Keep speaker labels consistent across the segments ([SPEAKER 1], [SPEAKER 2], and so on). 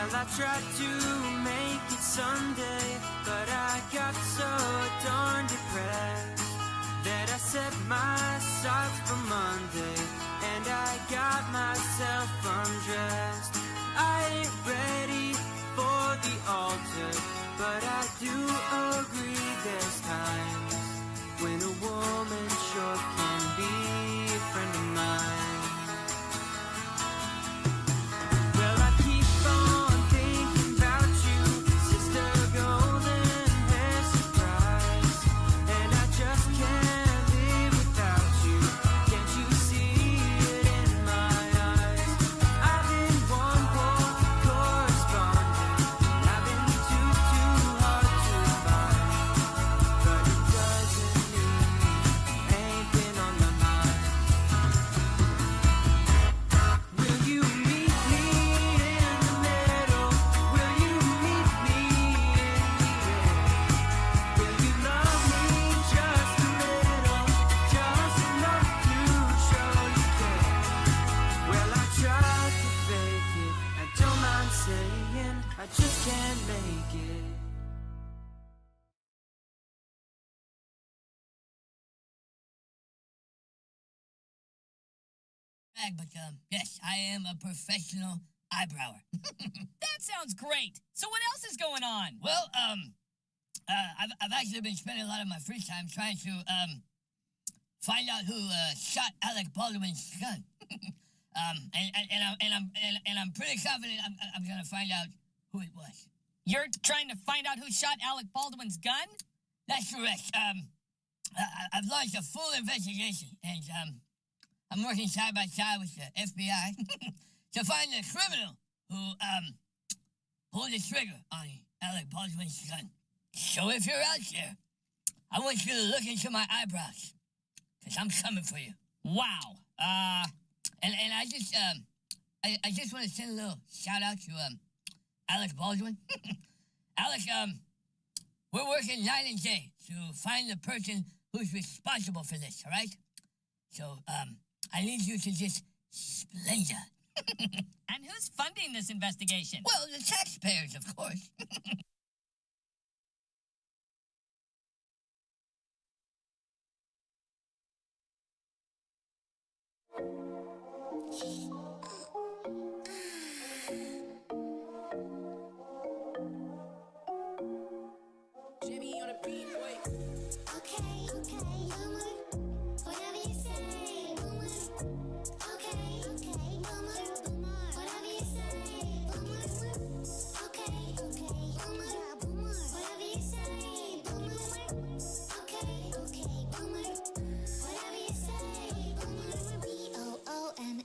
[SPEAKER 1] Well, I tried to make it Sunday, but I got so darn depressed that I set my sights for Monday, and I got myself undressed. I ain't ready for the altar, but I do agree there's times when a woman sure can be a friend of mine. Well, I keep on thinking about you, sister golden hair surprise, and I just can't live without you. Can't you see it in my eyes? I've been one poor correspondent, I've been too hard to find, but it doesn't mean you ain't been on my mind. Will you meet me in the middle? Will you meet me in the air? Will you love me just a little, just enough to show you care? Well, I tried to fake it, I don't mind saying, I just can't make it.
[SPEAKER 2] But yes, I am a professional eyebrower.
[SPEAKER 3] That sounds great. So what else is going on?
[SPEAKER 2] Well, I've actually been spending a lot of my free time trying to find out who shot Alec Baldwin's gun. And I'm pretty confident I'm gonna find out who it was.
[SPEAKER 3] You're trying to find out who shot Alec Baldwin's gun?
[SPEAKER 2] That's correct. I've launched a full investigation, and I'm working side by side with the FBI to find the criminal who pulled the trigger on Alec Baldwin's gun. So if you're out there, I want you to look into my eyebrows, because I'm coming for you.
[SPEAKER 3] Wow.
[SPEAKER 2] And I just want to send a little shout out to Alec Baldwin. Alec, we're working night and day to find the person who's responsible for this, all right? So, I need you to just splendor.
[SPEAKER 3] And who's funding this investigation?
[SPEAKER 2] Well, the taxpayers, of course.
[SPEAKER 4] Jimmy on a beat, wait.
[SPEAKER 5] Okay, boomer. Whatever you say, boomer. Okay, boomer. Whatever you say, boomer. Okay, boomer. Whatever you say, boomer. Okay, boomer. Whatever you say, boomer.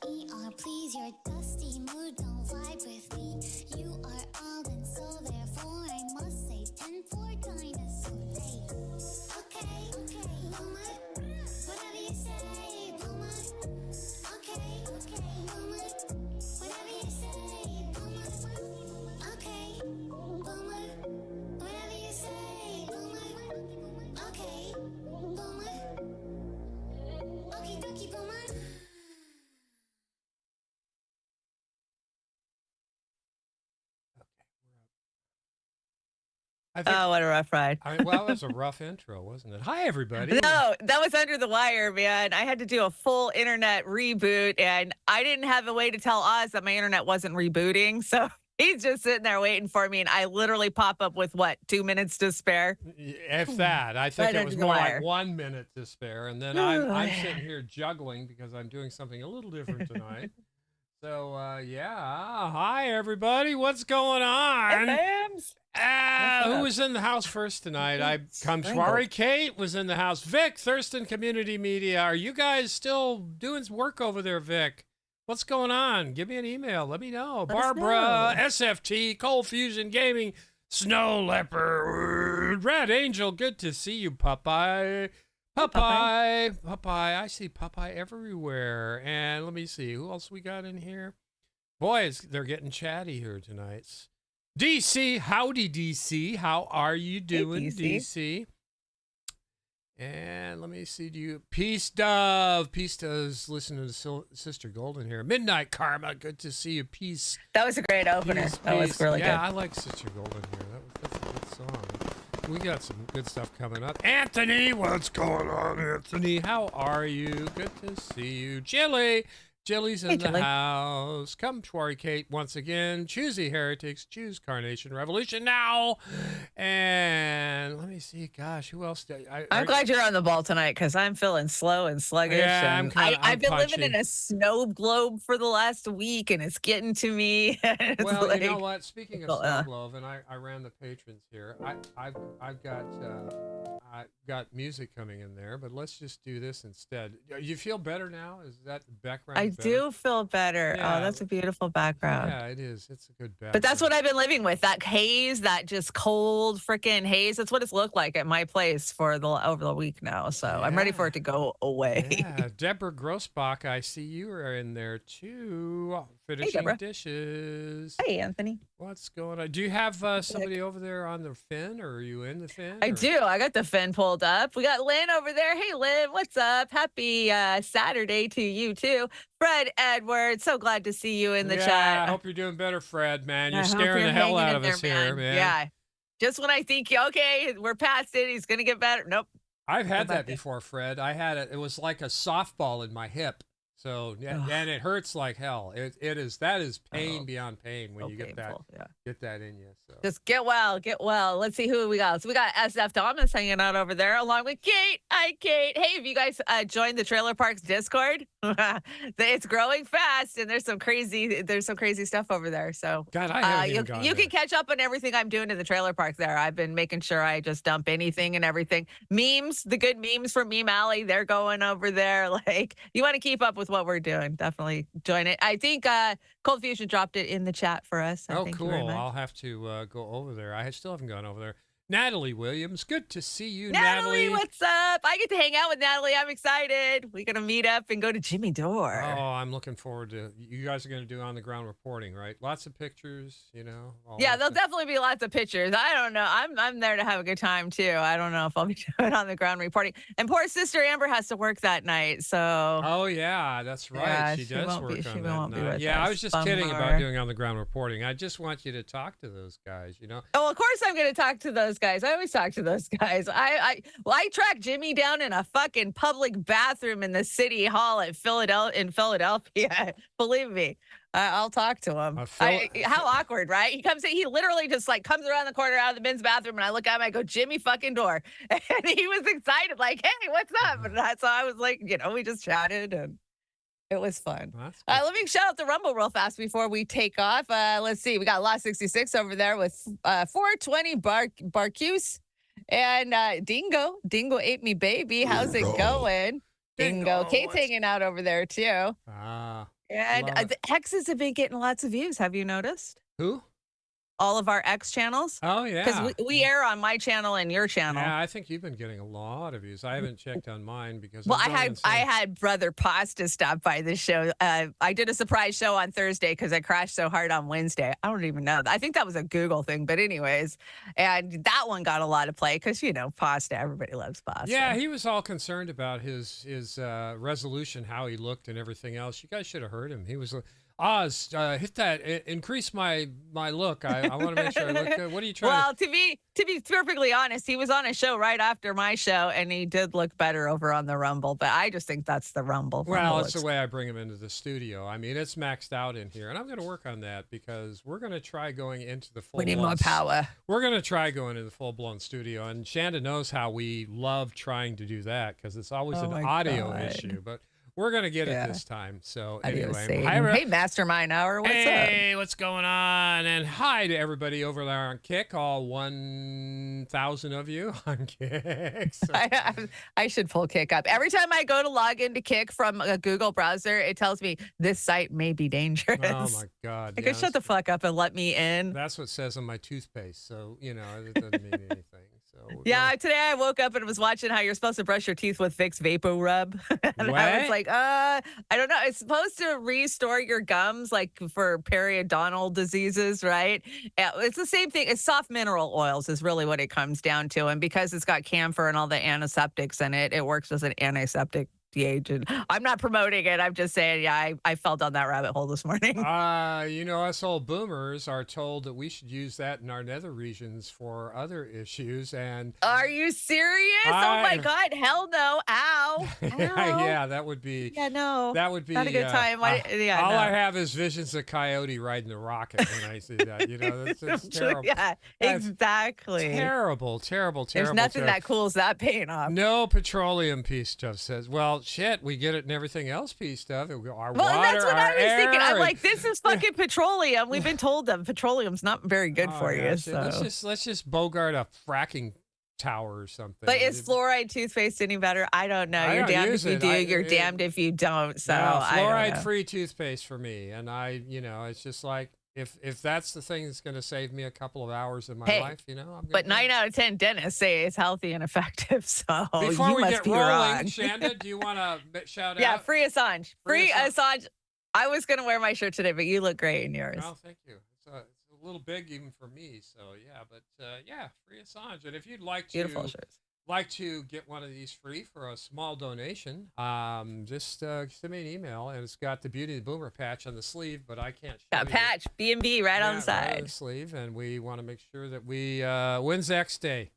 [SPEAKER 5] BOOMER, please, your dusty mood don't vibe with me. You are old and so therefore I must say 10 for dinosaur day. Okay, boomer. Whatever you say, boomer. Okay, boomer. Whatever you say, boomer. Okay, boomer. Whatever you say, boomer. Okay, boomer. Okie dokie, boomer.
[SPEAKER 6] I think,
[SPEAKER 7] Oh, what a rough ride.
[SPEAKER 6] well, that was a rough intro, wasn't it? Hi, everybody.
[SPEAKER 7] No, that was under the wire, man. I had to do a full internet reboot, and I didn't have a way to tell Oz that my internet wasn't rebooting. So he's just sitting there waiting for me, and I literally pop up with, 2 minutes to spare?
[SPEAKER 6] If that, I think
[SPEAKER 7] Right
[SPEAKER 6] it was
[SPEAKER 7] under the
[SPEAKER 6] more
[SPEAKER 7] wire.
[SPEAKER 6] like 1 minute to spare, and then I'm sitting here juggling because I'm doing something a little different tonight. So, hi, everybody. What's going on?
[SPEAKER 7] Bams.
[SPEAKER 6] Who was in the house first tonight? I'm sorry, Kate was in the house. Vic, Thurston Community Media. Are you guys still doing work over there, Vic? What's going on? Give me an email. Let me know.
[SPEAKER 7] Let us
[SPEAKER 6] Barbara,
[SPEAKER 7] know.
[SPEAKER 6] SFT, Cold Fusion Gaming, Snow Leopard, Red Angel. Good to see you, Popeye. Popeye. I see Popeye everywhere. And let me see. Who else we got in here? Boys, they're getting chatty here tonight. DC, howdy DC. How are you doing,
[SPEAKER 7] DC.
[SPEAKER 6] DC? And let me see. Do you Peace Dove? Peace Dove's listening to Sister Golden here. Midnight Karma. Good to see you. Peace.
[SPEAKER 7] That was a great opener.
[SPEAKER 6] Peace,
[SPEAKER 7] That was
[SPEAKER 6] peace.
[SPEAKER 7] really
[SPEAKER 6] yeah,
[SPEAKER 7] good.
[SPEAKER 6] I like Sister Golden here. That's a good song. We got some good stuff coming up. Anthony, what's going on, Anthony? How are you? Good to see you. Jilly's in the house. Come, Twarry Kate, once again. Choosy Heretics. Choose Carnation Revolution now. And let me see. Gosh, who else?
[SPEAKER 7] I'm glad you're on the ball tonight because I'm feeling slow and sluggish.
[SPEAKER 6] Yeah,
[SPEAKER 7] and
[SPEAKER 6] I'm
[SPEAKER 7] I've been
[SPEAKER 6] punchy.
[SPEAKER 7] living in a snow globe for the last week, and it's getting to me. It's
[SPEAKER 6] Well,
[SPEAKER 7] like,
[SPEAKER 6] you know what? Speaking of
[SPEAKER 7] uh,
[SPEAKER 6] Snow Glove, and I ran the patrons here. I've got music coming in there, but let's just do this instead. You feel better now? Is that the background?
[SPEAKER 7] I
[SPEAKER 6] better?
[SPEAKER 7] do feel better.
[SPEAKER 6] Yeah.
[SPEAKER 7] Oh, that's a beautiful background.
[SPEAKER 6] Yeah, it is. It's a good background.
[SPEAKER 7] But that's what I've been living with. That haze, that just cold freaking haze. That's what it's looked like at my place for over the week now. So I'm ready for it to go away.
[SPEAKER 6] Yeah, Deborah Grossbach, I see you are in there too. Finishing
[SPEAKER 7] Deborah.
[SPEAKER 6] dishes.
[SPEAKER 7] Hey, Anthony.
[SPEAKER 6] What's going on? Do you have somebody over there on the fin, or are you in the fin?
[SPEAKER 7] I
[SPEAKER 6] or-
[SPEAKER 7] do. I got the fin pulled up. We got Lynn over there. Hey, Lynn, what's up? Happy Saturday to you, too. Fred Edwards, so glad to see you in the
[SPEAKER 6] yeah,
[SPEAKER 7] chat.
[SPEAKER 6] I hope you're doing better, Fred, man. You're
[SPEAKER 7] I hope
[SPEAKER 6] scaring
[SPEAKER 7] you're
[SPEAKER 6] the hell
[SPEAKER 7] hanging
[SPEAKER 6] out
[SPEAKER 7] in
[SPEAKER 6] of
[SPEAKER 7] there,
[SPEAKER 6] us here, man.
[SPEAKER 7] Yeah. Just when I think, okay, we're past it, he's going to get better. Nope.
[SPEAKER 6] I've had
[SPEAKER 7] Go
[SPEAKER 6] that
[SPEAKER 7] back in.
[SPEAKER 6] before, Fred. I had it. It was like a softball in my hip. So yeah,
[SPEAKER 7] Ugh.
[SPEAKER 6] and it hurts like hell. That is pain
[SPEAKER 7] Oh.
[SPEAKER 6] beyond pain when
[SPEAKER 7] So
[SPEAKER 6] you get
[SPEAKER 7] painful, yeah.
[SPEAKER 6] that in you. So
[SPEAKER 7] Just get well, get well. Let's see who we got. So we got SF Thomas hanging out over there along with Kate. Hi, Kate. Hey, have you guys joined the Trailer Parks Discord? It's growing fast, and there's some crazy stuff over there. So
[SPEAKER 6] God, I haven't even
[SPEAKER 7] you
[SPEAKER 6] gone
[SPEAKER 7] you
[SPEAKER 6] there.
[SPEAKER 7] can catch up on everything I'm doing in the trailer park there. I've been making sure I just dump anything and everything. Memes, the good memes from Meme Alley, they're going over there. Like, you want to keep up with what we're doing, definitely join it. I think Cold Fusion dropped it in the chat for us. So
[SPEAKER 6] Oh,
[SPEAKER 7] thank you very
[SPEAKER 6] cool.
[SPEAKER 7] much.
[SPEAKER 6] I'll have to go over there. I still haven't gone over there. Natalie Williams, good to see you,
[SPEAKER 7] Natalie, what's up? I get to hang out with Natalie. I'm excited. We're going to meet up and go to Jimmy Dore.
[SPEAKER 6] Oh, I'm looking forward to. You guys are going to do on the ground reporting, right? Lots of pictures, you know. all
[SPEAKER 7] Yeah,
[SPEAKER 6] that
[SPEAKER 7] there'll
[SPEAKER 6] stuff.
[SPEAKER 7] definitely be lots of pictures. I don't know. I'm there to have a good time too. I don't know if I'll be doing on the ground reporting. And poor sister Amber has to work that night, so
[SPEAKER 6] Oh yeah, that's right.
[SPEAKER 7] Yeah,
[SPEAKER 6] she
[SPEAKER 7] she
[SPEAKER 6] does
[SPEAKER 7] won't
[SPEAKER 6] work
[SPEAKER 7] be- she
[SPEAKER 6] on that
[SPEAKER 7] won't be
[SPEAKER 6] night.
[SPEAKER 7] with
[SPEAKER 6] Yeah, I
[SPEAKER 7] us.
[SPEAKER 6] was just kidding about
[SPEAKER 7] Bummer.
[SPEAKER 6] doing on the ground reporting. I just want you to talk to those guys. You know.
[SPEAKER 7] Oh, of course I'm going to talk to those guys. I always talk to those guys. I tracked Jimmy down in a fucking public bathroom in the city hall at Philadelphia. Believe me. I'll talk to him. How awkward, right? He comes in, he literally just like comes around the corner out of the men's bathroom, and I look at him, I go, Jimmy fucking Dore. And he was excited, like, hey, what's up? And so I was like, we just chatted, and it was fun.
[SPEAKER 6] Well, that's good.
[SPEAKER 7] Let me shout out the Rumble real fast before we take off. Let's see. We got Lot 66 over there with 420 Barcuse and Dingo. Dingo ate me, baby. How's it going? Dingo. Kate's hanging out over there, too.
[SPEAKER 6] Ah,
[SPEAKER 7] And
[SPEAKER 6] love it.
[SPEAKER 7] the X's have been getting lots of views. Have you noticed?
[SPEAKER 6] who?
[SPEAKER 7] All of our X channels?
[SPEAKER 6] Oh yeah.
[SPEAKER 7] Because we air on my channel and your channel.
[SPEAKER 6] Yeah, I think you've been getting a lot of views. I haven't checked on mine because.
[SPEAKER 7] Well,
[SPEAKER 6] I'm going
[SPEAKER 7] I
[SPEAKER 6] insane.
[SPEAKER 7] had Brother Pasta stop by the show. I did a surprise show on Thursday because I crashed so hard on Wednesday. I don't even know. I think that was a Google thing, but anyways, and that one got a lot of play because pasta. Everybody loves pasta.
[SPEAKER 6] Yeah, he was all concerned about his resolution, how he looked, and everything else. You guys should have heard him. He was like, Oz, hit that, increase my look. I want to make sure I look good. What are you trying?
[SPEAKER 7] Well, to be perfectly honest, he was on a show right after my show, and he did look better over on the Rumble. But I just think that's the Rumble.
[SPEAKER 6] Well,
[SPEAKER 7] Rumble
[SPEAKER 6] it's the
[SPEAKER 7] looks-
[SPEAKER 6] way I bring him into the studio. I mean, it's maxed out in here, and I'm going to work on that because we're going to try going into the full.
[SPEAKER 7] We need more power.
[SPEAKER 6] We're going to try going into the full-blown studio, and Shanda knows how we love trying to do that because it's always
[SPEAKER 7] Oh
[SPEAKER 6] an
[SPEAKER 7] my
[SPEAKER 6] audio
[SPEAKER 7] God.
[SPEAKER 6] issue, but we're going to get
[SPEAKER 7] Yeah.
[SPEAKER 6] it this time. So
[SPEAKER 7] Adios,
[SPEAKER 6] anyway,
[SPEAKER 7] Satan. Hey, Mastermind Hour, what's up?
[SPEAKER 6] hey, what's going on? And hi to everybody over there on Kick, all 1,000 of you on Kick. So-
[SPEAKER 7] I should pull Kick up. Every time I go to log into Kick from a Google browser, it tells me this site may be dangerous.
[SPEAKER 6] oh my God!
[SPEAKER 7] I
[SPEAKER 6] yeah,
[SPEAKER 7] go, shut the fuck up and let me in.
[SPEAKER 6] That's what it says on my toothpaste. So, it doesn't mean anything. So,
[SPEAKER 7] Yeah, today I woke up and was watching how you're supposed to brush your teeth with Vicks Vapor Rub. And I was
[SPEAKER 6] What?
[SPEAKER 7] like, I don't know. It's supposed to restore your gums, like for periodontal diseases, right? Yeah, it's the same thing. It's soft mineral oils is really what it comes down to. And because it's got camphor and all the antiseptics in it, it works as an antiseptic agent. I'm not promoting it. I'm just saying, yeah, I fell down that rabbit hole this morning.
[SPEAKER 6] Us old boomers are told that we should use that in our nether regions for other issues. And
[SPEAKER 7] Are you serious? Oh my
[SPEAKER 6] I-
[SPEAKER 7] God. Hell no. Ow. Ow.
[SPEAKER 6] yeah, that would be.
[SPEAKER 7] Yeah, no.
[SPEAKER 6] That would be
[SPEAKER 7] Not a good time. Yeah,
[SPEAKER 6] all
[SPEAKER 7] no.
[SPEAKER 6] I have is visions of Coyote riding the rocket when I see that. That's terrible.
[SPEAKER 7] Yeah,
[SPEAKER 6] That's
[SPEAKER 7] exactly.
[SPEAKER 6] Terrible.
[SPEAKER 7] There's nothing that cools that pain off.
[SPEAKER 6] No petroleum piece stuff says. Well, shit, we get it in everything else piece stuff. Our
[SPEAKER 7] Well,
[SPEAKER 6] water,
[SPEAKER 7] that's what
[SPEAKER 6] our
[SPEAKER 7] I was thinking.
[SPEAKER 6] air,
[SPEAKER 7] I'm
[SPEAKER 6] and-
[SPEAKER 7] like, this is fucking petroleum. We've been told that petroleum's not very good
[SPEAKER 6] Oh,
[SPEAKER 7] for
[SPEAKER 6] yeah,
[SPEAKER 7] you.
[SPEAKER 6] shit.
[SPEAKER 7] So.
[SPEAKER 6] Let's just bogart a fracking tower or something.
[SPEAKER 7] But is fluoride toothpaste any better? I don't know.
[SPEAKER 6] I
[SPEAKER 7] You're
[SPEAKER 6] don't
[SPEAKER 7] damned
[SPEAKER 6] use
[SPEAKER 7] if you
[SPEAKER 6] it.
[SPEAKER 7] do.
[SPEAKER 6] I-
[SPEAKER 7] You're
[SPEAKER 6] it-
[SPEAKER 7] damned if you don't. So
[SPEAKER 6] No,
[SPEAKER 7] I don't know.
[SPEAKER 6] fluoride-free toothpaste for me, and it's just like if that's the thing that's going to save me a couple of hours in my
[SPEAKER 7] Hey,
[SPEAKER 6] life, I'm gonna
[SPEAKER 7] But
[SPEAKER 6] do
[SPEAKER 7] 9
[SPEAKER 6] it.
[SPEAKER 7] out of 10 dentists say it's healthy and effective. So
[SPEAKER 6] Before
[SPEAKER 7] you
[SPEAKER 6] we
[SPEAKER 7] must
[SPEAKER 6] get
[SPEAKER 7] be
[SPEAKER 6] rolling,
[SPEAKER 7] wrong.
[SPEAKER 6] Shanda, do you want to shout
[SPEAKER 7] Yeah,
[SPEAKER 6] out?
[SPEAKER 7] free Assange.
[SPEAKER 6] Free
[SPEAKER 7] Free Assange. I was going to wear my shirt today, but you look great in yours.
[SPEAKER 6] Oh, thank you. It's a little big even for me, so yeah. But yeah, free Assange. And if you'd
[SPEAKER 7] Beautiful shirts.
[SPEAKER 6] like to get one of these free for a small donation, just send me an email, and it's got the Beauty of the Boomer patch on the sleeve, but I can't show
[SPEAKER 7] Got a
[SPEAKER 6] you.
[SPEAKER 7] patch, B&B right on the
[SPEAKER 6] Yeah, right
[SPEAKER 7] side.
[SPEAKER 6] the sleeve, and we want to make sure that we when's X Day,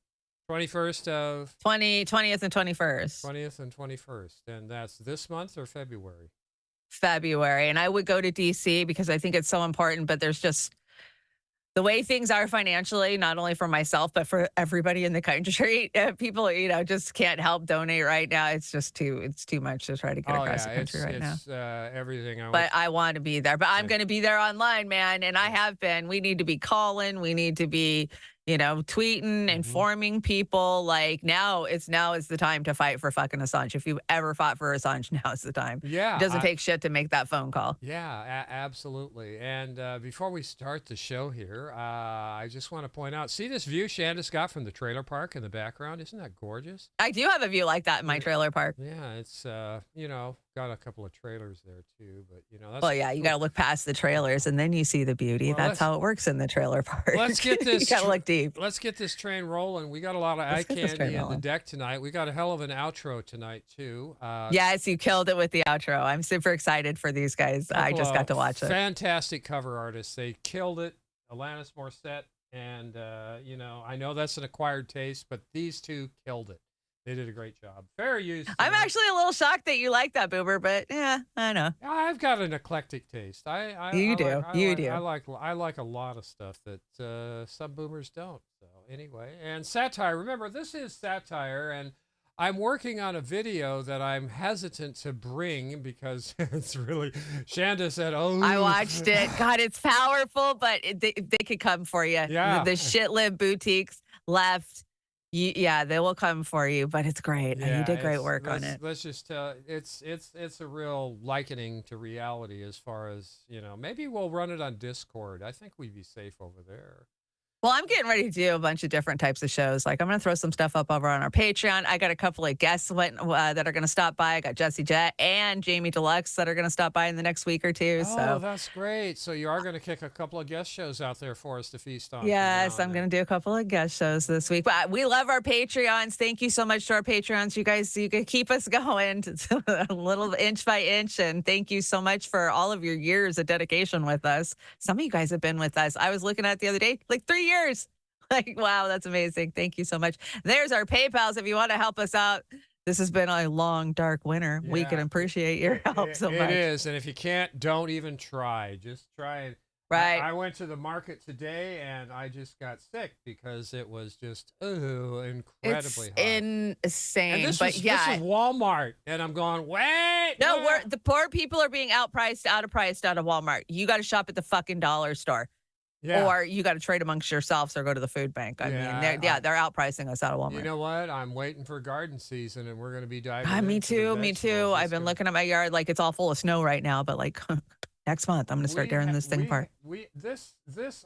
[SPEAKER 6] 21st of
[SPEAKER 7] 20th and 21st.
[SPEAKER 6] 20th and 21st, and that's this month or February.
[SPEAKER 7] February. And I would go to DC because I think it's so important, but there's just the way things are financially, not only for myself, but for everybody in the country. People, just can't help donate right now. It's too much to try to get across the country right now.
[SPEAKER 6] It's everything.
[SPEAKER 7] But I want to be there. But I'm going to be there online, man. And I have been. We need to be calling. We need to be, tweeting, informing people. Like now is the time to fight for fucking Assange. If you've ever fought for Assange, now is the time.
[SPEAKER 6] Yeah,
[SPEAKER 7] It doesn't take shit to make that phone call.
[SPEAKER 6] Yeah, absolutely. And before we start the show here, I just want to point out, see this view Shanda's got from the trailer park in the background? Isn't that gorgeous?
[SPEAKER 7] I do have a view like that in my trailer park.
[SPEAKER 6] Yeah, it's, got a couple of trailers there too, but, that's...
[SPEAKER 7] Well, yeah, you got to look past the trailers and then you see the beauty.
[SPEAKER 6] Well,
[SPEAKER 7] That's how it works in the trailer park.
[SPEAKER 6] Let's get this...
[SPEAKER 7] You got to look deep.
[SPEAKER 6] Let's get this train rolling. We got a lot of eye
[SPEAKER 7] Let's get this train
[SPEAKER 6] candy on the
[SPEAKER 7] rolling.
[SPEAKER 6] deck tonight. We got a hell of an outro tonight too.
[SPEAKER 7] Yes, you killed it with the outro. I'm super excited for these guys. I just got to watch it.
[SPEAKER 6] Fantastic cover artists. They killed it. Alanis Morissette. And, I know that's an acquired taste, but these two killed it. They did a great job. Fair use.
[SPEAKER 7] I'm actually a little shocked that you like that, Boomer, but yeah, I know.
[SPEAKER 6] I've got an eclectic taste.
[SPEAKER 7] You do.
[SPEAKER 6] I like a lot of stuff that some boomers don't. So anyway, and satire. Remember, this is satire, and I'm working on a video that I'm hesitant to bring because it's really. Shanda said, "Oh,
[SPEAKER 7] I watched it. God, it's powerful, but they could come for you.
[SPEAKER 6] Yeah.
[SPEAKER 7] The shit-lived boutiques left. Yeah, they will come for you, but it's great.
[SPEAKER 6] Yeah,
[SPEAKER 7] You did great
[SPEAKER 6] it's-
[SPEAKER 7] work on
[SPEAKER 6] let's-
[SPEAKER 7] it.
[SPEAKER 6] Let's just it's a real likening to reality as far as maybe we'll run it on Discord. I think we'd be safe over there.
[SPEAKER 7] Well, I'm getting ready to do a bunch of different types of shows. Like I'm going to throw some stuff up over on our Patreon. I got a couple of guests that are going to stop by. I got Jesse Jett and Jamie Deluxe that are going to stop by in the next week or two.
[SPEAKER 6] Oh,
[SPEAKER 7] So
[SPEAKER 6] that's great. So you are going to kick a couple of guest shows out there for us to feast on.
[SPEAKER 7] yes, I'm going to do a couple of guest shows this week. But we love our Patreons. Thank you so much to our Patreons. You guys, you can keep us going a little inch by inch. And thank you so much for all of your years of dedication with us. Some of you guys have been with us. I was looking at the other day, like 3 years. Like, wow, that's amazing. Thank you so much. There's our PayPals if you want to help us out. This has been a long, dark winter. We
[SPEAKER 6] Yeah.
[SPEAKER 7] can appreciate your help so much.
[SPEAKER 6] It is. And if you can't, don't even try. Just try it.
[SPEAKER 7] Right.
[SPEAKER 6] I went to the market today and I just got sick because it was just incredibly
[SPEAKER 7] It's
[SPEAKER 6] hot.
[SPEAKER 7] insane.
[SPEAKER 6] And this
[SPEAKER 7] but
[SPEAKER 6] was
[SPEAKER 7] yeah.
[SPEAKER 6] Walmart. And I'm going, wait.
[SPEAKER 7] No,
[SPEAKER 6] what?
[SPEAKER 7] the poor people are being outpriced out of Walmart. You got to shop at the fucking dollar store.
[SPEAKER 6] Yeah.
[SPEAKER 7] Or you got to trade amongst yourselves or go to the food bank. I mean, they're outpricing us out of Walmart.
[SPEAKER 6] You know what? I'm waiting for garden season, and we're going to be diving.
[SPEAKER 7] Me
[SPEAKER 6] into the
[SPEAKER 7] too. Me too.
[SPEAKER 6] vegetables.
[SPEAKER 7] I've
[SPEAKER 6] It's
[SPEAKER 7] been
[SPEAKER 6] gonna-
[SPEAKER 7] looking at my yard like it's all full of snow right now, but like Next month, I'm going to start doing this thing part.
[SPEAKER 6] This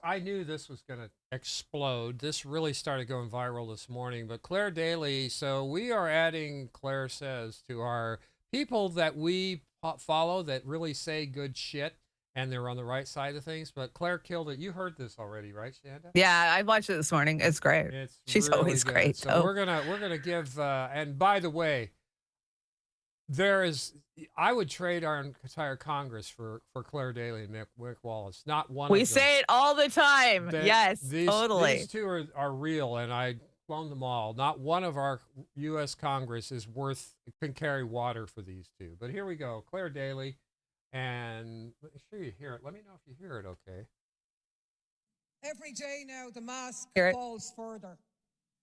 [SPEAKER 6] I knew this was going to explode. This really started going viral this morning. But Claire Daly, so we are adding Claire Says to our people that we follow that really say good shit and they're on the right side of things. But Claire killed it. You heard this already, right, Shanda?
[SPEAKER 7] Yeah, I watched it this morning. It's great. She's
[SPEAKER 6] really
[SPEAKER 7] always
[SPEAKER 6] good.
[SPEAKER 7] great.
[SPEAKER 6] So we're gonna give. And by the way, I would trade our entire Congress for Claire Daly and Mick Wallace. Not one.
[SPEAKER 7] We
[SPEAKER 6] of them.
[SPEAKER 7] say it all the time. Yes, totally.
[SPEAKER 6] These two are real, and I clone them all. Not one of our U.S. Congress can carry water for these two. But here we go, Claire Daly, and make sure you hear it. Let me know if you hear it. Okay.
[SPEAKER 8] Every day now, the mask
[SPEAKER 7] Hear it.
[SPEAKER 8] falls further.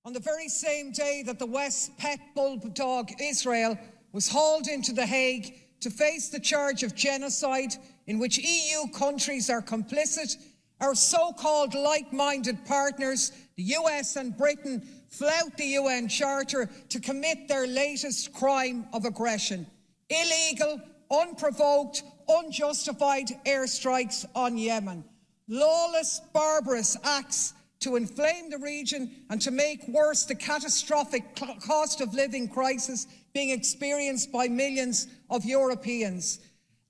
[SPEAKER 8] On the very same day that the West's pet bulldog Israel was hauled into The Hague to face the charge of genocide in which EU countries are complicit, our so-called like-minded partners, the US and Britain, flout the UN Charter to commit their latest crime of aggression. Illegal, unprovoked, unjustified airstrikes on Yemen. Lawless, barbarous acts to inflame the region and to make worse the catastrophic cost of living crisis being experienced by millions of Europeans.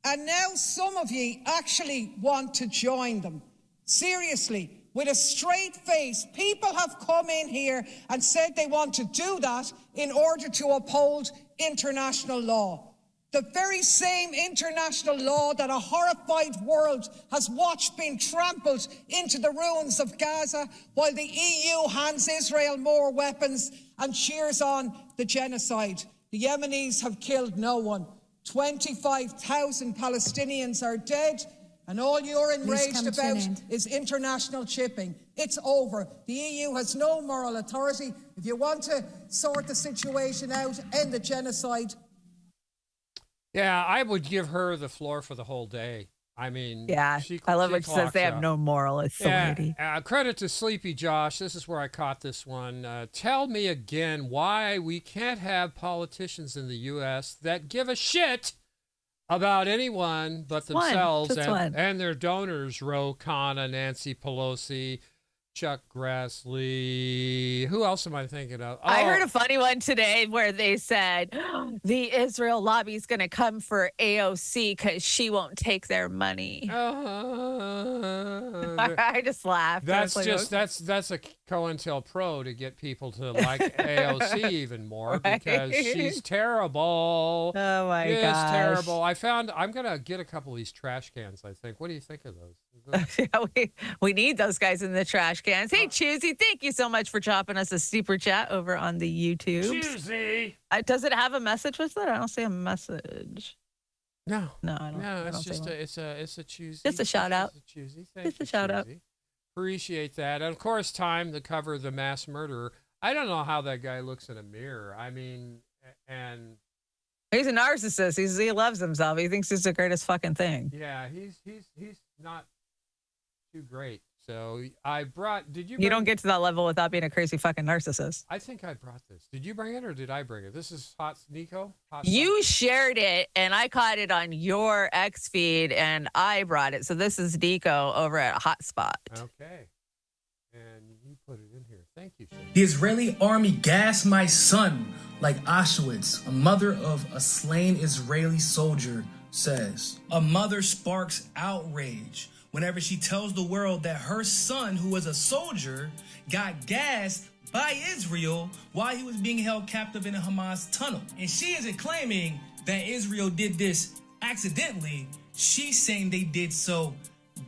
[SPEAKER 8] And now some of ye actually want to join them. Seriously, with a straight face, people have come in here and said they want to do that in order to uphold international law. The very same international law that a horrified world has watched being trampled into the ruins of Gaza while the EU hands Israel more weapons and cheers on the genocide. The Yemenis have killed no one. 25,000 Palestinians are dead, and all you're enraged about is international shipping. It's over. The EU has no moral authority. If you want to sort the situation out, end the genocide.
[SPEAKER 6] Yeah, I would give her the floor for the whole day. I mean,
[SPEAKER 7] Yeah, I love what she says. They have no moral authority.
[SPEAKER 6] Yeah, credit to Sleepy Josh. This is where I caught this one. Tell me again why we can't have politicians in the U.S. that give a shit about anyone but themselves and their donors, Ro Khanna, Nancy Pelosi, Chuck Grassley. Who else am I thinking of?
[SPEAKER 7] I heard a funny one today where they said the Israel lobby is going to come for AOC because she won't take their money. I just laughed.
[SPEAKER 6] That's that's a COINTELPRO to get people to like AOC even more because she's terrible.
[SPEAKER 7] Oh my gosh.
[SPEAKER 6] She's terrible. I'm gonna get a couple of these trash cans. I think. What do you think of those?
[SPEAKER 7] Yeah, we need those guys in the trash cans. Hey, Choosy, thank you so much for dropping us a super chat over on the YouTube.
[SPEAKER 6] Choosy.
[SPEAKER 7] Does it have a message with it? I don't see a message.
[SPEAKER 6] No,
[SPEAKER 7] I don't.
[SPEAKER 6] No,
[SPEAKER 7] I
[SPEAKER 6] it's
[SPEAKER 7] don't
[SPEAKER 6] just
[SPEAKER 7] see one.
[SPEAKER 6] it's a Choosy.
[SPEAKER 7] Just a shout out.
[SPEAKER 6] It's a Choosy.
[SPEAKER 7] Just a shout out.
[SPEAKER 6] Appreciate that. And of course, time to cover the mass murderer. I don't know how that guy looks in a mirror. I mean, and
[SPEAKER 7] he's a narcissist. He loves himself. He thinks he's the greatest fucking thing.
[SPEAKER 6] yeah, he's not too great. So I brought. Did you?
[SPEAKER 7] You don't get to that level without being a crazy fucking narcissist.
[SPEAKER 6] I think I brought this. Did you bring it or did I bring it? This is Hot Nico.
[SPEAKER 7] You shared it, and I caught it on your X feed, and I brought it. So this is Nico over at Hotspot.
[SPEAKER 6] Okay. And you put it in here. Thank you, Shane.
[SPEAKER 9] The Israeli army gassed my son like Auschwitz. A mother of a slain Israeli soldier says. A mother sparks outrage whenever she tells the world that her son, who was a soldier, got gassed by Israel while he was being held captive in a Hamas tunnel. And she isn't claiming that Israel did this accidentally. She's saying they did so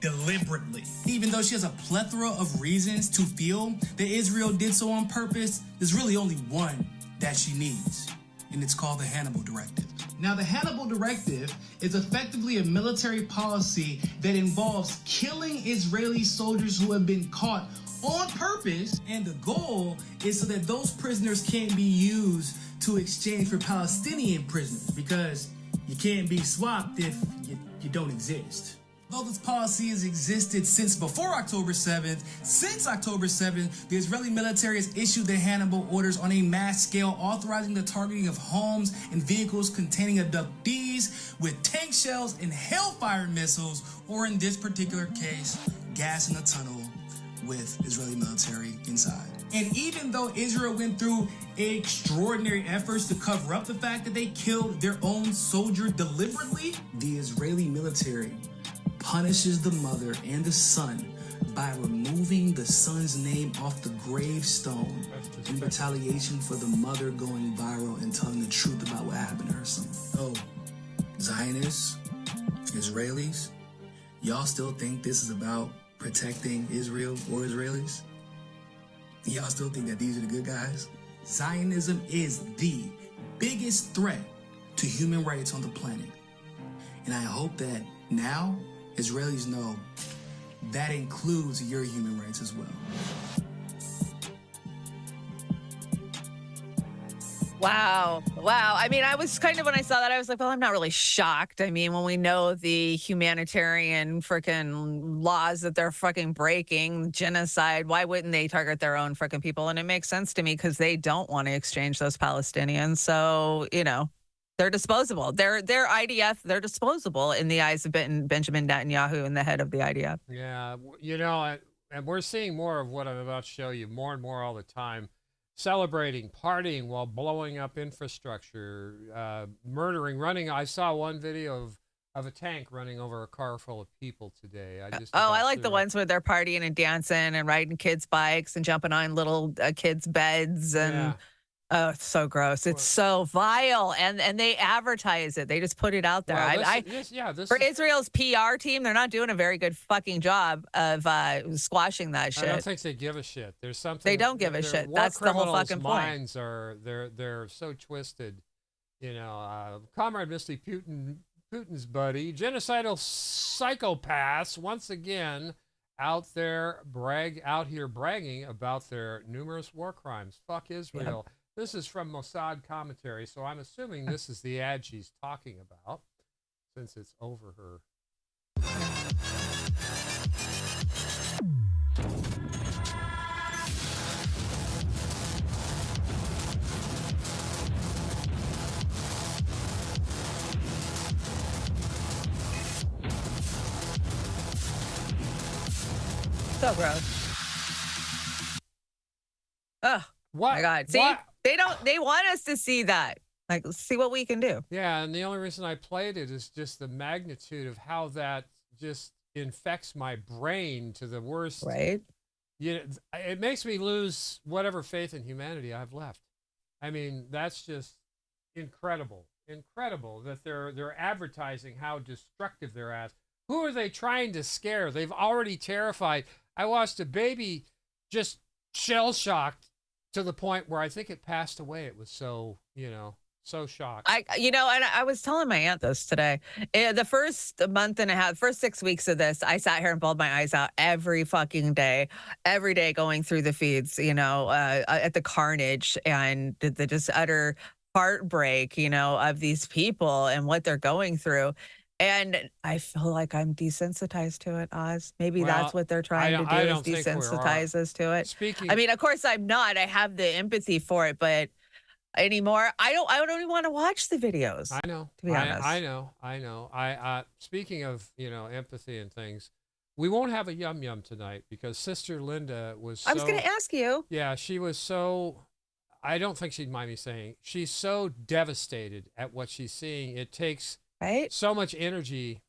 [SPEAKER 9] deliberately. Even though she has a plethora of reasons to feel that Israel did so on purpose, there's really only one that she needs, and it's called the Hannibal Directive. Now, the Hannibal Directive is effectively a military policy that involves killing Israeli soldiers who have been caught on purpose, and the goal is so that those prisoners can't be used to exchange for Palestinian prisoners, because you can't be swapped if you don't exist. Though this policy has existed since before October 7th, since October 7th, the Israeli military has issued the Hannibal orders on a mass scale, authorizing the targeting of homes and vehicles containing abductees with tank shells and Hellfire missiles, or in this particular case, gas in the tunnel with Israeli military inside. And even though Israel went through extraordinary efforts to cover up the fact that they killed their own soldier deliberately, the Israeli military punishes the mother and the son by removing the son's name off the gravestone in retaliation for the mother going viral and telling the truth about what happened to her son. Oh, Zionists, Israelis, y'all still think this is about protecting Israel or Israelis? Y'all still think that these are the good guys? Zionism is the biggest threat to human rights on the planet. And I hope that now Israelis know that includes your human rights as well.
[SPEAKER 7] Wow. Wow. I mean, I was kind of, when I saw that, I was like, well, I'm not really shocked. I mean, when we know the humanitarian freaking laws that they're fucking breaking, genocide, why wouldn't they target their own freaking people? And it makes sense to me because they don't want to exchange those Palestinians. So, you know, they're disposable. They're IDF. They're disposable in the eyes of Benjamin Netanyahu and the head of the IDF.
[SPEAKER 6] Yeah, you know, and we're seeing more of what I'm about to show you more and more all the time. Celebrating, partying while blowing up infrastructure, murdering, running. I saw one video of a tank running over a car full of people today.
[SPEAKER 7] I like the ones where they're partying and dancing and riding kids' bikes and jumping on little kids' beds and.
[SPEAKER 6] Yeah.
[SPEAKER 7] Oh, it's so gross. It's so vile. And they advertise it. They just put it out there.
[SPEAKER 6] Well,
[SPEAKER 7] for Israel's PR team, they're not doing a very good fucking job of squashing that shit.
[SPEAKER 6] I don't think they give a shit. There's something.
[SPEAKER 7] They don't give a shit. That's the whole fucking point.
[SPEAKER 6] Minds are they're so twisted. You know, Comrade Misty Putin's buddy, genocidal psychopaths once again out here bragging about their numerous war crimes. Fuck Israel. Yep. This is from Mossad commentary, so I'm assuming this is the ad she's talking about, since it's over her.
[SPEAKER 7] So gross. Oh,
[SPEAKER 6] what?
[SPEAKER 7] My God. See,
[SPEAKER 6] what?
[SPEAKER 7] They want us to see that. Like, let's see what we can do.
[SPEAKER 6] Yeah, and the only reason I played it is just the magnitude of how that just infects my brain to the worst.
[SPEAKER 7] Right.
[SPEAKER 6] It makes me lose whatever faith in humanity I've left. I mean, that's just incredible. Incredible that they're advertising how destructive they're at. Who are they trying to scare? They've already terrified. I watched a baby just shell-shocked to the point where I think it passed away. It was so, so shocked.
[SPEAKER 7] And I was telling my aunt this today. The first month and a half, first 6 weeks of this, I sat here and bawled my eyes out every fucking day, every day going through the feeds, at the carnage and the just utter heartbreak, of these people and what they're going through. And I feel like I'm desensitized to it, Oz. Maybe that's what they're trying to do is desensitize us to it. I mean, of course I'm not. I have the empathy for it, but anymore, I don't even want to watch the videos.
[SPEAKER 6] I know.
[SPEAKER 7] To be honest.
[SPEAKER 6] I know. I speaking of, empathy and things, we won't have a yum yum tonight because Sister Linda was
[SPEAKER 7] I was going to ask you.
[SPEAKER 6] Yeah, she was so, I don't think she'd mind me saying, she's so devastated at what she's seeing. It takes so much energy,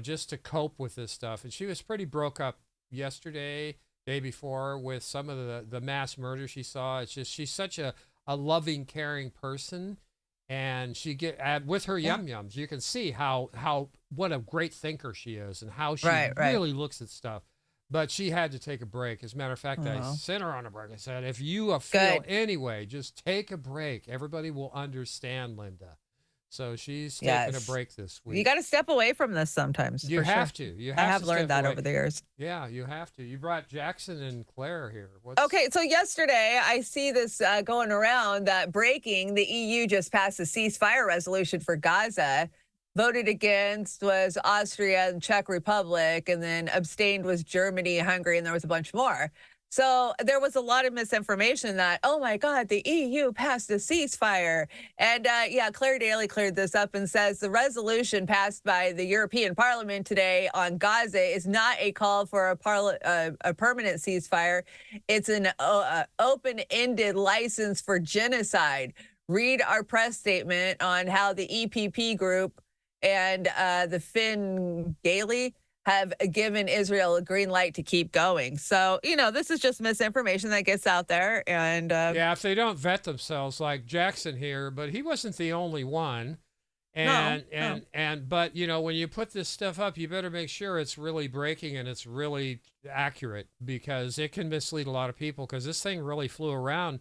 [SPEAKER 6] just to cope with this stuff. And she was pretty broke up yesterday, day before, with some of the mass murder she saw. It's just, she's such a loving, caring person. And she with her yum yums, you can see what a great thinker she is and how she really looks at stuff. But she had to take a break. As a matter of fact, I sent her on a break. I said, if you feel anyway, just take a break. Everybody will understand, Linda. So she's taking a break this week.
[SPEAKER 7] You got to step away from this sometimes.
[SPEAKER 6] You have to. I
[SPEAKER 7] have learned that over the years.
[SPEAKER 6] Yeah, you have to. You brought Jackson and Claire here.
[SPEAKER 7] Okay, so yesterday I see this going around that breaking. The EU just passed a ceasefire resolution for Gaza. voted against was Austria and Czech Republic, and then abstained was Germany, Hungary, and there was a bunch more. So there was a lot of misinformation that, oh my God, the EU passed a ceasefire. And Claire Daly cleared this up and says the resolution passed by the European Parliament today on Gaza is not a call for a permanent ceasefire. It's an open-ended license for genocide. Read our press statement on how the EPP group and the Finn Gailey have given Israel a green light to keep going. So, this is just misinformation that gets out there. And
[SPEAKER 6] if they don't vet themselves, like Jackson here, but he wasn't the only one. But when you put this stuff up, you better make sure it's really breaking and it's really accurate, because it can mislead a lot of people, because this thing really flew around.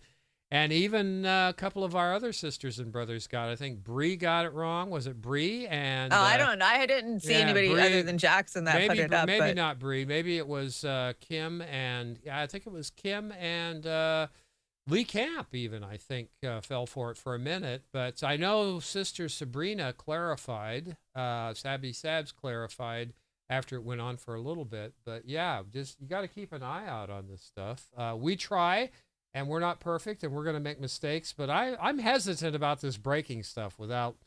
[SPEAKER 6] And even a couple of our other sisters and brothers got it. I think Bree got it wrong. Was it Bree? And
[SPEAKER 7] I don't know. I didn't see anybody other than Jackson that put it up.
[SPEAKER 6] Maybe not Bree. Maybe it was Kim and I think it was Kim and Lee Camp even, I think, fell for it for a minute. But I know Sister Sabrina clarified, Sabby Sabs clarified after it went on for a little bit. But just you got to keep an eye out on this stuff. We try. And we're not perfect, and we're going to make mistakes. But I'm hesitant about this breaking stuff without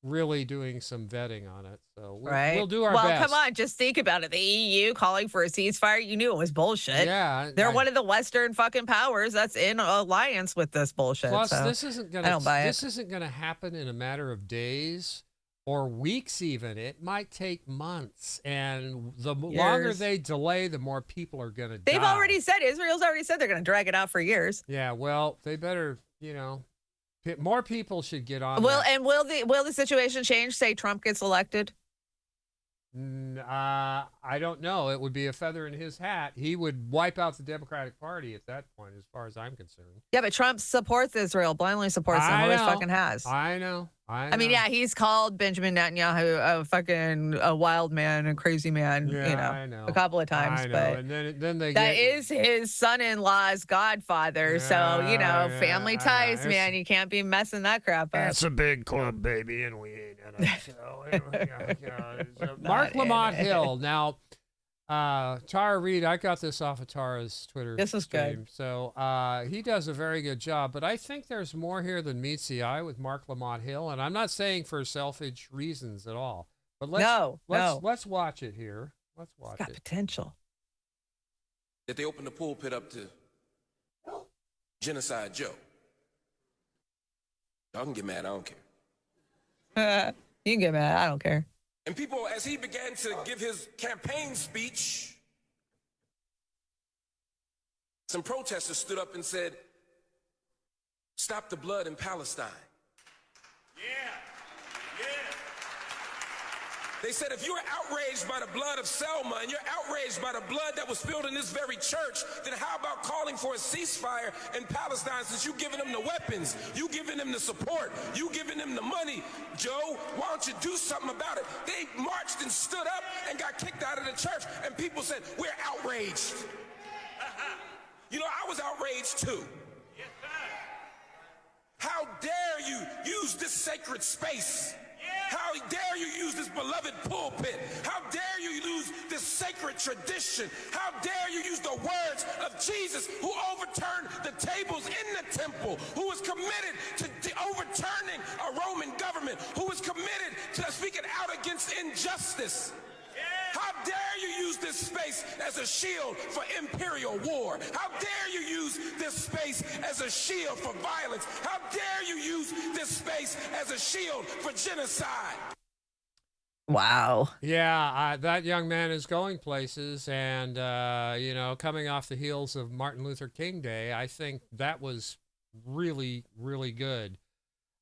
[SPEAKER 6] really doing some vetting on it. So we'll do our best.
[SPEAKER 7] Well, come on, just think about it. The EU calling for a ceasefire, you knew it was bullshit.
[SPEAKER 6] Yeah.
[SPEAKER 7] They're one of the Western fucking powers that's in alliance with this bullshit.
[SPEAKER 6] Plus,
[SPEAKER 7] so
[SPEAKER 6] this isn't going to happen in a matter of days or weeks even. It might take months. And the longer they delay, the more people are going to die.
[SPEAKER 7] Israel's already said they're going to drag it out for years.
[SPEAKER 6] Yeah, well, they better, more people should get on
[SPEAKER 7] And will the situation change, say Trump gets elected?
[SPEAKER 6] I don't know. It would be a feather in his hat. He would wipe out the Democratic Party at that point, as far as I'm concerned.
[SPEAKER 7] Yeah, but Trump supports Israel, blindly supports them. Always fucking has.
[SPEAKER 6] I know.
[SPEAKER 7] I mean, he's called Benjamin Netanyahu a wild man, a crazy man,
[SPEAKER 6] I know.
[SPEAKER 7] a couple of times.
[SPEAKER 6] I know.
[SPEAKER 7] But
[SPEAKER 6] And then
[SPEAKER 7] that is his son-in-law's godfather. So, family ties, man. You can't be messing that crap up.
[SPEAKER 6] That's a big club, baby, and we ain't in it. So, Mark Lamont Hill. Now, Tara Reid, I got this off of Tara's Twitter
[SPEAKER 7] This is
[SPEAKER 6] stream.
[SPEAKER 7] good.
[SPEAKER 6] So he does a very good job, but I think there's more here than meets the eye with Mark Lamont Hill, and I'm not saying for selfish reasons at all. But let's watch it here. Let's watch
[SPEAKER 7] it's got potential.
[SPEAKER 10] That they opened the pulpit up to Genocide Joe. Y'all can get mad, I don't care.
[SPEAKER 7] You can get mad, I don't care.
[SPEAKER 10] And people, as he began to give his campaign speech, some protesters stood up and said, "Stop the blood in Palestine." Yeah. They said, if you're outraged by the blood of Selma and you're outraged by the blood that was spilled in this very church, then how about calling for a ceasefire in Palestine, since you giving them the weapons, you giving them the support, you giving them the money? Joe, why don't you do something about it? They marched and stood up and got kicked out of the church, and people said, we're outraged. I was outraged too. Yes, sir. How dare you use this sacred space? How dare you use this beloved pulpit? How dare you use this sacred tradition? How dare you use the words of Jesus, who overturned the tables in the temple, who was committed to overturning a Roman government, who was committed to speaking out against injustice? How dare you use this space as a shield for imperial war? How dare you use this space as a shield for violence? How dare you use this space as a shield for genocide?
[SPEAKER 7] Wow.
[SPEAKER 6] Yeah, that young man is going places, and, coming off the heels of Martin Luther King Day, I think that was really, really good.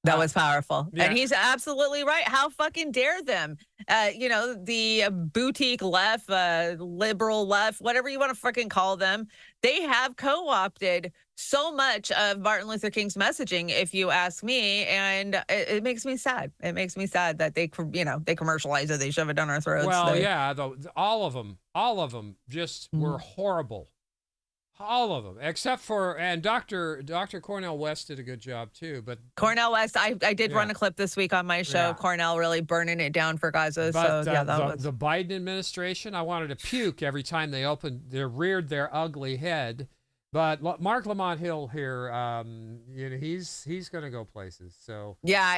[SPEAKER 7] That was powerful.
[SPEAKER 6] Yeah.
[SPEAKER 7] And he's absolutely right. How fucking dare them? The boutique left, liberal left, whatever you want to fucking call them, they have co-opted so much of Martin Luther King's messaging, if you ask me. And it makes me sad. It makes me sad that they commercialize it. They shove it down our throats.
[SPEAKER 6] Well, all of them just were horrible. All of them, except for, and Dr. Cornell West did a good job too. But
[SPEAKER 7] Cornell West, I did run
[SPEAKER 6] Yeah.
[SPEAKER 7] a clip this week on my show.
[SPEAKER 6] Yeah.
[SPEAKER 7] Cornell really burning it down for Gaza.
[SPEAKER 6] But
[SPEAKER 7] So yeah, that was
[SPEAKER 6] the Biden administration, I wanted to puke every time they reared their ugly head. But Mark Lamont Hill here, you know, he's going to go places. So
[SPEAKER 7] yeah,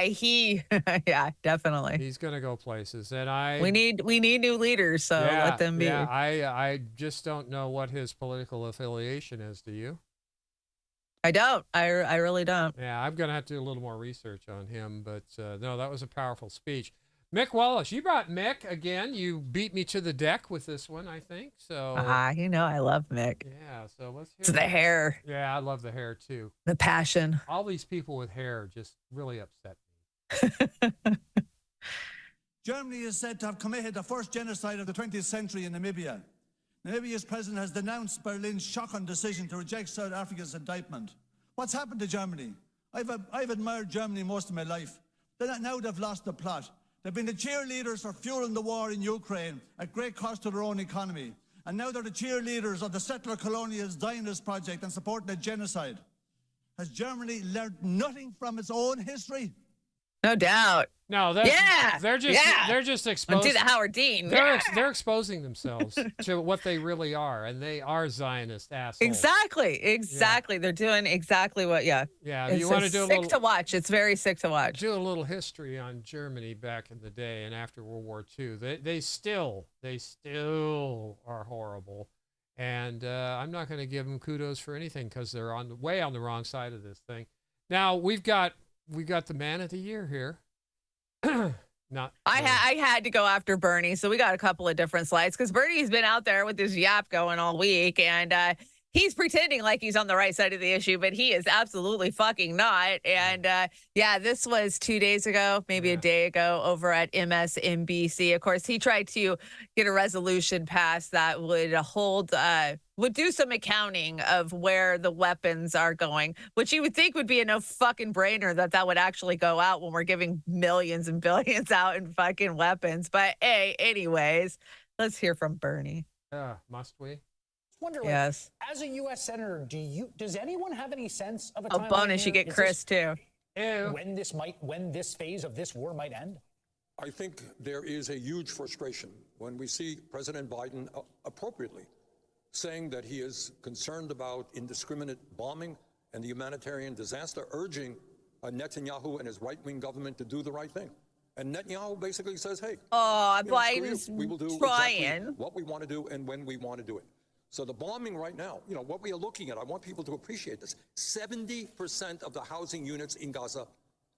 [SPEAKER 7] yeah, definitely.
[SPEAKER 6] he's going to go places, and
[SPEAKER 7] We need new leaders, so let them be.
[SPEAKER 6] Yeah, I just don't know what his political affiliation is. Do you?
[SPEAKER 7] I don't. I really don't.
[SPEAKER 6] Yeah, I'm going to have to do a little more research on him. But no, that was a powerful speech. Mick Wallace, you brought Mick again. You beat me to the deck with this one, I think. So
[SPEAKER 7] You know I love Mick.
[SPEAKER 6] yeah, so let's hear
[SPEAKER 7] It's the hair,
[SPEAKER 6] Yeah, I love the hair too.
[SPEAKER 7] the passion.
[SPEAKER 6] All these people with hair just really upset me.
[SPEAKER 11] Germany is said to have committed the first genocide of the 20th century in Namibia. Namibia's president has denounced Berlin's shocking decision to reject South Africa's indictment. What's happened to Germany? I've admired Germany most of my life. Now they've lost the plot. They've been the cheerleaders for fueling the war in Ukraine at great cost to their own economy. And now they're the cheerleaders of the settler colonials Zionist project and supporting a genocide. Has Germany learned nothing from its own history?
[SPEAKER 7] No doubt.
[SPEAKER 6] No, they're just exposing.
[SPEAKER 7] Do the Howard Dean.
[SPEAKER 6] They're exposing themselves to what they really are, and they are Zionist assholes.
[SPEAKER 7] Exactly. They're doing exactly what. Yeah.
[SPEAKER 6] Yeah. You want to do a little
[SPEAKER 7] sick to watch. It's very sick to watch.
[SPEAKER 6] Do a little history on Germany back in the day and after World War II. They still are horrible, and I'm not going to give them kudos for anything because they're way on the wrong side of this thing. Now we've got the man of the year here.
[SPEAKER 7] I had to go after Bernie, so we got a couple of different slides because Bernie's been out there with his yap going all week, and he's pretending like he's on the right side of the issue, but he is absolutely fucking not. And this was 2 days ago, maybe a day ago, over at MSNBC. Of course, he tried to get a resolution passed that would do some accounting of where the weapons are going, which you would think would be a no fucking brainer that would actually go out when we're giving millions and billions out in fucking weapons. But hey, anyways, let's hear from Bernie.
[SPEAKER 6] Must we?
[SPEAKER 12] Wonder,
[SPEAKER 7] yes.
[SPEAKER 12] As a U.S. senator, does anyone have any sense of a
[SPEAKER 7] timeline? Bonus, you get Chris too.
[SPEAKER 12] When this phase of this war might end?
[SPEAKER 13] I think there is a huge frustration when we see President Biden appropriately saying that he is concerned about indiscriminate bombing and the humanitarian disaster, urging Netanyahu and his right-wing government to do the right thing. And Netanyahu basically says, hey,
[SPEAKER 7] Biden's
[SPEAKER 13] we will do
[SPEAKER 7] trying
[SPEAKER 13] exactly what we want to do and when we want to do it. So the bombing right now, what we are looking at, I want people to appreciate this. 70% of the housing units in Gaza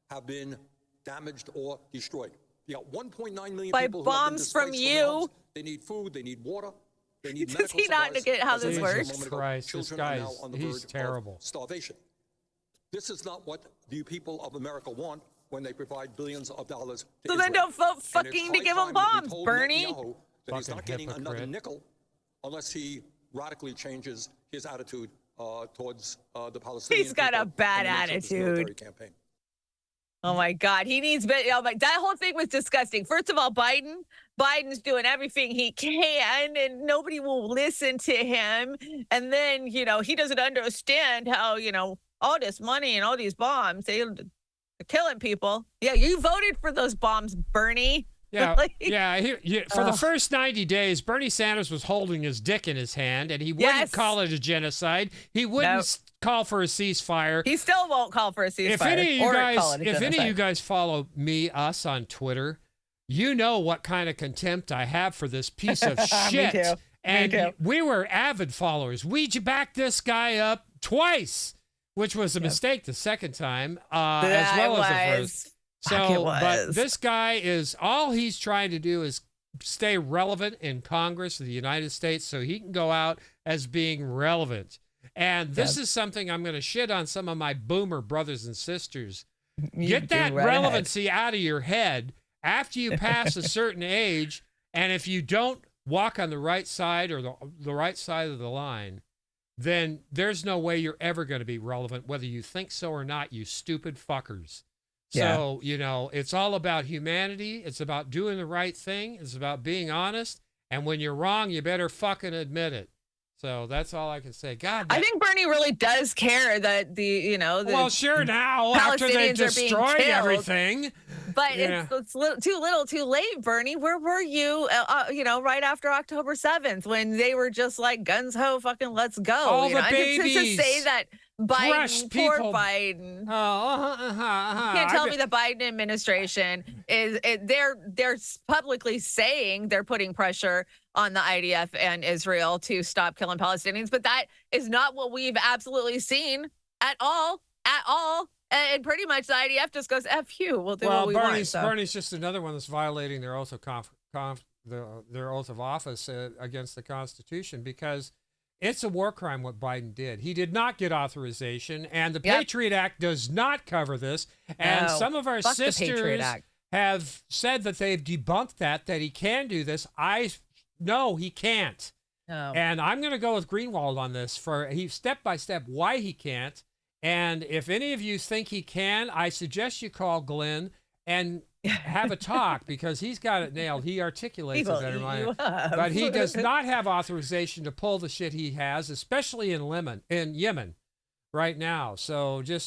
[SPEAKER 13] have been damaged or destroyed. You got 1.9 million
[SPEAKER 7] by
[SPEAKER 13] people
[SPEAKER 7] bombs
[SPEAKER 13] who have
[SPEAKER 7] from
[SPEAKER 13] been displaced
[SPEAKER 7] you.
[SPEAKER 13] From they need food, they need water, they need
[SPEAKER 7] Does
[SPEAKER 13] medical
[SPEAKER 7] he not
[SPEAKER 13] supplies.
[SPEAKER 7] get how
[SPEAKER 13] As I
[SPEAKER 7] this
[SPEAKER 13] mentioned a
[SPEAKER 7] works?
[SPEAKER 13] moment ago,
[SPEAKER 6] Christ, this
[SPEAKER 13] children are now
[SPEAKER 6] guy's
[SPEAKER 13] on the
[SPEAKER 6] he's
[SPEAKER 13] verge
[SPEAKER 6] terrible.
[SPEAKER 13] of starvation. This is not what the people of America want when they provide billions of dollars to
[SPEAKER 7] So then
[SPEAKER 13] Israel.
[SPEAKER 7] don't vote
[SPEAKER 13] And it's
[SPEAKER 7] fucking to
[SPEAKER 13] high
[SPEAKER 7] give them
[SPEAKER 13] time that we
[SPEAKER 7] bombs,
[SPEAKER 13] told
[SPEAKER 7] Bernie.
[SPEAKER 13] Netanyahu that he's
[SPEAKER 6] Fucking
[SPEAKER 13] not getting another
[SPEAKER 6] hypocrite.
[SPEAKER 13] nickel unless he radically changes his attitude towards the Palestinians.
[SPEAKER 7] He's got a bad attitude.
[SPEAKER 13] Campaign.
[SPEAKER 7] Oh my God, he needs. That whole thing was disgusting. First of all, Biden's doing everything he can, and nobody will listen to him. And then he doesn't understand how all this money and all these bombs they're killing people. Yeah, you voted for those bombs, Bernie.
[SPEAKER 6] Yeah, for the first 90 days, Bernie Sanders was holding his dick in his hand, and he wouldn't call it a genocide. He wouldn't call for a ceasefire.
[SPEAKER 7] He still won't call for a ceasefire.
[SPEAKER 6] If any of you guys follow us on Twitter, you know what kind of contempt I have for this piece of shit.
[SPEAKER 7] Me too.
[SPEAKER 6] And we were avid followers. We backed this guy up twice, which was a mistake the second time, as well as the first. So, but this guy all he's trying to do is stay relevant in Congress of the United States so he can go out as being relevant. And this is something I'm going to shit on some of my boomer brothers and sisters. Get that relevancy out of your head after you pass a certain age. And if you don't walk on the right side or the right side of the line, then there's no way you're ever going to be relevant, whether you think so or not, you stupid fuckers. So, it's all about humanity. It's about doing the right thing. It's about being honest. And when you're wrong, you better fucking admit it. So that's all I can say. God,
[SPEAKER 7] I think Bernie really does care that the
[SPEAKER 6] well, sure now after they
[SPEAKER 7] Palestinians are being
[SPEAKER 6] destroyed
[SPEAKER 7] killed.
[SPEAKER 6] everything.
[SPEAKER 7] But
[SPEAKER 6] Yeah.
[SPEAKER 7] it's too little, too late, Bernie. Where were you, right after October 7th when they were just like guns ho, fucking let's go.
[SPEAKER 6] All the
[SPEAKER 7] And
[SPEAKER 6] babies.
[SPEAKER 7] to say that
[SPEAKER 6] Crushed
[SPEAKER 7] Biden, poor
[SPEAKER 6] people.
[SPEAKER 7] Biden.
[SPEAKER 6] You
[SPEAKER 7] Can't tell me the Biden administration they're publicly saying they're putting pressure on the IDF and Israel to stop killing Palestinians, but that is not what we've absolutely seen at all. And pretty much the IDF just goes, F you, we'll do what we want. So.
[SPEAKER 6] Bernie's just another one that's violating their oath of their oath of office against the Constitution, because it's a war crime what Biden did. He did not get authorization, and the Patriot Act does not cover this. And some of our sisters have said that they've debunked that he can do this. No, he can't.
[SPEAKER 7] No.
[SPEAKER 6] And I'm going to go with Greenwald on this step by step why he can't. And if any of you think he can, I suggest you call Glenn and have a talk, because he's got it nailed. He articulates it better than I am. But he does not have authorization to pull the shit he has, especially in Yemen right now. So did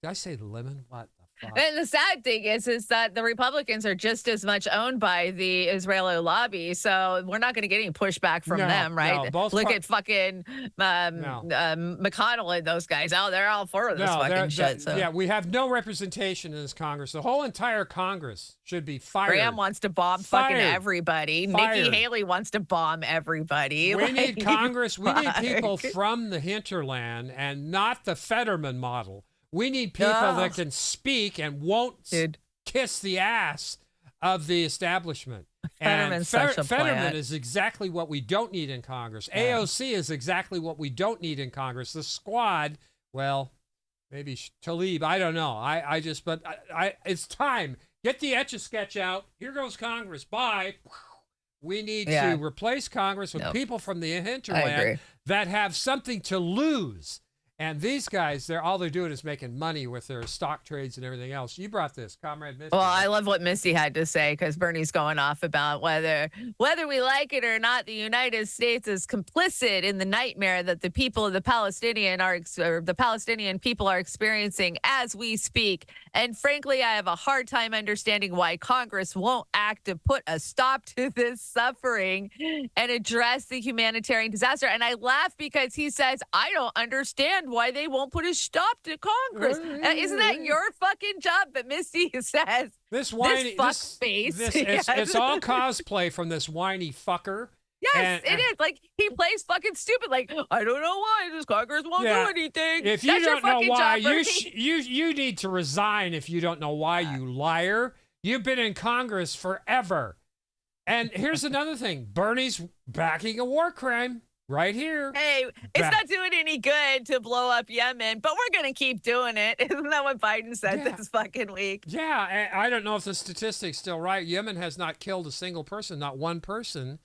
[SPEAKER 6] I say lemon? What the fuck?
[SPEAKER 7] And the sad thing is that the Republicans are just as much owned by the Israeli lobby, so we're not going to get any pushback from them, right? Look at fucking McConnell and those guys. Oh, they're all for this fucking shit. So.
[SPEAKER 6] Yeah, we have no representation in this Congress. The whole entire Congress should be fired.
[SPEAKER 7] Graham wants to bomb fucking everybody. Nikki Haley wants to bomb everybody.
[SPEAKER 6] We need Congress. We need people from the hinterland and not the Fetterman model. We need people that can speak and won't kiss the ass of the establishment. And Fetterman is exactly what we don't need in Congress. AOC is exactly what we don't need in Congress. The squad, well, maybe Tlaib, I don't know. It's time. Get the Etch-a-Sketch out. Here goes Congress. Bye. We need to replace Congress with people from the hinterland that have something to lose. And these guys, all they're doing is making money with their stock trades and everything else. You brought this, Comrade Misty.
[SPEAKER 7] Well, I love what Misty had to say, because Bernie's going off about whether we like it or not, the United States is complicit in the nightmare that the people of the Palestinian people are experiencing as we speak. And frankly, I have a hard time understanding why Congress won't act to put a stop to this suffering and address the humanitarian disaster. And I laugh because he says, I don't understand why they won't put a stop to Congress. Isn't that your fucking job? But Misty says,
[SPEAKER 6] this face. It's all cosplay from this whiny fucker.
[SPEAKER 7] Yes, it is. Like, he plays fucking stupid. Like, I don't know why this Congress won't do anything.
[SPEAKER 6] If you don't know why, you need to resign if you don't know why, you liar. You've been in Congress forever. And here's another thing. Bernie's backing a war crime. Right here.
[SPEAKER 7] Hey, it's not doing any good to blow up Yemen, but we're going to keep doing it. Isn't that what Biden said this fucking week?
[SPEAKER 6] Yeah, I don't know if the statistic's still right. Yemen has not killed a single person, not one person.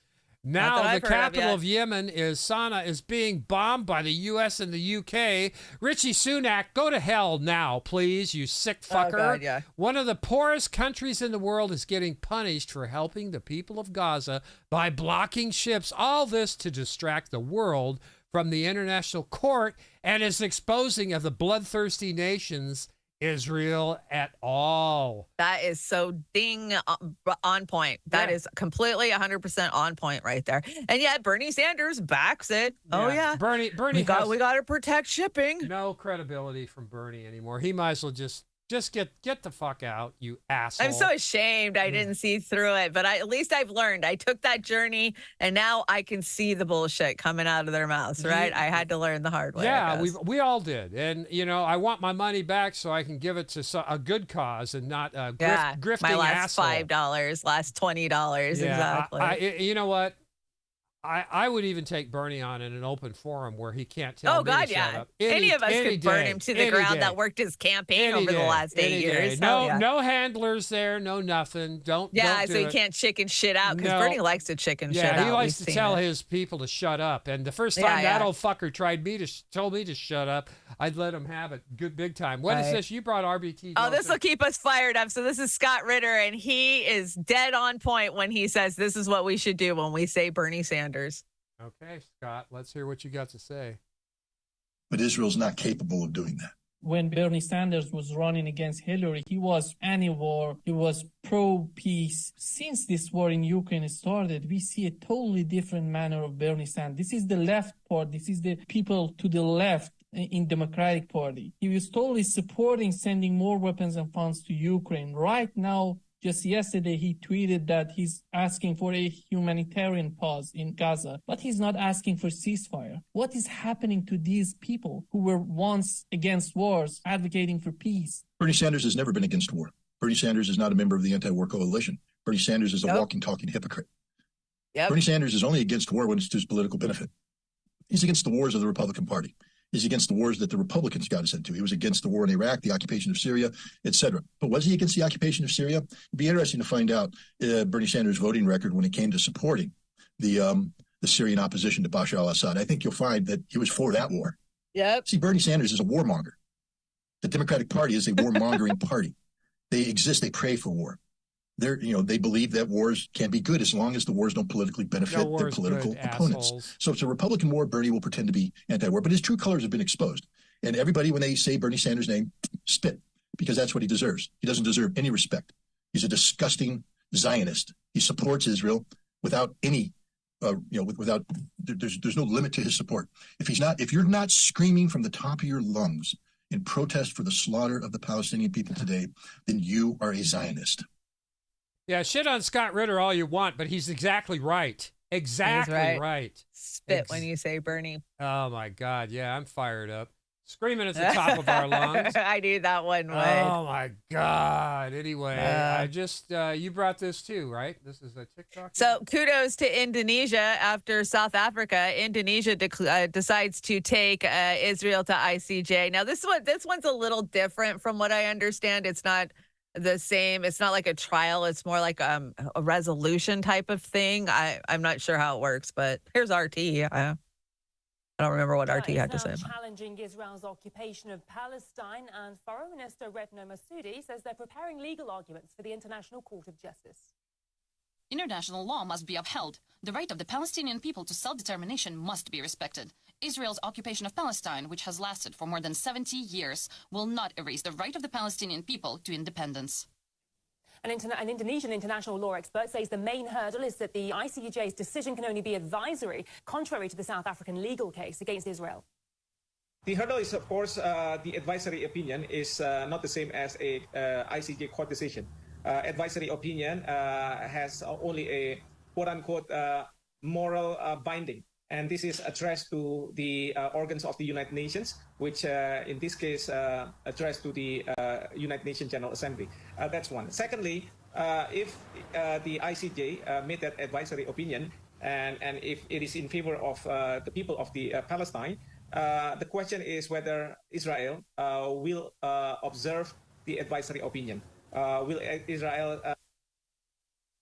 [SPEAKER 6] Now the capital of Yemen is Sana'a is being bombed by the U.S. and the U.K. Richie Sunak, go to hell now, please, you sick fucker.
[SPEAKER 7] Oh, God,
[SPEAKER 6] One of the poorest countries in the world is getting punished for helping the people of Gaza by blocking ships. All this to distract the world from the international court and is exposing of the bloodthirsty nations Israel at all.
[SPEAKER 7] That is so on point. That is completely 100% on point right there. And yet Bernie Sanders backs it. Oh yeah.
[SPEAKER 6] Bernie
[SPEAKER 7] we got to protect shipping.
[SPEAKER 6] No credibility from Bernie anymore. He might as well just get the fuck out, you asshole.
[SPEAKER 7] I'm so ashamed I didn't see through it, but at least I've learned. I took that journey, and now I can see the bullshit coming out of their mouths, right? I had to learn the hard way.
[SPEAKER 6] Yeah, we all did. And, I want my money back so I can give it to a good cause and not a grifting
[SPEAKER 7] my last
[SPEAKER 6] asshole.
[SPEAKER 7] $5, last $20, exactly.
[SPEAKER 6] You know what? I would even take Bernie on in an open forum where he can't tell me to shut up.
[SPEAKER 7] Any of us could burn him to the ground that worked his campaign over the last 8 years.
[SPEAKER 6] No handlers there, no nothing. Don't
[SPEAKER 7] so
[SPEAKER 6] do
[SPEAKER 7] he
[SPEAKER 6] it.
[SPEAKER 7] can't chicken shit out because Bernie likes to chicken shit out.
[SPEAKER 6] Yeah, he likes to tell his people to shut up. And the first time that old fucker told me to shut up, I'd let him have it good big time. What is this? You brought RBT.
[SPEAKER 7] Oh, this will keep us fired up. So this is Scott Ritter, and he is dead on point when he says this is what we should do when we say Bernie Sanders.
[SPEAKER 6] Okay, Scott, let's hear what you got to say.
[SPEAKER 14] But Israel's not capable of doing that.
[SPEAKER 15] When Bernie Sanders was running against Hillary, he was anti-war, he was pro-peace. Since this war in Ukraine started, we see a totally different manner of Bernie Sanders. This is the left part, this is the people to the left in Democratic Party. He was totally supporting sending more weapons and funds to Ukraine. Right now, just yesterday, he tweeted that he's asking for a humanitarian pause in Gaza, but he's not asking for ceasefire. What is happening to these people who were once against wars, advocating for peace?
[SPEAKER 14] Bernie Sanders has never been against war. Bernie Sanders is not a member of the anti-war coalition. Bernie Sanders is a walking, talking hypocrite. Bernie Sanders is only against war when it's to his political benefit. He's against the wars of the Republican Party. He's against the wars that the Republicans got us into. He was against the war in Iraq, the occupation of Syria, etc. But was he against the occupation of Syria? It'd be interesting to find out Bernie Sanders' voting record when it came to supporting the Syrian opposition to Bashar al-Assad. I think you'll find that he was for that war.
[SPEAKER 7] Yep.
[SPEAKER 14] See, Bernie Sanders is a warmonger. The Democratic Party is a warmongering party. They exist. They pray for war. They believe that wars can be good as long as the wars don't politically benefit their political opponents.
[SPEAKER 6] Assholes.
[SPEAKER 14] So if it's a Republican war, Bernie will pretend to be anti-war, but his true colors have been exposed. And everybody, when they say Bernie Sanders' name, spit, because that's what he deserves. He doesn't deserve any respect. He's a disgusting Zionist. He supports Israel without any, there's no limit to his support. If you're not screaming from the top of your lungs in protest for the slaughter of the Palestinian people today, then you are a Zionist.
[SPEAKER 6] Yeah, shit on Scott Ritter all you want, but he's exactly right. Exactly right.
[SPEAKER 7] Spit when you say Bernie.
[SPEAKER 6] Oh, my God. Yeah, I'm fired up. Screaming at the top of our lungs.
[SPEAKER 7] I knew that one would.
[SPEAKER 6] Oh, my God. Anyway, I just, you brought this too, right? This is a TikTok?
[SPEAKER 7] So kudos to Indonesia after South Africa. Indonesia decides to take Israel to ICJ. Now, this one's a little different from what I understand. It's not the same. It's not like a trial. It's more like a resolution type of thing. I'm not sure how it works, but here's RT. I don't remember what RT had to say.
[SPEAKER 16] Challenging Israel's occupation of Palestine, and Foreign Minister Retno Massoudi says they're preparing legal arguments for the International Court of Justice.
[SPEAKER 17] International law must be upheld. The right of the Palestinian people to self-determination must be respected. Israel's occupation of Palestine, which has lasted for more than 70 years, will not erase the right of the Palestinian people to independence.
[SPEAKER 16] An Indonesian international law expert says the main hurdle is that the ICJ's decision can only be advisory, contrary to the South African legal case against Israel.
[SPEAKER 18] The hurdle is, of course, the advisory opinion is not the same as a ICJ court decision. Advisory opinion has only a quote-unquote moral binding. And this is addressed to the organs of the United Nations, which in this case addressed to the United Nations General Assembly. That's one. Secondly, if the ICJ made that advisory opinion, and if it is in favor of the people of the Palestine, the question is whether Israel will observe the advisory opinion. Will Israel?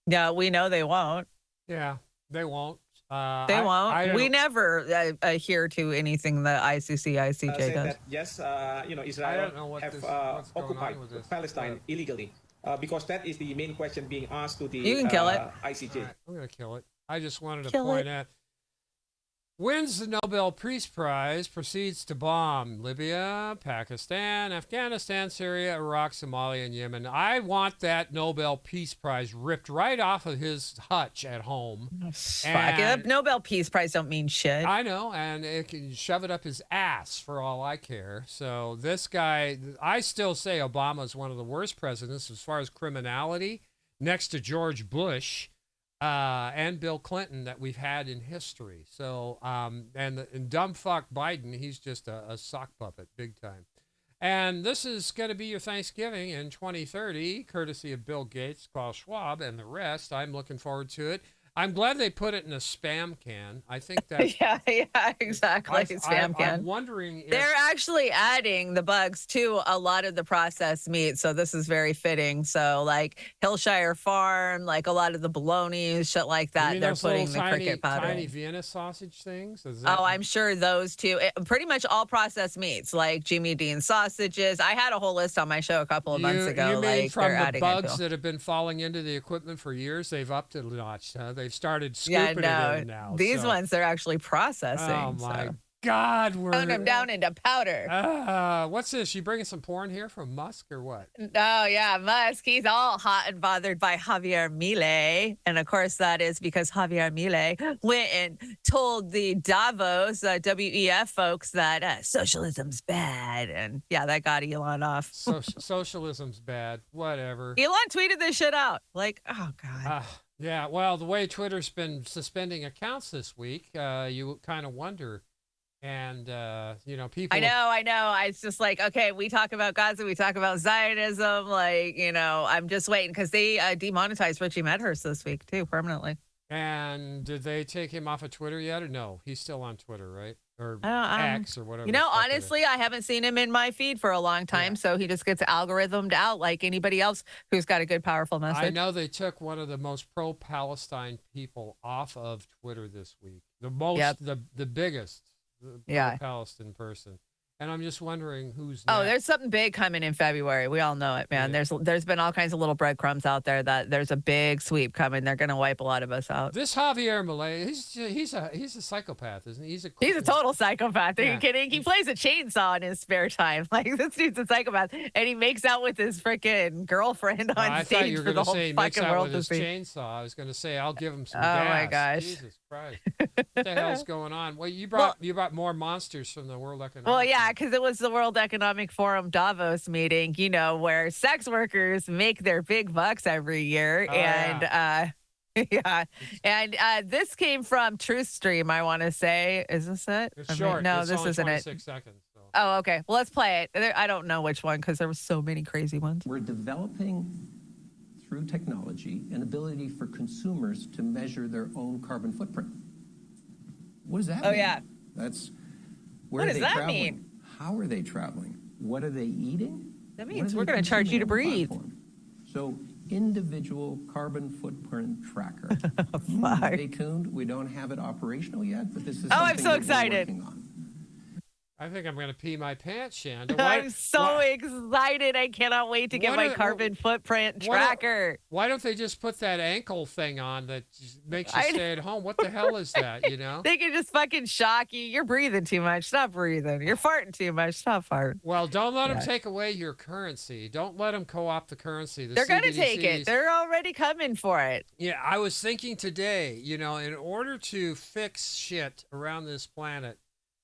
[SPEAKER 7] Yeah, we know they won't.
[SPEAKER 6] Yeah, they won't.
[SPEAKER 7] They won't. We never adhere to anything the ICJ does.
[SPEAKER 18] That, yes, Israel have occupied Palestine illegally, because that is the main question being asked to the
[SPEAKER 7] you can kill it.
[SPEAKER 18] ICJ.
[SPEAKER 6] Right, I'm going to kill it. I just wanted to point out. Wins the Nobel Peace Prize, proceeds to bomb Libya, Pakistan, Afghanistan, Syria, Iraq, Somalia, and Yemen. I want that Nobel Peace Prize ripped right off of his hutch at home.
[SPEAKER 7] And Nobel Peace Prize don't mean shit.
[SPEAKER 6] I know, and it can shove it up his ass for all I care. So this guy, I still say Obama is one of the worst presidents as far as criminality, next to George Bush. And Bill Clinton that we've had in history. So, and dumb fuck Biden, he's just a sock puppet, big time. And this is going to be your Thanksgiving in 2030, courtesy of Bill Gates, Klaus Schwab, and the rest. I'm looking forward to it. I'm glad they put it in a spam can. I think that.
[SPEAKER 7] yeah, exactly. Spam can.
[SPEAKER 6] I'm wondering if
[SPEAKER 7] they're actually adding the bugs to a lot of the processed meat, so this is very fitting. So, like Hillshire Farm, like a lot of the bologna, shit like that. They're putting the cricket powder.
[SPEAKER 6] Tiny Vienna sausage things.
[SPEAKER 7] I'm sure those too. Pretty much all processed meats, like Jimmy Dean sausages. I had a whole list on my show a couple of months ago.
[SPEAKER 6] You mean
[SPEAKER 7] like
[SPEAKER 6] from
[SPEAKER 7] they're
[SPEAKER 6] the
[SPEAKER 7] adding
[SPEAKER 6] bugs that have been falling into the equipment for years? They've upped it a notch. Huh? They They've started
[SPEAKER 7] Yeah,
[SPEAKER 6] scooping
[SPEAKER 7] no.
[SPEAKER 6] it in now.
[SPEAKER 7] These
[SPEAKER 6] so-
[SPEAKER 7] ones they're actually processing.
[SPEAKER 6] Oh my
[SPEAKER 7] so.
[SPEAKER 6] God, we're
[SPEAKER 7] Pound them down into powder.
[SPEAKER 6] What's this? You bringing some porn here from Musk or what?
[SPEAKER 7] Oh, yeah, Musk. He's all hot and bothered by Javier Milei. And of course, that is because Javier Milei went and told the Davos WEF folks that socialism's bad. And yeah, that got Elon off.
[SPEAKER 6] Socialism's bad. Whatever.
[SPEAKER 7] Elon tweeted this shit out. Like, oh, God.
[SPEAKER 6] Yeah, well, the way Twitter's been suspending accounts this week, you kind of wonder. And, people...
[SPEAKER 7] I know. It's just like, okay, we talk about Gaza, we talk about Zionism. Like, I'm just waiting because they demonetized Richie Medhurst this week, too, permanently.
[SPEAKER 6] And did they take him off of Twitter yet or no? He's still on Twitter, right? Or X or whatever.
[SPEAKER 7] Honestly, I haven't seen him in my feed for a long time, so he just gets algorithmed out like anybody else who's got a good, powerful message.
[SPEAKER 6] I know they took one of the most pro-Palestine people off of Twitter this week. The most, the biggest. Palestinian person, and I'm just wondering who's next.
[SPEAKER 7] There's something big coming in February. We all know it, man. There's been all kinds of little breadcrumbs out there that there's a big sweep coming. They're gonna wipe a lot of us out.
[SPEAKER 6] This Javier Milei, he's a psychopath, isn't he? He's a
[SPEAKER 7] total psychopath. Are you kidding? He plays a chainsaw in his spare time. Like, this dude's a psychopath, and he makes out with his freaking girlfment on
[SPEAKER 6] I
[SPEAKER 7] stage
[SPEAKER 6] thought you were
[SPEAKER 7] for the
[SPEAKER 6] gonna
[SPEAKER 7] whole
[SPEAKER 6] say he
[SPEAKER 7] fucking
[SPEAKER 6] makes out
[SPEAKER 7] world
[SPEAKER 6] with
[SPEAKER 7] to
[SPEAKER 6] his
[SPEAKER 7] see.
[SPEAKER 6] chainsaw. I was gonna say I'll give him some
[SPEAKER 7] Oh
[SPEAKER 6] gas.
[SPEAKER 7] my gosh.
[SPEAKER 6] Jesus Christ. What the hell's going on? Well, you brought more monsters from the World Economic
[SPEAKER 7] Well, yeah, because it was the World Economic Forum Davos meeting, where sex workers make their big bucks every year. This came from TruthStream, I want to say. Is this it?
[SPEAKER 6] It's short.
[SPEAKER 7] No,
[SPEAKER 6] it's
[SPEAKER 7] this
[SPEAKER 6] only
[SPEAKER 7] isn't
[SPEAKER 6] 26
[SPEAKER 7] it.
[SPEAKER 6] seconds. So.
[SPEAKER 7] Oh, okay. Well, let's play it. I don't know which one because there were so many crazy ones.
[SPEAKER 19] We're developing through technology an ability for consumers to measure their own carbon footprint. What does that mean?
[SPEAKER 7] Oh, yeah.
[SPEAKER 19] That's
[SPEAKER 7] What does that mean?
[SPEAKER 19] How are they traveling? What are they eating?
[SPEAKER 7] That
[SPEAKER 19] What
[SPEAKER 7] means
[SPEAKER 19] are
[SPEAKER 7] we're
[SPEAKER 19] they
[SPEAKER 7] going to charge you to
[SPEAKER 19] consuming on the
[SPEAKER 7] breathe.
[SPEAKER 19] platform? So, individual carbon footprint tracker. Stay tuned. We don't have it operational yet, but this is something
[SPEAKER 7] I'm so
[SPEAKER 19] that we're
[SPEAKER 7] excited.
[SPEAKER 19] working on.
[SPEAKER 6] I think I'm going to pee my pants, Shanda.
[SPEAKER 7] I'm so excited. I cannot wait to get my carbon footprint tracker.
[SPEAKER 6] Why don't they just put that ankle thing on that makes you stay at home? What the hell is that,
[SPEAKER 7] They can just fucking shock you. You're breathing too much. Stop breathing. You're farting too much. Stop farting.
[SPEAKER 6] Well, don't let them take away your currency. Don't let them co-opt the currency.
[SPEAKER 7] They're going to take it. They're already coming for it.
[SPEAKER 6] Yeah, I was thinking today, in order to fix shit around this planet,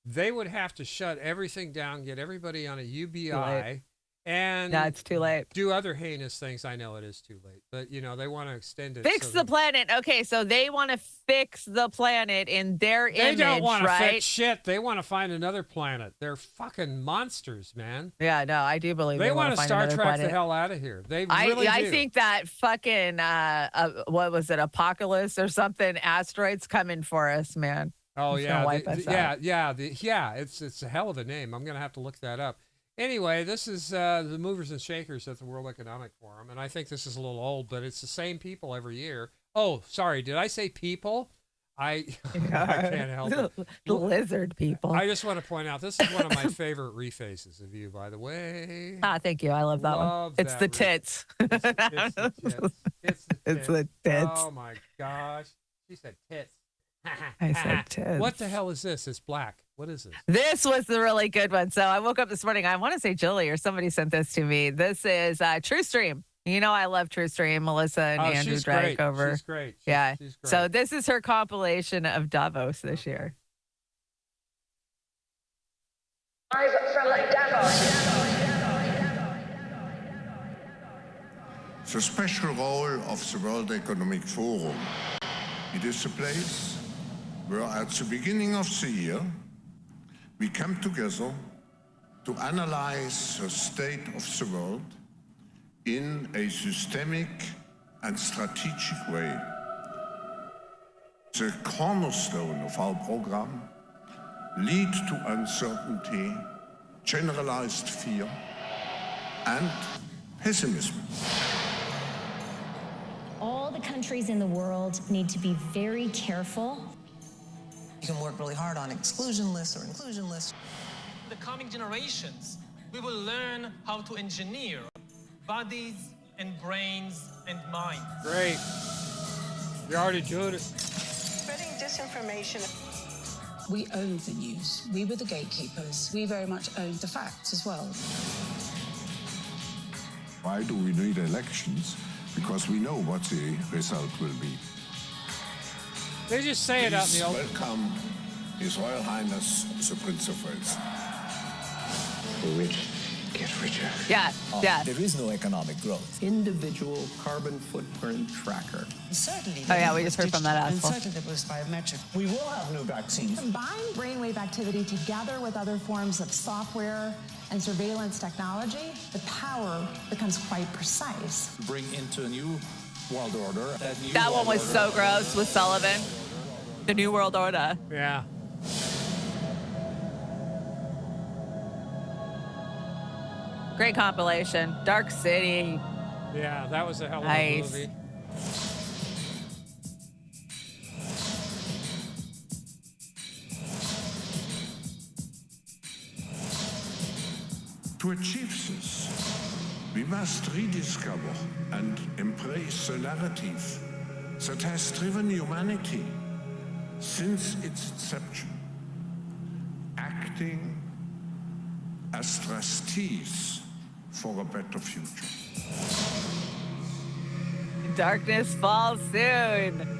[SPEAKER 6] they would have to shut everything down, get everybody on a UBI, and
[SPEAKER 7] that's too late.
[SPEAKER 6] Do other heinous things. I know it is too late, but they want to extend it.
[SPEAKER 7] Fix the planet. Okay, so they want to fix the planet in their image, right?
[SPEAKER 6] They don't want to fix shit. They want to find another planet. They're fucking monsters, man.
[SPEAKER 7] Yeah, no, I do believe
[SPEAKER 6] they want to
[SPEAKER 7] find
[SPEAKER 6] Star
[SPEAKER 7] another
[SPEAKER 6] Trek
[SPEAKER 7] planet.
[SPEAKER 6] the hell out of here. They really do.
[SPEAKER 7] I think that fucking what was it, Apocalypse or something? Asteroids coming for us, man.
[SPEAKER 6] Oh,
[SPEAKER 7] it's
[SPEAKER 6] yeah.
[SPEAKER 7] wipe us out.
[SPEAKER 6] It's a hell of a name. I'm going to have to look that up. Anyway, this is the movers and shakers at the World Economic Forum, and I think this is a little old, but it's the same people every year. Oh, sorry. Did I say people? I can't help it.
[SPEAKER 7] The lizard people.
[SPEAKER 6] I just want to point out, this is one of my favorite refaces of you, by the way.
[SPEAKER 7] Thank you. I love that one. It's the tits.
[SPEAKER 6] It's the tits.
[SPEAKER 7] It's the tits.
[SPEAKER 6] Oh, my gosh. She said tits.
[SPEAKER 7] I said tits.
[SPEAKER 6] What the hell is this? It's black. What is this?
[SPEAKER 7] This was the really good one. So I woke up this morning. I want to say Julie or somebody sent this to me. This is TruthStream. I love TruthStream. Melissa and Andrew drag over.
[SPEAKER 6] She's great. She's great.
[SPEAKER 7] So this is her compilation of Davos this year.
[SPEAKER 20] Live from Davos.
[SPEAKER 21] The special role of the World Economic Forum. It is a place where at the beginning of the year, we come together to analyze the state of the world in a systemic and strategic way. The cornerstone of our program lead to uncertainty, generalized fear, and pessimism.
[SPEAKER 22] All the countries in the world need to be very careful.
[SPEAKER 23] You can work really hard on exclusion lists or inclusion lists.
[SPEAKER 24] The coming generations, we will learn how to engineer bodies and brains and minds.
[SPEAKER 6] Great. You're already doing it.
[SPEAKER 1] Spreading disinformation.
[SPEAKER 2] We owned the news. We were the gatekeepers. We very much owned the facts as well.
[SPEAKER 21] Why do we need elections? Because we know what the result will be.
[SPEAKER 6] They just say it out in the open.
[SPEAKER 21] Welcome His Royal Highness the Prince of Wales.
[SPEAKER 19] The rich get richer.
[SPEAKER 7] Yeah, yeah.
[SPEAKER 19] There is no economic growth. Individual carbon footprint tracker.
[SPEAKER 1] Certainly.
[SPEAKER 7] Oh yeah, we just heard from that
[SPEAKER 1] And
[SPEAKER 7] asshole.
[SPEAKER 1] certainly there was biometric.
[SPEAKER 19] We will have new vaccines.
[SPEAKER 3] Combine brainwave activity together with other forms of software and surveillance technology, the power becomes quite precise.
[SPEAKER 19] Bring into a new world order.
[SPEAKER 7] That one was so gross with Sullivan. The New World Order.
[SPEAKER 6] Yeah.
[SPEAKER 7] Great compilation. Dark City.
[SPEAKER 6] Yeah, that was a hell of
[SPEAKER 7] Nice.
[SPEAKER 6] a movie.
[SPEAKER 21] To achieve this, we must rediscover and embrace the narrative that has driven humanity since its inception, acting as trustees for a better future.
[SPEAKER 7] Darkness falls soon.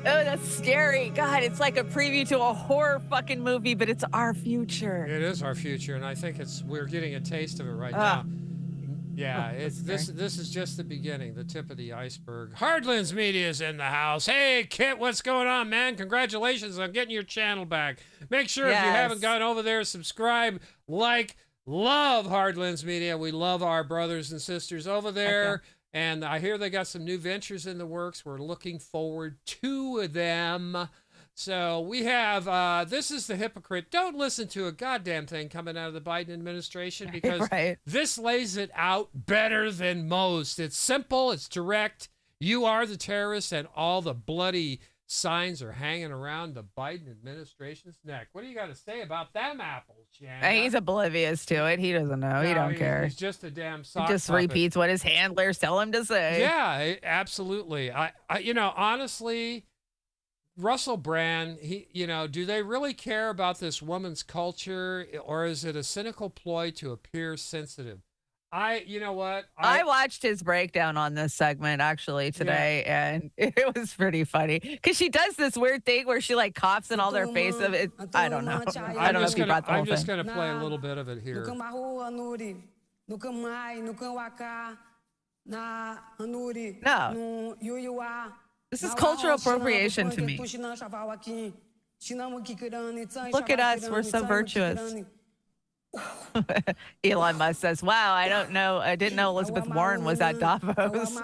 [SPEAKER 7] Oh, that's scary. God, it's like a preview to a horror fucking movie, but it's our future.
[SPEAKER 6] It is our future, and I think we're getting a taste of it right
[SPEAKER 7] Ah.
[SPEAKER 6] now. Yeah, it's this is just the beginning, the tip of the iceberg. Hardlands Media's in the house. Hey, Kit, what's going on, man? Congratulations on getting your channel back. Make sure if you haven't gone over there, subscribe, like, love Hardlands Media. We love our brothers and sisters over there. And I hear they got some new ventures in the works. We're looking forward to them. So we have, this is the hypocrite. Don't listen to a goddamn thing coming out of the Biden administration because this lays it out better than most. It's simple. It's direct. You are the terrorist, and all the bloody signs are hanging around the Biden administration's neck. What do you got to say about them apples, Shannon?
[SPEAKER 7] He's oblivious to it. He doesn't know. He don't care.
[SPEAKER 6] He's just a damn sock
[SPEAKER 7] He just
[SPEAKER 6] puppet.
[SPEAKER 7] repeats what his handlers tell him to say.
[SPEAKER 6] Yeah, absolutely. I you know, honestly, Russell Brand, do they really care about this woman's culture, or is it a cynical ploy to appear sensitive? You know what?
[SPEAKER 7] I watched his breakdown on this segment actually today, and it was pretty funny because she does this weird thing where she like coughs in all their face of it. I don't know. I don't know if you brought the whole
[SPEAKER 6] I'm just
[SPEAKER 7] thing.
[SPEAKER 6] going to play a little bit of it here.
[SPEAKER 7] No. This is cultural appropriation to me. Look at us. We're so virtuous. Elon Musk says, wow, I didn't know Elizabeth Warren was at Davos.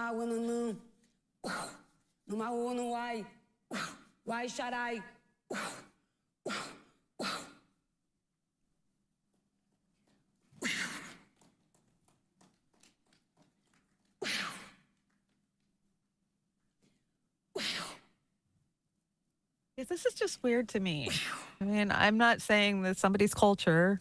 [SPEAKER 7] This is just weird to me. I mean, I'm not saying that somebody's culture.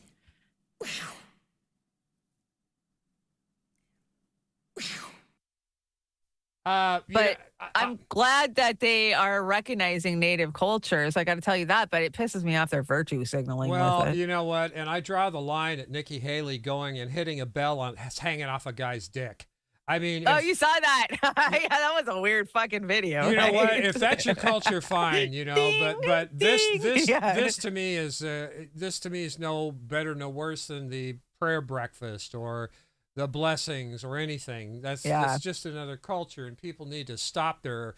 [SPEAKER 7] But I'm glad that they are recognizing native cultures. I got to tell you that, but it pisses me off their virtue signaling.
[SPEAKER 6] Well,
[SPEAKER 7] with it.
[SPEAKER 6] you know what? And I draw the line at Nikki Haley going and hitting a bell hanging off a guy's dick. I mean,
[SPEAKER 7] you saw that? Yeah, that was a weird fucking video.
[SPEAKER 6] You know what?
[SPEAKER 7] right?
[SPEAKER 6] If that's your culture, fine. You know,
[SPEAKER 7] Ding,
[SPEAKER 6] but this
[SPEAKER 7] Yeah.
[SPEAKER 6] this to me is no better, no worse than the prayer breakfast or the blessings or anything. That's just another culture, and people need to stop their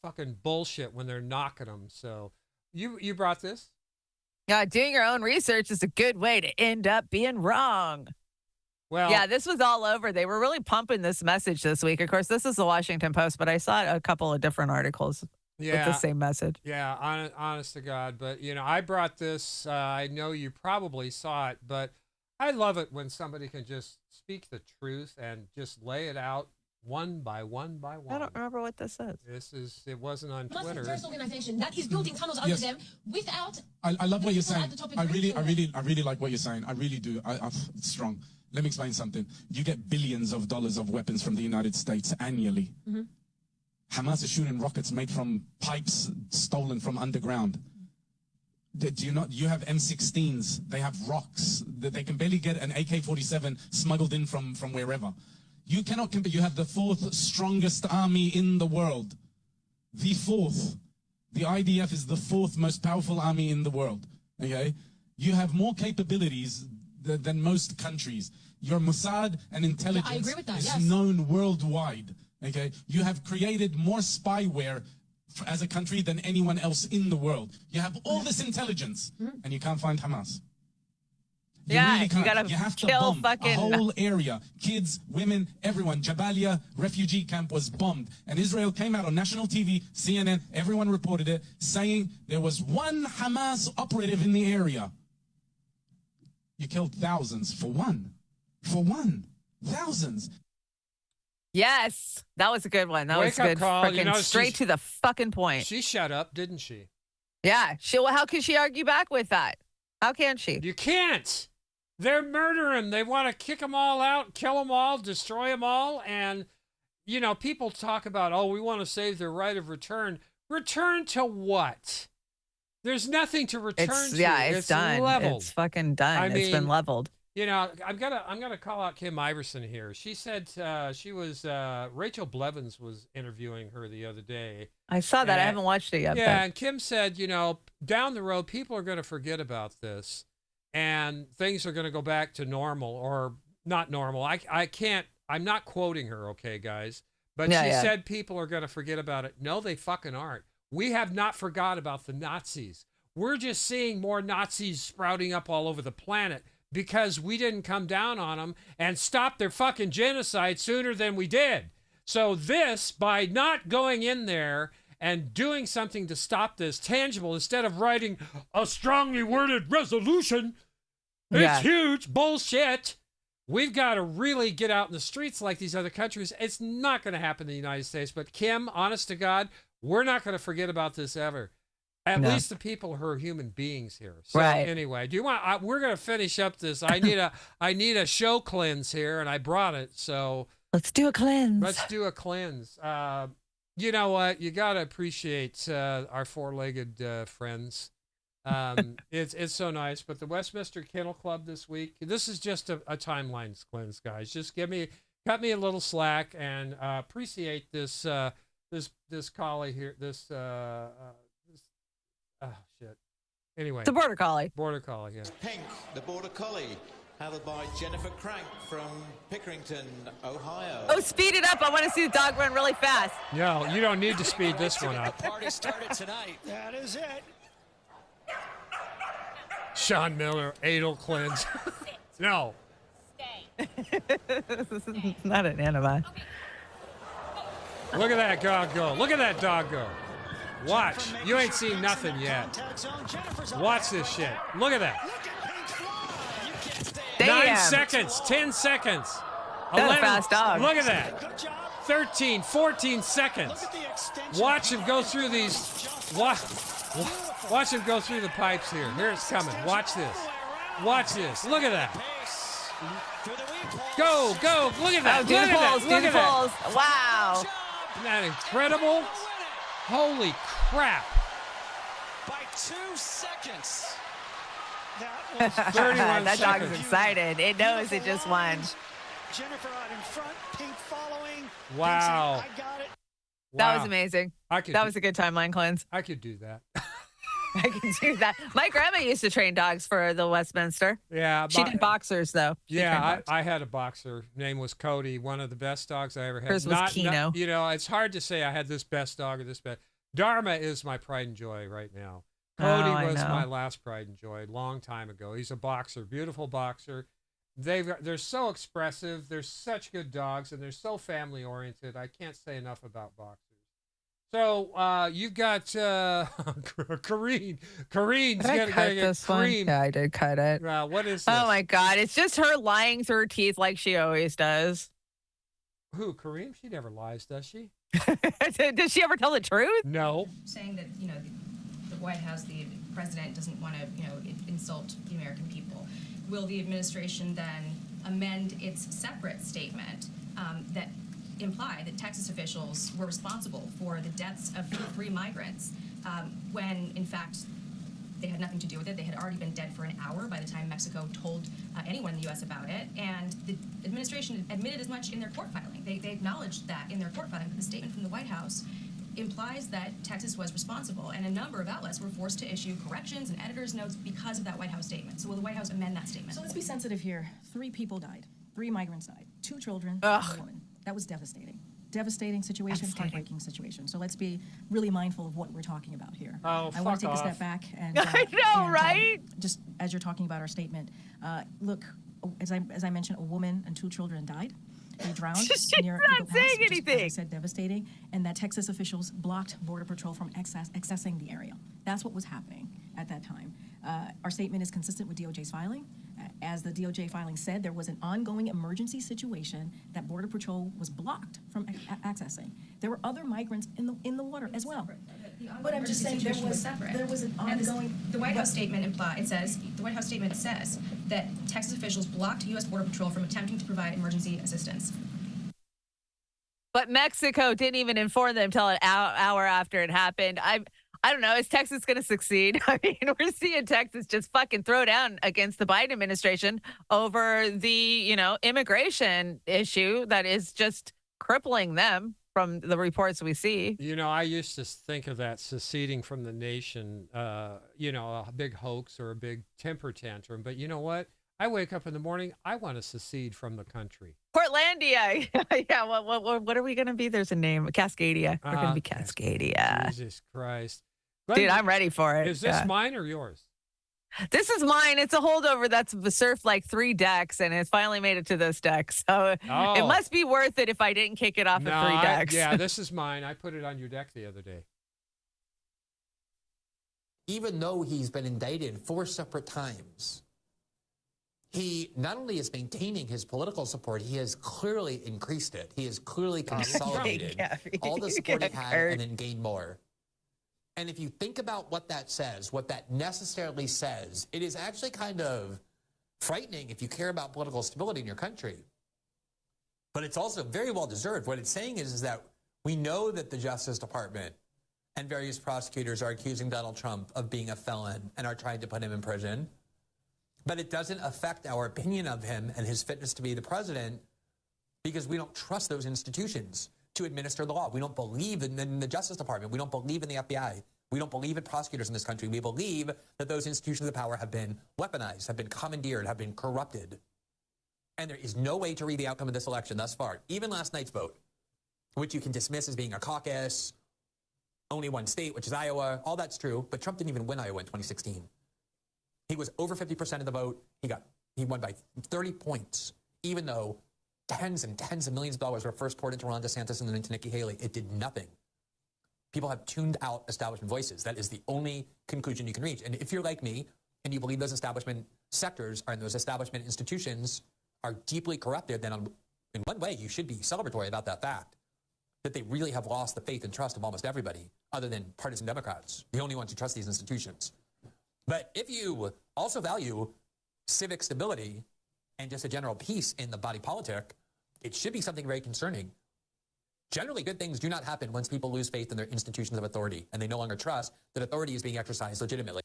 [SPEAKER 6] fucking bullshit when they're knocking them. So, you brought this?
[SPEAKER 7] Yeah, doing your own research is a good way to end up being wrong.
[SPEAKER 6] Well,
[SPEAKER 7] yeah, this was all over. They were really pumping this message this week. Of course, this is the Washington Post, but I saw a couple of different articles with the same message.
[SPEAKER 6] Yeah, honest to God. But, I brought this. I know you probably saw it, but I love it when somebody can just speak the truth and just lay it out one by one by one.
[SPEAKER 7] I don't remember what this is.
[SPEAKER 6] It wasn't on Twitter.
[SPEAKER 4] A terrorist organization that is building tunnels under them without.
[SPEAKER 25] I love what you're saying. I really like what you're saying. I really do. It's strong. Let me explain something. You get billions of dollars of weapons from the United States annually.
[SPEAKER 4] Mm-hmm.
[SPEAKER 25] Hamas is shooting rockets made from pipes stolen from underground. Do you not? You have M16s. They have rocks. They can barely get an AK-47 smuggled in from wherever. You cannot compare. You have the fourth strongest army in the world. The fourth. The IDF is the fourth most powerful army in the world. Okay? You have more capabilities than most countries. Your Mossad and intelligence
[SPEAKER 4] I agree with that,
[SPEAKER 25] is
[SPEAKER 4] yes.
[SPEAKER 25] known worldwide. Okay? You have created more spyware as a country than anyone else in the world. You have all this intelligence, and you can't find Hamas. You really can't.
[SPEAKER 7] you gotta
[SPEAKER 25] You have to
[SPEAKER 7] kill
[SPEAKER 25] bomb
[SPEAKER 7] fucking
[SPEAKER 25] a whole area. Kids, women, everyone. Jabalia refugee camp was bombed. And Israel came out on national TV, CNN, everyone reported it, saying there was one Hamas operative in the area. You killed thousands for one. For one. Thousands.
[SPEAKER 7] Yes, that was a good one. That was
[SPEAKER 6] Wake up
[SPEAKER 7] good.
[SPEAKER 6] call.
[SPEAKER 7] Freaking
[SPEAKER 6] You know,
[SPEAKER 7] straight to the fucking point.
[SPEAKER 6] She shut up, didn't she?
[SPEAKER 7] Yeah. How could she argue back with that? How can she?
[SPEAKER 6] You can't. They're murdering. They want to kick them all out, kill them all, destroy them all. And, you know, people talk about, oh, we want to save their right of return. Return to what? There's nothing to return to.
[SPEAKER 7] Yeah, it's done.
[SPEAKER 6] Leveled.
[SPEAKER 7] It's fucking done. It's been leveled.
[SPEAKER 6] You know, I'm gonna call out Kim Iverson here. She said Rachel Blevins was interviewing her the other day.
[SPEAKER 7] I saw that. I haven't watched it yet.
[SPEAKER 6] Yeah,
[SPEAKER 7] but.
[SPEAKER 6] and Kim said, you know, down the road, people are going to forget about this, and things are going to go back to normal or not normal. I can't. I'm not quoting her, okay, guys, but she said people are going to forget about it. No, they fucking aren't. We have not forgot about the Nazis. We're just seeing more Nazis sprouting up all over the planet, because we didn't come down on them and stop their fucking genocide sooner than we did. So this, by not going in there and doing something to stop this tangible, instead of writing a strongly worded resolution, it's huge bullshit. We've got to really get out in the streets like these other countries. It's not going to happen in the United States. But Kim, honest to God, we're not going to forget about this ever. At least the people who are human beings here. So anyway, do you want? We're gonna finish up this. I need a show cleanse here, and I brought it. So
[SPEAKER 7] let's do a cleanse.
[SPEAKER 6] Let's do a cleanse. You know what? You gotta appreciate our four-legged friends. It's so nice. But the Westminster Kennel Club this week. This is just a timeline cleanse, guys. Just cut me a little slack, and appreciate this this collie here. Oh, shit. Anyway.
[SPEAKER 7] The Border Collie.
[SPEAKER 6] Border Collie, yeah.
[SPEAKER 5] Pink, the Border Collie, handled by Jennifer Crank from Pickerington, Ohio.
[SPEAKER 7] Oh, speed it up. I want to see the dog run really fast.
[SPEAKER 6] No, you don't need to speed this one up.
[SPEAKER 12] Party started tonight. That is it.
[SPEAKER 6] Sean Miller, anal cleanse. No.
[SPEAKER 7] This is not an anima.
[SPEAKER 6] Look at that dog go. Look at that dog go. Watch. You ain't seen nothing yet. Watch this shit. Look at that.
[SPEAKER 7] Damn.
[SPEAKER 6] 9 seconds. 10 seconds.
[SPEAKER 7] That's a fast dog.
[SPEAKER 6] Look at that. 13, 14 seconds. Watch him go through these. Watch him go through the pipes here. Here it's coming. Watch this. Watch this. Look at that. Go, go. Look at that.
[SPEAKER 7] Oh, do the pulls. Do the pulls. Wow.
[SPEAKER 6] Isn't that incredible? Holy crap.
[SPEAKER 12] By 2 seconds. That was
[SPEAKER 6] 31
[SPEAKER 7] that dog is
[SPEAKER 6] seconds.
[SPEAKER 7] excited. It knows it just won.
[SPEAKER 12] Jennifer out in front, Pink following.
[SPEAKER 6] Wow.
[SPEAKER 12] Pink saying, I got it.
[SPEAKER 7] That was amazing. That was a good timeline cleanse.
[SPEAKER 6] I could do that.
[SPEAKER 7] I can do that. My grandma used to train dogs for the Westminster.
[SPEAKER 6] Yeah.
[SPEAKER 7] She did boxers, though.
[SPEAKER 6] I had a boxer. Name was Cody. One of the best dogs I ever had.
[SPEAKER 7] Hers was Keno.
[SPEAKER 6] You know, it's hard to say I had this best dog or this best. Dharma is my pride and joy right now. Cody was my last pride and joy, long time ago. He's a boxer, beautiful boxer. They're so expressive. They're such good dogs, and they're so family oriented. I can't say enough about boxers. So you've got Kareen. Kareen's
[SPEAKER 7] Did I cut this one? Yeah, I did cut it.
[SPEAKER 6] What is this?
[SPEAKER 7] Oh my God! It's just her lying through her teeth like she always does.
[SPEAKER 6] Who, Kareem? She never lies, does she?
[SPEAKER 7] Does she ever tell the truth?
[SPEAKER 6] No.
[SPEAKER 8] Saying that the White House, the president doesn't want to insult the American people. Will the administration then amend its separate statement that imply that Texas officials were responsible for the deaths of 3 migrants when, in fact, they had nothing to do with it. They had already been dead for an hour by the time Mexico told anyone in the U.S. about it. And the administration admitted as much in their court filing. They acknowledged that in their court filing. But the statement from the White House implies that Texas was responsible, and a number of outlets were forced to issue corrections and editor's notes because of that White House statement. So will the White House amend that statement?
[SPEAKER 9] So let's be sensitive here. 3 people died. 3 migrants died. 2 children and a woman. That was devastating. Devastating situation, heartbreaking situation. So let's be really mindful of what we're talking about here.
[SPEAKER 6] Oh,
[SPEAKER 9] I want to take
[SPEAKER 6] fuck
[SPEAKER 9] a
[SPEAKER 6] off.
[SPEAKER 9] step back and
[SPEAKER 7] I know, right?
[SPEAKER 9] Just as you're talking about our statement, look, as I mentioned, a woman and 2 children died. They drowned.
[SPEAKER 7] She's
[SPEAKER 9] near
[SPEAKER 7] not
[SPEAKER 9] Eagle Pass,
[SPEAKER 7] saying
[SPEAKER 9] which is,
[SPEAKER 7] anything.
[SPEAKER 9] as I said, devastating, and that Texas officials blocked Border Patrol from accessing the area. That's what was happening at that time. Our statement is consistent with DOJ's filing. As the DOJ filing said, there was an ongoing emergency situation that Border Patrol was blocked from accessing. There were other migrants in the water as well. But I'm just saying there was an ongoing.
[SPEAKER 8] The White House statement says that Texas officials blocked U.S. Border Patrol from attempting to provide emergency assistance.
[SPEAKER 7] But Mexico didn't even inform them until an hour after it happened. I don't know. Is Texas going to succeed? I mean, we're seeing Texas just fucking throw down against the Biden administration over the, immigration issue that is just crippling them from the reports we see.
[SPEAKER 6] I used to think of that seceding from the nation, a big hoax or a big temper tantrum. But you know what? I wake up in the morning, I want to secede from the country.
[SPEAKER 7] Portlandia. Yeah, what are we going to be? There's a name. Cascadia. We're going to be Cascadia.
[SPEAKER 6] Jesus Christ.
[SPEAKER 7] Dude, I'm ready for it.
[SPEAKER 6] Is this mine or yours?
[SPEAKER 7] This is mine. It's a holdover that's surfed like 3 decks, and it's finally made it to this deck. So it must be worth it if I didn't kick it off of 3 decks.
[SPEAKER 6] Yeah, this is mine. I put it on your deck the other day.
[SPEAKER 10] Even though he's been indicted 4 separate times, he not only is maintaining his political support, he has clearly increased it. He has clearly consolidated all the support he had and then gained more. And if you think about what that says, what that necessarily says, it is actually kind of frightening if you care about political stability in your country. But it's also very well deserved. What it's saying is that we know that the Justice Department and various prosecutors are accusing Donald Trump of being a felon and are trying to put him in prison. But it doesn't affect our opinion of him and his fitness to be the president because we don't trust those institutions to administer the law. We don't believe in the Justice Department. We don't believe in the FBI. We don't believe in prosecutors in this country. We believe that those institutions of power have been weaponized, have been commandeered, have been corrupted. And there is no way to read the outcome of this election thus far. Even last night's vote, which you can dismiss as being a caucus, only 1 state, which is Iowa. All that's true, but Trump didn't even win Iowa in 2016. He was over 50% of the vote. He won by 30 points, even though tens and tens of millions of dollars were first poured into Ron DeSantis and then into Nikki Haley. It did nothing. People have tuned out establishment voices. That is the only conclusion you can reach. And if you're like me and you believe those establishment sectors and those establishment institutions are deeply corrupted, then in one way you should be celebratory about that fact, that they really have lost the faith and trust of almost everybody other than partisan Democrats, the only ones who trust these institutions. But if you also value civic stability and just a general peace in the body politic, it should be something very concerning. Generally, good things do not happen once people lose faith in their institutions of authority and they no longer trust that authority is being exercised legitimately.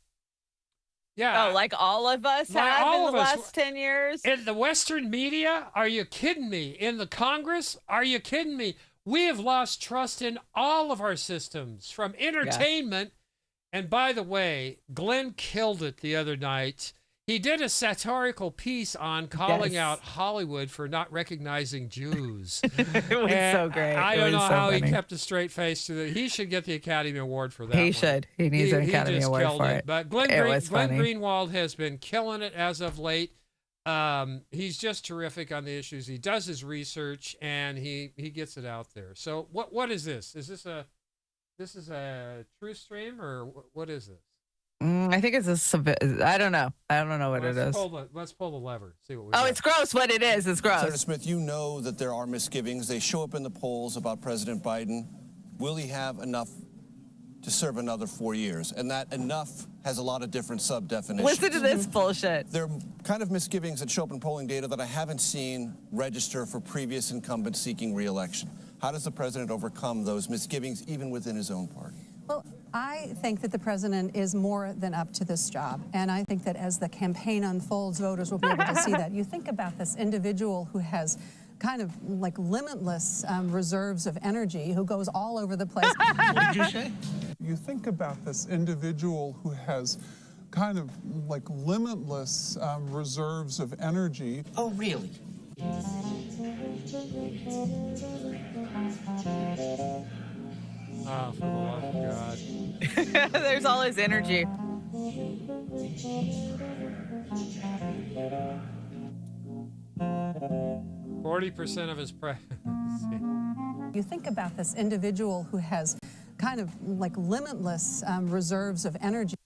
[SPEAKER 6] Yeah.
[SPEAKER 7] Oh, like all of us have in the last 10 years?
[SPEAKER 6] In the Western media? Are you kidding me? In the Congress? Are you kidding me? We have lost trust in all of our systems, from entertainment. Yeah. And by the way, Glenn killed it the other night. He did a satirical piece on calling out Hollywood for not recognizing Jews.
[SPEAKER 7] It was so great.
[SPEAKER 6] I don't know how he kept a straight face to it. He should get the Academy Award for that.
[SPEAKER 7] He should. He needs an Academy Award for it.
[SPEAKER 6] But Glenn Greenwald has been killing it as of late. He's just terrific on the issues. He does his research and he gets it out there. So what is this? Is this a true stream or what is this?
[SPEAKER 7] I think it's I don't know. I don't know what it is.
[SPEAKER 6] Let's pull the lever. See what we
[SPEAKER 7] got.
[SPEAKER 6] Oh,
[SPEAKER 7] it's gross what it is. It's gross.
[SPEAKER 11] Senator Smith, you know that there are misgivings. They show up in the polls about President Biden. Will he have enough to serve another 4 years. And that enough has a lot of different sub-definitions.
[SPEAKER 7] Listen to this bullshit.
[SPEAKER 11] There are kind of misgivings that show up in polling data that I haven't seen register for previous incumbents seeking re-election. How does the president overcome those misgivings even within his own party?
[SPEAKER 13] Well, I think that the president is more than up to this job. And I think that as the campaign unfolds, voters will be able to see that. You think about this individual who has kind of like limitless reserves of energy, who goes all over the place.
[SPEAKER 14] What did you say? You think about this individual who has kind of like limitless reserves of energy.
[SPEAKER 15] Oh, really?
[SPEAKER 6] Oh, for the love of God.
[SPEAKER 7] There's all his energy.
[SPEAKER 6] 40% of his presidency.
[SPEAKER 13] You think about this individual who has kind of like limitless reserves of energy.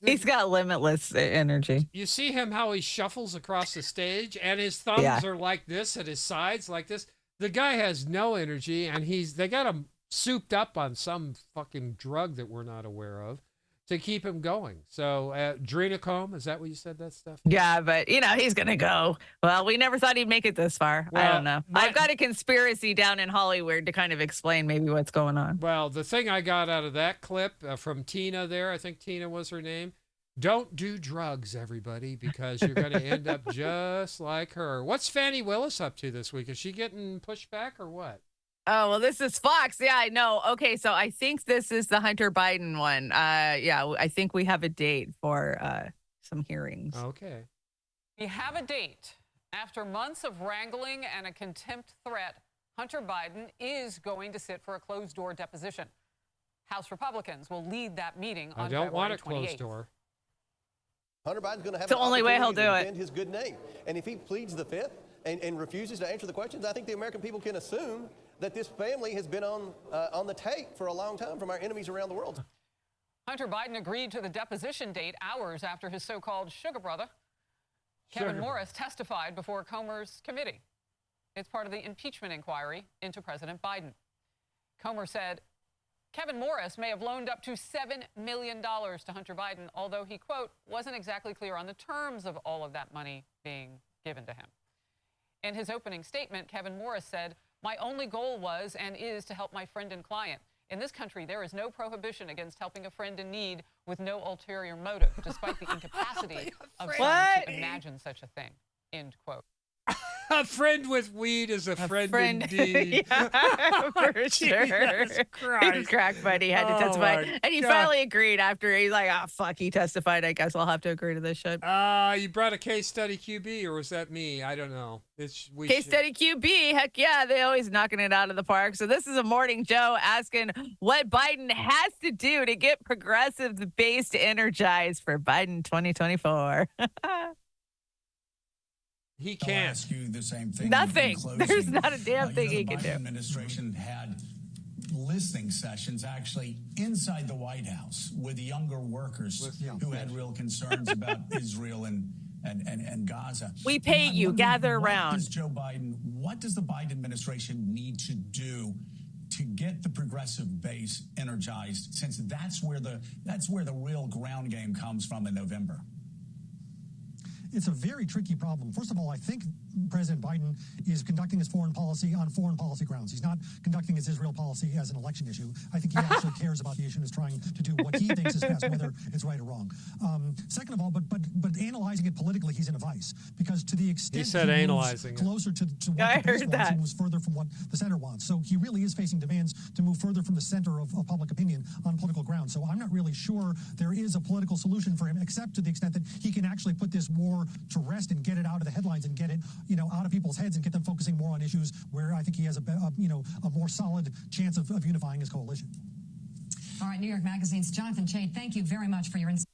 [SPEAKER 7] He's got limitless energy.
[SPEAKER 6] You see him how he shuffles across the stage, and his thumbs are like this at his sides, like this. The guy has no energy, and they got him souped up on some fucking drug that we're not aware of to keep him going. So, adrenochrome, is that what you said, that stuff?
[SPEAKER 7] Yeah, but, he's going to go. Well, we never thought he'd make it this far.
[SPEAKER 6] Well,
[SPEAKER 7] I don't know. I've got a conspiracy down in Hollywood to kind of explain maybe what's going on.
[SPEAKER 6] Well, the thing I got out of that clip from Tina there, I think Tina was her name, don't do drugs, everybody, because you're going to end up just like her. What's Fannie Willis up to this week? Is she getting pushed back or what?
[SPEAKER 7] Oh, well, this is Fox. Yeah, I know. Okay, so I think this is the Hunter Biden one. Yeah, I think we have a date for some hearings.
[SPEAKER 6] Okay.
[SPEAKER 17] We have a date. After months of wrangling and a contempt threat, Hunter Biden is going to sit for a closed-door deposition. House Republicans will lead that meeting on February 28th.
[SPEAKER 6] I don't want a closed door.
[SPEAKER 26] Hunter Biden's going to have
[SPEAKER 7] the only way he'll do it.
[SPEAKER 26] Defend his good name. And if he pleads the fifth and refuses to answer the questions, I think the American people can assume that this family has been on the take for a long time from our enemies around the world.
[SPEAKER 17] Hunter Biden agreed to the deposition date hours after his so-called sugar brother, Kevin Morris, testified before Comer's committee. It's part of the impeachment inquiry into President Biden. Comer said Kevin Morris may have loaned up to $7 million to Hunter Biden, although he, quote, wasn't exactly clear on the terms of all of that money being given to him. In his opening statement, Kevin Morris said, "My only goal was and is to help my friend and client. In this country, there is no prohibition against helping a friend in need with no ulterior motive, despite the incapacity of some to imagine such a thing," end quote.
[SPEAKER 6] A friend with weed is a friend indeed.
[SPEAKER 7] Yeah, for sure. His crack buddy had to testify. And he finally agreed after he's like, oh, fuck, he testified. I guess I'll have to agree to this shit.
[SPEAKER 6] You brought a case study QB, or was that me? I don't know.
[SPEAKER 7] Case study QB, heck yeah, they always knocking it out of the park. So this is a Morning Joe asking what Biden has to do to get progressive base energized for Biden 2024.
[SPEAKER 6] He can't.
[SPEAKER 27] I'll ask you the same thing.
[SPEAKER 7] Nothing. There's not a damn thing he can do.
[SPEAKER 27] The Biden administration had listening sessions actually inside the White House with younger workers who had real concerns about Israel and Gaza.
[SPEAKER 7] We pay you. Gather around.
[SPEAKER 27] What does the Biden administration need to do to get the progressive base energized, since that's where the real ground game comes from in November?
[SPEAKER 28] It's a very tricky problem. First of all, I think President Biden is conducting his foreign policy on foreign policy grounds. He's not conducting his Israel policy as an election issue. I think he actually cares about the issue and is trying to do what he thinks is best, whether it's right or wrong. Second of all, but analyzing it politically, he's in a vice, because to the extent
[SPEAKER 6] he said
[SPEAKER 28] he
[SPEAKER 6] analyzing
[SPEAKER 28] moves closer to what the base wants, he moves further from what the center wants. So he really is facing demands to move further from the center of public opinion on political ground. So I'm not really sure there is a political solution for him, except to the extent that he can actually put this war to rest and get it out of the headlines and get it, out of people's heads and get them focusing more on issues where I think he has a more solid chance of unifying his coalition.
[SPEAKER 29] All right, New York Magazine's Jonathan Chait, thank you very much for your insight.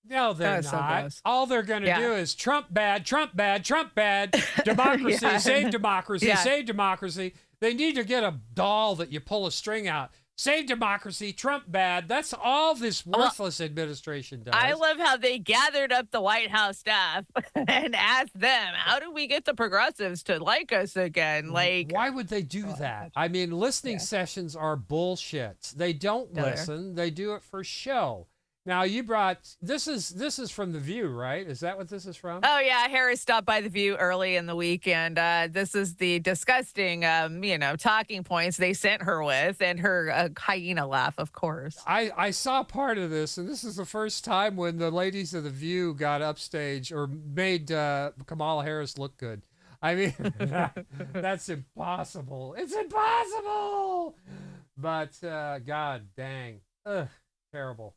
[SPEAKER 6] No, they're not. All they're going to do is Trump bad, Trump bad, Trump bad, democracy, save democracy, save democracy. They need to get a doll that you pull a string out Save democracy, Trump bad. That's all this worthless administration does.
[SPEAKER 7] I love how they gathered up the White House staff and asked them, how do we get the progressives to like us again? Like,
[SPEAKER 6] why would they do that? I mean, listening sessions are bullshit. They don't listen. They do it for show. Now you brought this is from The View, right? Is that what this is from?
[SPEAKER 7] Oh yeah, Harris stopped by The View early in the week, and this is the disgusting, talking points they sent her with, and her hyena laugh, of course.
[SPEAKER 6] I saw part of this, and this is the first time when the ladies of The View got upstage or made Kamala Harris look good. I mean, that's impossible. It's impossible. But God dang, terrible.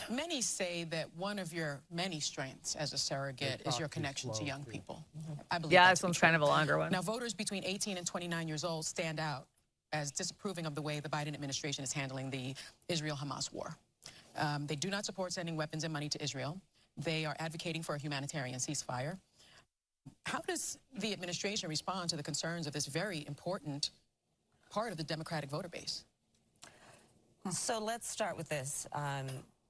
[SPEAKER 1] Many say that one of your many strengths as a surrogate is your connection to young people. I believe
[SPEAKER 7] this one's kind of a longer one.
[SPEAKER 1] Now, voters between 18 and 29 years old stand out as disapproving of the way the Biden administration is handling the Israel-Hamas war. They do not support sending weapons and money to Israel. They are advocating for a humanitarian ceasefire. How does the administration respond to the concerns of this very important part of the Democratic voter base?
[SPEAKER 2] So let's start with this.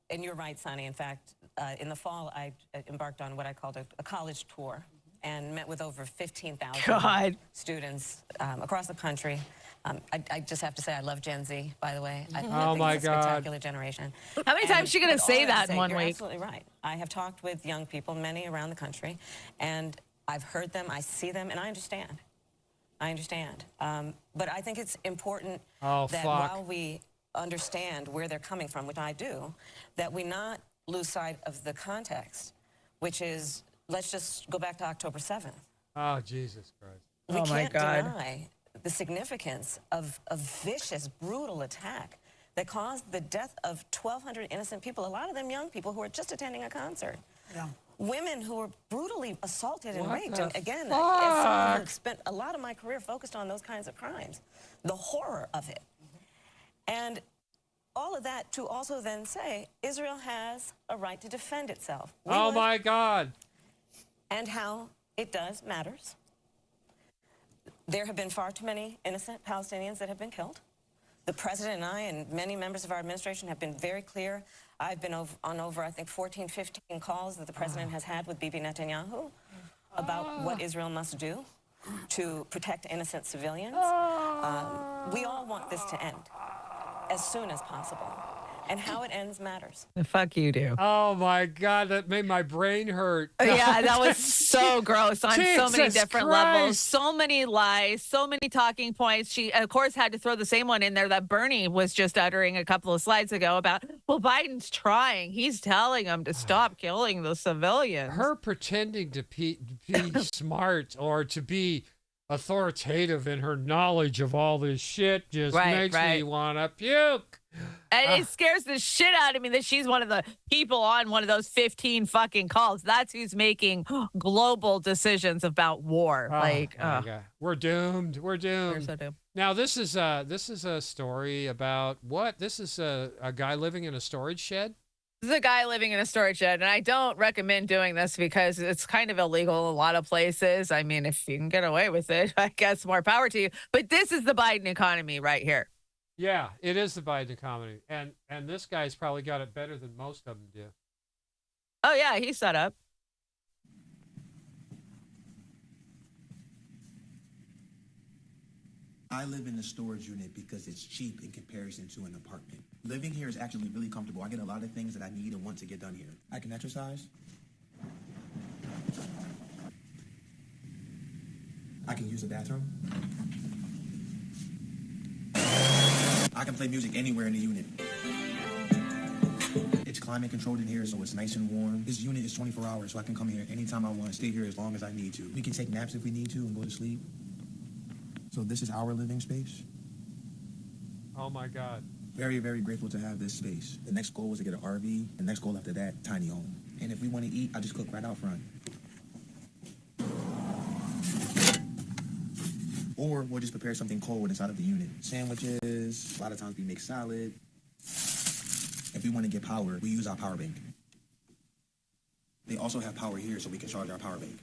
[SPEAKER 2] And you're right, Sonny. In fact, in the fall, I embarked on what I called a college tour and met with over 15,000 students across the country. I just have to say I love Gen Z, by the way. I think it's a spectacular generation.
[SPEAKER 7] How many times is she going to say that in one
[SPEAKER 2] you're
[SPEAKER 7] week?
[SPEAKER 2] Absolutely right. I have talked with young people, many around the country, and I've heard them, I see them, and I understand. I understand. But I think it's important that while we understand where they're coming from, which I do, that we not lose sight of the context, which is, let's just go back to October 7th.
[SPEAKER 6] Oh, Jesus Christ.
[SPEAKER 2] We can't deny the significance of a vicious, brutal attack that caused the death of 1,200 innocent people, a lot of them young people who were just attending a concert.
[SPEAKER 1] Yeah.
[SPEAKER 2] Women who were brutally assaulted and
[SPEAKER 6] What
[SPEAKER 2] raped.
[SPEAKER 6] the
[SPEAKER 2] And again,
[SPEAKER 6] fuck?
[SPEAKER 2] as someone who spent a lot of my career focused on those kinds of crimes, the horror of it. And all of that to also then say, Israel has a right to defend itself.
[SPEAKER 6] Oh my God.
[SPEAKER 2] And how it does matters. There have been far too many innocent Palestinians that have been killed. The president and I and many members of our administration have been very clear. I've been on over, I think, 14, 15 calls that the president has had with Bibi Netanyahu about what Israel must do to protect innocent civilians. We all want this to end as soon as possible. And how it ends matters.
[SPEAKER 7] The fuck you do.
[SPEAKER 6] Oh my God, that made my brain hurt.
[SPEAKER 7] Yeah, that was so gross on so many
[SPEAKER 6] Jesus
[SPEAKER 7] different
[SPEAKER 6] Christ.
[SPEAKER 7] levels. So many lies, so many talking points. She, of course, had to throw the same one in there that Bernie was just uttering a couple of slides ago about, well, Biden's trying. He's telling them to stop killing the civilians.
[SPEAKER 6] Her pretending to be smart or to be authoritative in her knowledge of all this shit just makes me want to puke.
[SPEAKER 7] And it scares the shit out of me that she's one of the people on one of those 15 fucking calls. That's who's making global decisions about war.
[SPEAKER 6] We're doomed. We're doomed.
[SPEAKER 7] We're so doomed.
[SPEAKER 6] Now this is a story about what? This is a guy living in a storage shed.
[SPEAKER 7] This is a guy living in a storage shed, and I don't recommend doing this because it's kind of illegal in a lot of places. I mean, if you can get away with it, I guess more power to you. But this is the Biden economy right here.
[SPEAKER 6] Yeah, it is the Biden economy. And this guy's probably got it better than most of them do.
[SPEAKER 7] Oh, yeah, he's set up.
[SPEAKER 15] I live in a storage unit because it's cheap in comparison to an apartment. Living here is actually really comfortable. I get a lot of things that I need and want to get done here. I can exercise. I can use the bathroom. I can play music anywhere in the unit. It's climate controlled in here, so it's nice and warm. This unit is 24 hours, so I can come here anytime I want, stay here as long as I need to. We can take naps if we need to and go to sleep. So this is our living space.
[SPEAKER 6] Oh my God.
[SPEAKER 15] Very, very grateful to have this space. The next goal was to get an RV. The next goal after that, tiny home. And if we want to eat, I just cook right out front. Or we'll just prepare something cold inside of the unit. Sandwiches, a lot of times we make salad. If we want to get power, we use our power bank. They also have power here, so we can charge our power bank.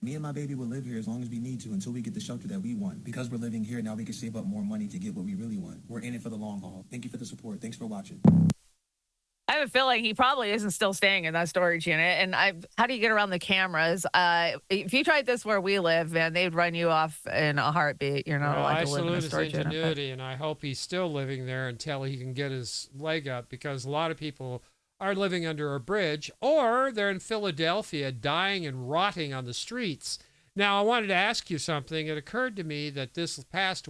[SPEAKER 15] Me and my baby will live here as long as we need to until we get the shelter that we want. Because we're living here, now we can save up more money to get what we really want. We're in it for the long haul. Thank you for the support. Thanks for watching.
[SPEAKER 7] I have a feeling he probably isn't still staying in that storage unit. And how do you get around the cameras? If you tried this where we live, man, they'd run you off in a heartbeat. You're not allowed to live in a storage unit.
[SPEAKER 6] I salute his ingenuity, and I hope he's still living there until he can get his leg up, because a lot of people are living under a bridge, or they're in Philadelphia dying and rotting on the streets. Now, I wanted to ask you something. It occurred to me that this past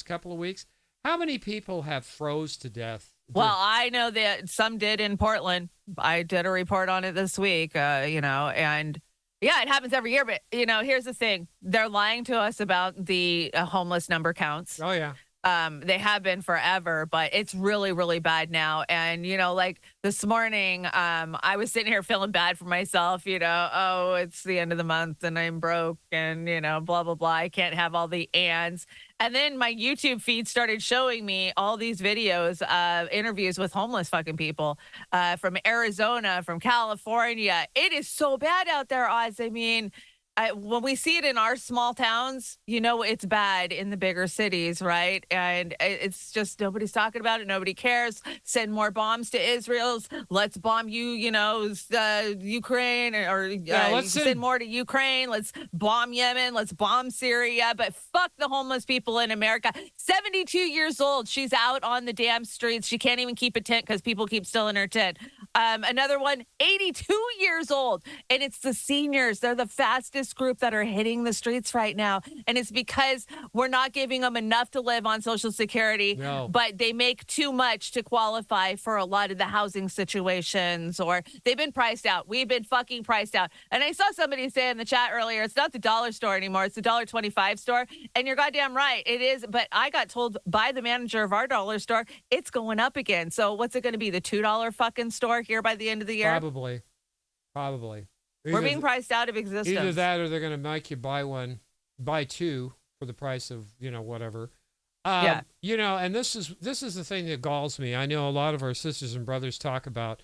[SPEAKER 6] couple of weeks, how many people have froze to death?
[SPEAKER 7] Well, I know that some did in Portland. I did a report on it this week, and yeah, it happens every year. But, here's the thing. They're lying to us about the homeless number counts.
[SPEAKER 6] Oh, yeah.
[SPEAKER 7] They have been forever, but it's really, really bad now. And, like this morning, I was sitting here feeling bad for myself, oh, it's the end of the month and I'm broke and, blah, blah, blah. I can't have all the ands. And then my YouTube feed started showing me all these videos of interviews with homeless fucking people from Arizona, from California. It is so bad out there, Oz. I mean, when we see it in our small towns, it's bad in the bigger cities, right? And it's just nobody's talking about it. Nobody cares. Send more bombs to Israel. Let's bomb Ukraine, or let's send more to Ukraine. Let's bomb Yemen. Let's bomb Syria. But fuck the homeless people in America. 72 years old. She's out on the damn streets. She can't even keep a tent because people keep stealing her tent. Another one, 82 years old. And it's the seniors. They're the fastest group that are hitting the streets right now. And it's because we're not giving them enough to live on Social Security, but they make too much to qualify for a lot of the housing situations, or they've been priced out. We've been fucking priced out. And I saw somebody say in the chat earlier, it's not the dollar store anymore. It's the $1.25 store. And you're goddamn right. It is. But I got told by the manager of our dollar store, it's going up again. So what's it going to be? The $2 fucking store here by the end of the year?
[SPEAKER 6] Probably.
[SPEAKER 7] We're being priced out of existence.
[SPEAKER 6] Either that, or they're going to make you buy two for the price of, whatever. And this is the thing that galls me. I know a lot of our sisters and brothers talk about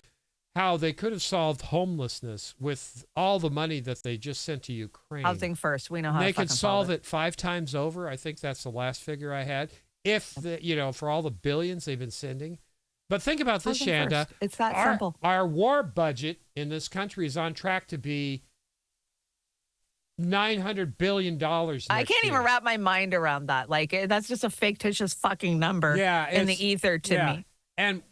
[SPEAKER 6] how they could have solved homelessness with all the money that they just sent to Ukraine.
[SPEAKER 7] Housing first. We know how
[SPEAKER 6] they
[SPEAKER 7] to
[SPEAKER 6] could solve it 5 times over. I think that's the last figure I had. If for all the billions they've been sending. But think about this, Shanda.
[SPEAKER 7] It's that simple.
[SPEAKER 6] Our war budget in this country is on track to be $900 billion next
[SPEAKER 7] I can't
[SPEAKER 6] year.
[SPEAKER 7] even wrap my mind around that. Like, that's just a fictitious fucking number in the ether to me.
[SPEAKER 6] And,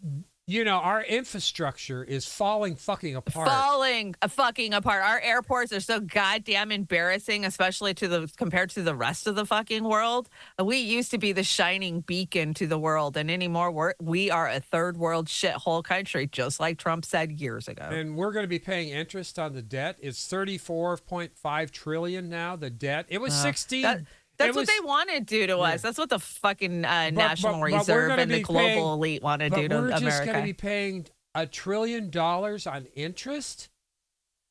[SPEAKER 6] our infrastructure is falling fucking apart.
[SPEAKER 7] Our airports are so goddamn embarrassing, especially compared to the rest of the fucking world. We used to be the shining beacon to the world, and anymore we are a third world shithole country, just like Trump said years ago.
[SPEAKER 6] And we're going to be paying interest on the debt. It's $34.5 trillion now, the debt. It was 16.
[SPEAKER 7] That's what they want to do to us. That's what the fucking National Reserve and the global elite want to do to America.
[SPEAKER 6] We're just going to be paying $1 trillion on interest?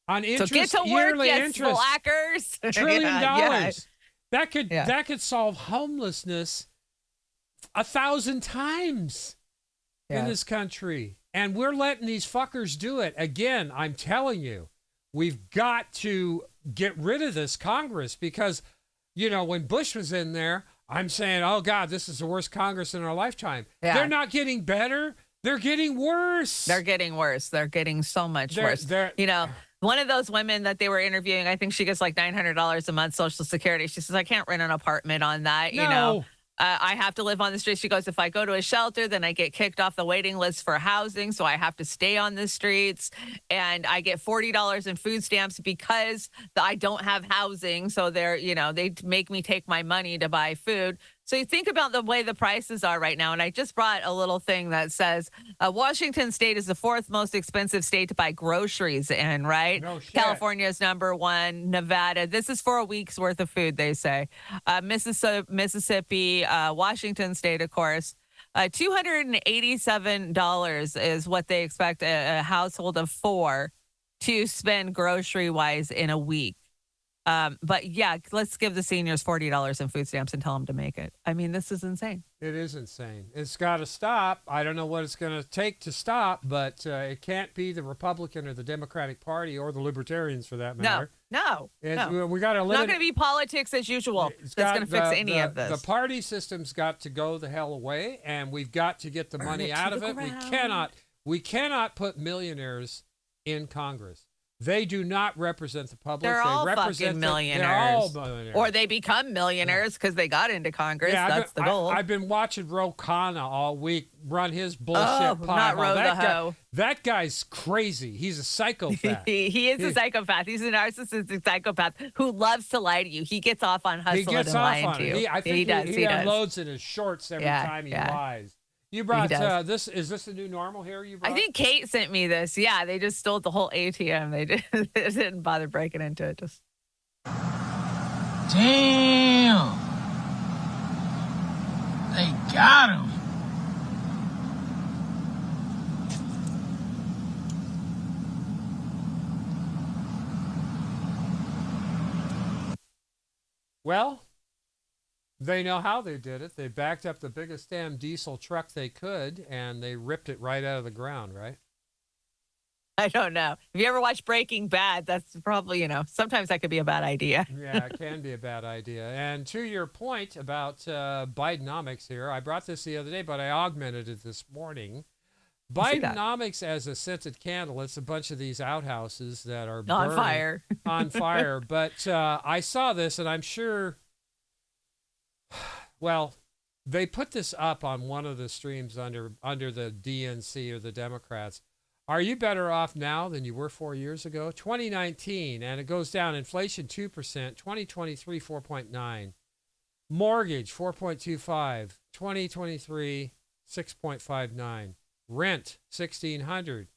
[SPEAKER 6] On interest,
[SPEAKER 7] so get to work,
[SPEAKER 6] yearly
[SPEAKER 7] yes,
[SPEAKER 6] interest.
[SPEAKER 7] slackers.
[SPEAKER 6] $1 trillion. That could solve homelessness 1,000 times in this country. And we're letting these fuckers do it. Again, I'm telling you, we've got to get rid of this Congress, because when Bush was in there, I'm saying, oh, God, this is the worst Congress in our lifetime. Yeah. They're not getting better. They're getting worse.
[SPEAKER 7] They're getting worse. They're getting so much worse. One of those women that they were interviewing, I think she gets like $900 a month Social Security. She says, I can't rent an apartment on that.
[SPEAKER 6] No.
[SPEAKER 7] I have to live on the street. She goes, if I go to a shelter, then I get kicked off the waiting list for housing. So I have to stay on the streets, and I get $40 in food stamps because I don't have housing. So they make me take my money to buy food. So you think about the way the prices are right now. And I just brought a little thing that says Washington State is the 4th most expensive state to buy groceries in, right?
[SPEAKER 6] No shit.
[SPEAKER 7] California is number 1. Nevada. This is for a week's worth of food, they say. Mississippi, Washington State, of course. $287 is what they expect a household of 4 to spend grocery-wise in a week. But yeah, let's give the seniors $40 in food stamps and tell them to make it. I mean, this is insane.
[SPEAKER 6] It is insane. It's got to stop. I don't know what it's going to take to stop, but it can't be the Republican or the Democratic Party or the Libertarians for that matter.
[SPEAKER 7] No.
[SPEAKER 6] We got to
[SPEAKER 7] It's not going to be politics as usual. That's going to fix any of this.
[SPEAKER 6] The party system's got to go the hell away, and we've got to get the money out of it. We cannot put millionaires in Congress. They do not represent the public.
[SPEAKER 7] They're all fucking millionaires.
[SPEAKER 6] They're all millionaires.
[SPEAKER 7] Or they become millionaires because they got into Congress. That's the goal.
[SPEAKER 6] I've been watching Ro Khanna all week run his bullshit pile.
[SPEAKER 7] Not Ro the hoe.
[SPEAKER 6] That guy's crazy. He's a psychopath.
[SPEAKER 7] He is a psychopath. He's a narcissistic psychopath who loves to lie to you. He gets off on hustling and lying to you.
[SPEAKER 6] I think he unloads in his shorts every time he lies. You brought this. Is this the new normal here?
[SPEAKER 7] I think Kate sent me this. Yeah, they just stole the whole ATM. They didn't bother breaking into it. Just
[SPEAKER 3] damn, they got him.
[SPEAKER 6] Well, they know how they did it. They backed up the biggest damn diesel truck they could, and they ripped it right out of the ground, right?
[SPEAKER 7] I don't know. If you ever watched Breaking Bad, that's probably, sometimes that could be a bad idea.
[SPEAKER 6] Yeah, it can be a bad idea. And to your point about Bidenomics here, I brought this the other day, but I augmented it this morning. Bidenomics as a scented candle. It's a bunch of these outhouses that are
[SPEAKER 7] on fire.
[SPEAKER 6] On fire. But I saw this, and I'm sure... Well, they put this up on one of the streams under the DNC or the Democrats. Are you better off now than you were 4 years ago? 2019, and it goes down. Inflation 2%. 2023 4.9. Mortgage 4.25. 2023 6.59. Rent $1,600.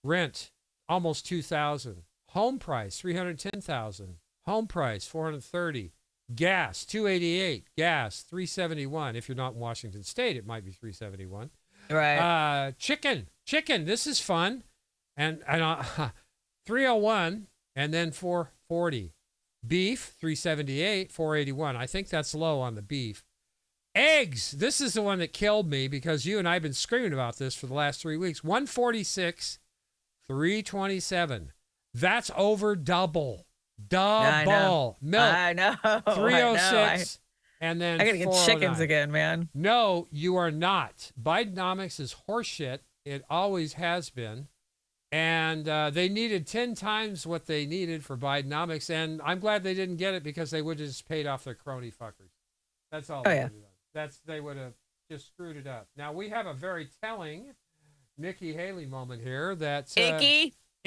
[SPEAKER 6] Rent almost $2,000. Home price $310,000. Home price $430,000. Gas, $2.88. Gas, $3.71. If you're not in Washington State, it might be $3.71.
[SPEAKER 7] Right.
[SPEAKER 6] Chicken. This is fun. And $3.01 and then $4.40. Beef, $3.78, $4.81. I think that's low on the beef. Eggs. This is the one that killed me because you and I have been screaming about this for the last 3 weeks. $1.46, $3.27. That's over double. Milk.
[SPEAKER 7] I know.
[SPEAKER 6] $3.06 and then
[SPEAKER 7] I gotta get chickens again, man.
[SPEAKER 6] No, you are not. Bidenomics is horseshit. It always has been. And they needed 10 times what they needed for Bidenomics. And I'm glad they didn't get it because they would have just paid off their crony fuckers. That's all they would have done. They would have just screwed it up. Now, we have a very telling Nikki Haley moment here. That's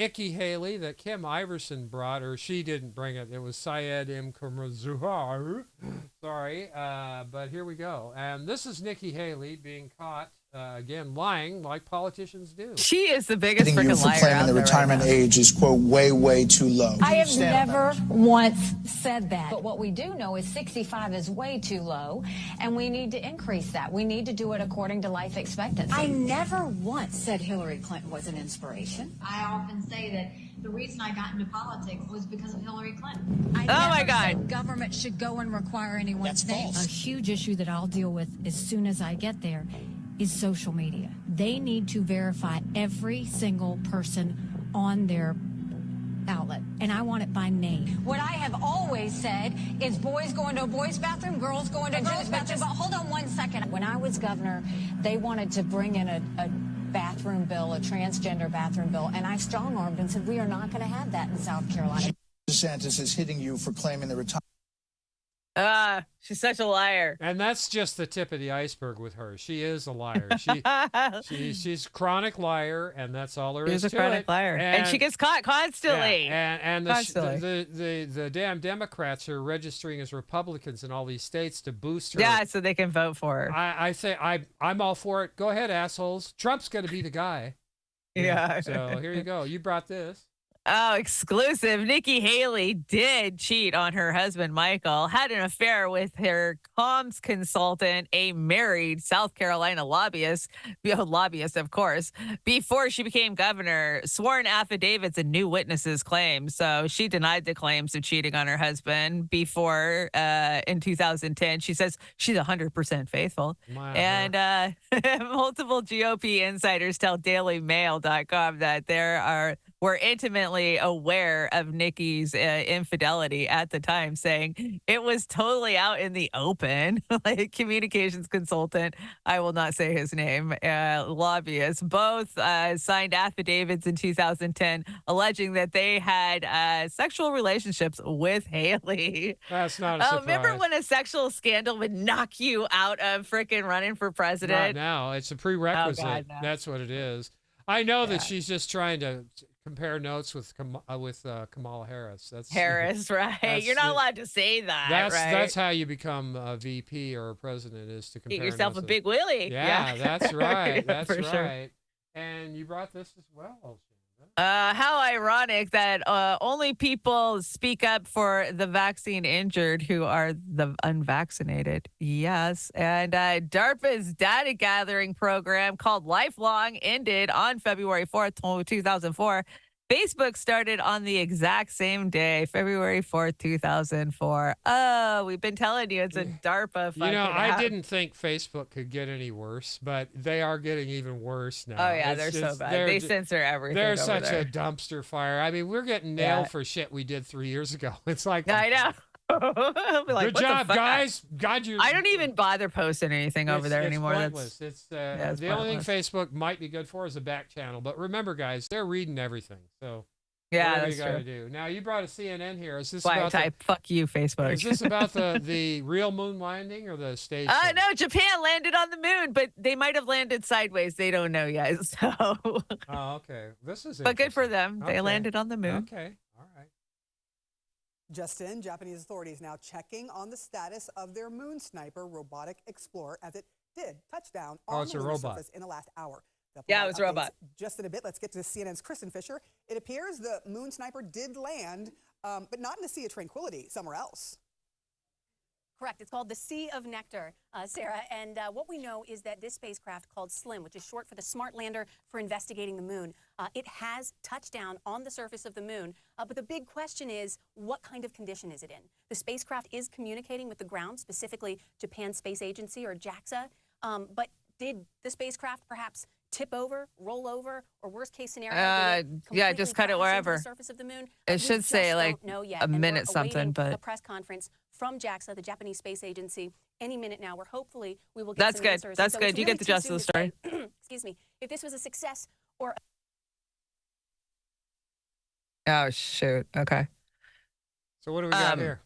[SPEAKER 6] Icky Haley that Kim Iverson brought, or she didn't bring it. It was Syed M. Zuhar. Sorry, but here we go. And this is Nikki Haley being caught, again, lying like politicians do.
[SPEAKER 7] She is the biggest freaking
[SPEAKER 16] for
[SPEAKER 7] liar
[SPEAKER 16] claiming
[SPEAKER 7] out
[SPEAKER 16] the
[SPEAKER 7] there
[SPEAKER 16] retirement
[SPEAKER 7] right
[SPEAKER 16] age is, quote, way, way too low.
[SPEAKER 29] I have never once said that. But what we do know is 65 is way too low, and we need to increase that. We need to do it according to life expectancy.
[SPEAKER 18] I never once said Hillary Clinton was an inspiration. I often say that the reason I got into politics was because of Hillary Clinton.
[SPEAKER 7] Oh my God.
[SPEAKER 18] Said government should go and require anyone's name.
[SPEAKER 4] A huge issue that I'll deal with as soon as I get there is social media. They need to verify every single person on their outlet, and I want it by name.
[SPEAKER 18] What I have always said is boys go into a boys' bathroom, girls go into a girls' bathroom. But hold on 1 second.
[SPEAKER 9] When I was governor, they wanted to bring in a bathroom bill, a transgender bathroom bill, and I strong-armed and said, we are not going to have that in South Carolina.
[SPEAKER 16] DeSantis is hitting you for claiming the retirement.
[SPEAKER 7] She's such a liar.
[SPEAKER 6] And that's just the tip of the iceberg with her. She is a liar. She's a chronic liar, and that's all there is to it.
[SPEAKER 7] She's a chronic liar. And she gets caught constantly.
[SPEAKER 6] Yeah, and the damn Democrats are registering as Republicans in all these states to boost her.
[SPEAKER 7] Yeah, so they can vote for her.
[SPEAKER 6] I say I'm all for it. Go ahead, assholes. Trump's going to be the guy.
[SPEAKER 7] Yeah.
[SPEAKER 6] So here you go. You brought this.
[SPEAKER 7] Oh, exclusive. Nikki Haley did cheat on her husband, Michael, had an affair with her comms consultant, a married South Carolina lobbyist, of course, before she became governor. Sworn affidavits and new witnesses claim. So she denied the claims of cheating on her husband before in 2010. She says she's 100% faithful.
[SPEAKER 6] Wow.
[SPEAKER 7] And multiple GOP insiders tell DailyMail.com that were intimately aware of Nikki's infidelity at the time, saying it was totally out in the open. Like communications consultant, I will not say his name, lobbyist, both signed affidavits in 2010 alleging that they had sexual relationships with Haley.
[SPEAKER 6] That's not a surprise.
[SPEAKER 7] Remember when a sexual scandal would knock you out of freaking running for president?
[SPEAKER 6] Not now. It's a prerequisite.
[SPEAKER 7] Oh, God, no.
[SPEAKER 6] That's what it is. I know that she's just trying to compare notes with Kamala Harris. That's
[SPEAKER 7] Harris, right? You're not allowed to say that, right?
[SPEAKER 6] That's how you become a VP or a president, is to compare
[SPEAKER 7] Get yourself
[SPEAKER 6] notes
[SPEAKER 7] a big willy.
[SPEAKER 6] Yeah, that's right.
[SPEAKER 7] Yeah,
[SPEAKER 6] That's
[SPEAKER 7] for
[SPEAKER 6] right.
[SPEAKER 7] sure.
[SPEAKER 6] And you brought this as well.
[SPEAKER 7] How ironic that only people speak up for the vaccine injured who are the unvaccinated. Yes. And DARPA's data gathering program called Lifelong ended on February 4th, 2004. Facebook started on the exact same day, February 4th, 2004. Oh, we've been telling you it's a DARPA fucking
[SPEAKER 6] I didn't think Facebook could get any worse, but they are getting even worse now.
[SPEAKER 7] Oh, yeah, they're so bad. They censor everything.
[SPEAKER 6] They're
[SPEAKER 7] over
[SPEAKER 6] such
[SPEAKER 7] there.
[SPEAKER 6] a dumpster fire. I mean, we're getting nailed for shit we did 3 years ago. It's like,
[SPEAKER 7] I know. I'll be like,
[SPEAKER 6] good
[SPEAKER 7] what the
[SPEAKER 6] job,
[SPEAKER 7] fuck?
[SPEAKER 6] guys. God, you.
[SPEAKER 7] I don't even bother posting anything over there anymore.
[SPEAKER 6] Pointless. It's the only thing Facebook might be good for is a back channel. But remember, guys, they're reading everything. So
[SPEAKER 7] yeah,
[SPEAKER 6] whatever
[SPEAKER 7] that's
[SPEAKER 6] you got to
[SPEAKER 7] true.
[SPEAKER 6] do. Now you brought a CNN here. Is this
[SPEAKER 7] Why
[SPEAKER 6] about
[SPEAKER 7] type fuck you, Facebook?
[SPEAKER 6] Is this about the real moon landing or the stage?
[SPEAKER 7] No, Japan landed on the moon, but they might have landed sideways. They don't know yet. So.
[SPEAKER 6] Oh, okay. This is.
[SPEAKER 7] But good for them.
[SPEAKER 6] Okay.
[SPEAKER 7] They landed on the moon.
[SPEAKER 6] Okay. All right.
[SPEAKER 5] Just in, Japanese authorities now checking on the status of their Moon Sniper robotic explorer as it did touch down on the lunar surface in the last hour.
[SPEAKER 7] Yeah, it was a robot.
[SPEAKER 5] Just in a bit, let's get to CNN's Kristen Fisher. It appears the Moon Sniper did land, but not in the Sea of Tranquility, somewhere else.
[SPEAKER 12] Correct. It's called the Sea of Nectar, Sarah. And what we know is that this spacecraft called SLIM, which is short for the Smart Lander for Investigating the Moon, it has touched down on the surface of the moon. But the big question is, what kind of condition is it in? The spacecraft is communicating with the ground, specifically Japan Space Agency or JAXA. But did the spacecraft perhaps tip over, roll over, or worst case scenario?
[SPEAKER 7] Yeah, just cut it wherever.
[SPEAKER 12] The surface of the moon?
[SPEAKER 7] It should say like a minute something, but
[SPEAKER 12] a press conference from JAXA, the Japanese Space Agency, any minute now, where hopefully we will get some answers.
[SPEAKER 7] That's
[SPEAKER 12] So
[SPEAKER 7] good.
[SPEAKER 12] it's
[SPEAKER 7] You
[SPEAKER 12] really
[SPEAKER 7] get the
[SPEAKER 12] too
[SPEAKER 7] gist
[SPEAKER 12] soon
[SPEAKER 7] of the
[SPEAKER 12] to say,
[SPEAKER 7] story.
[SPEAKER 12] excuse me, if this was a success or.
[SPEAKER 7] Oh, shoot. Okay.
[SPEAKER 6] So what do we got here?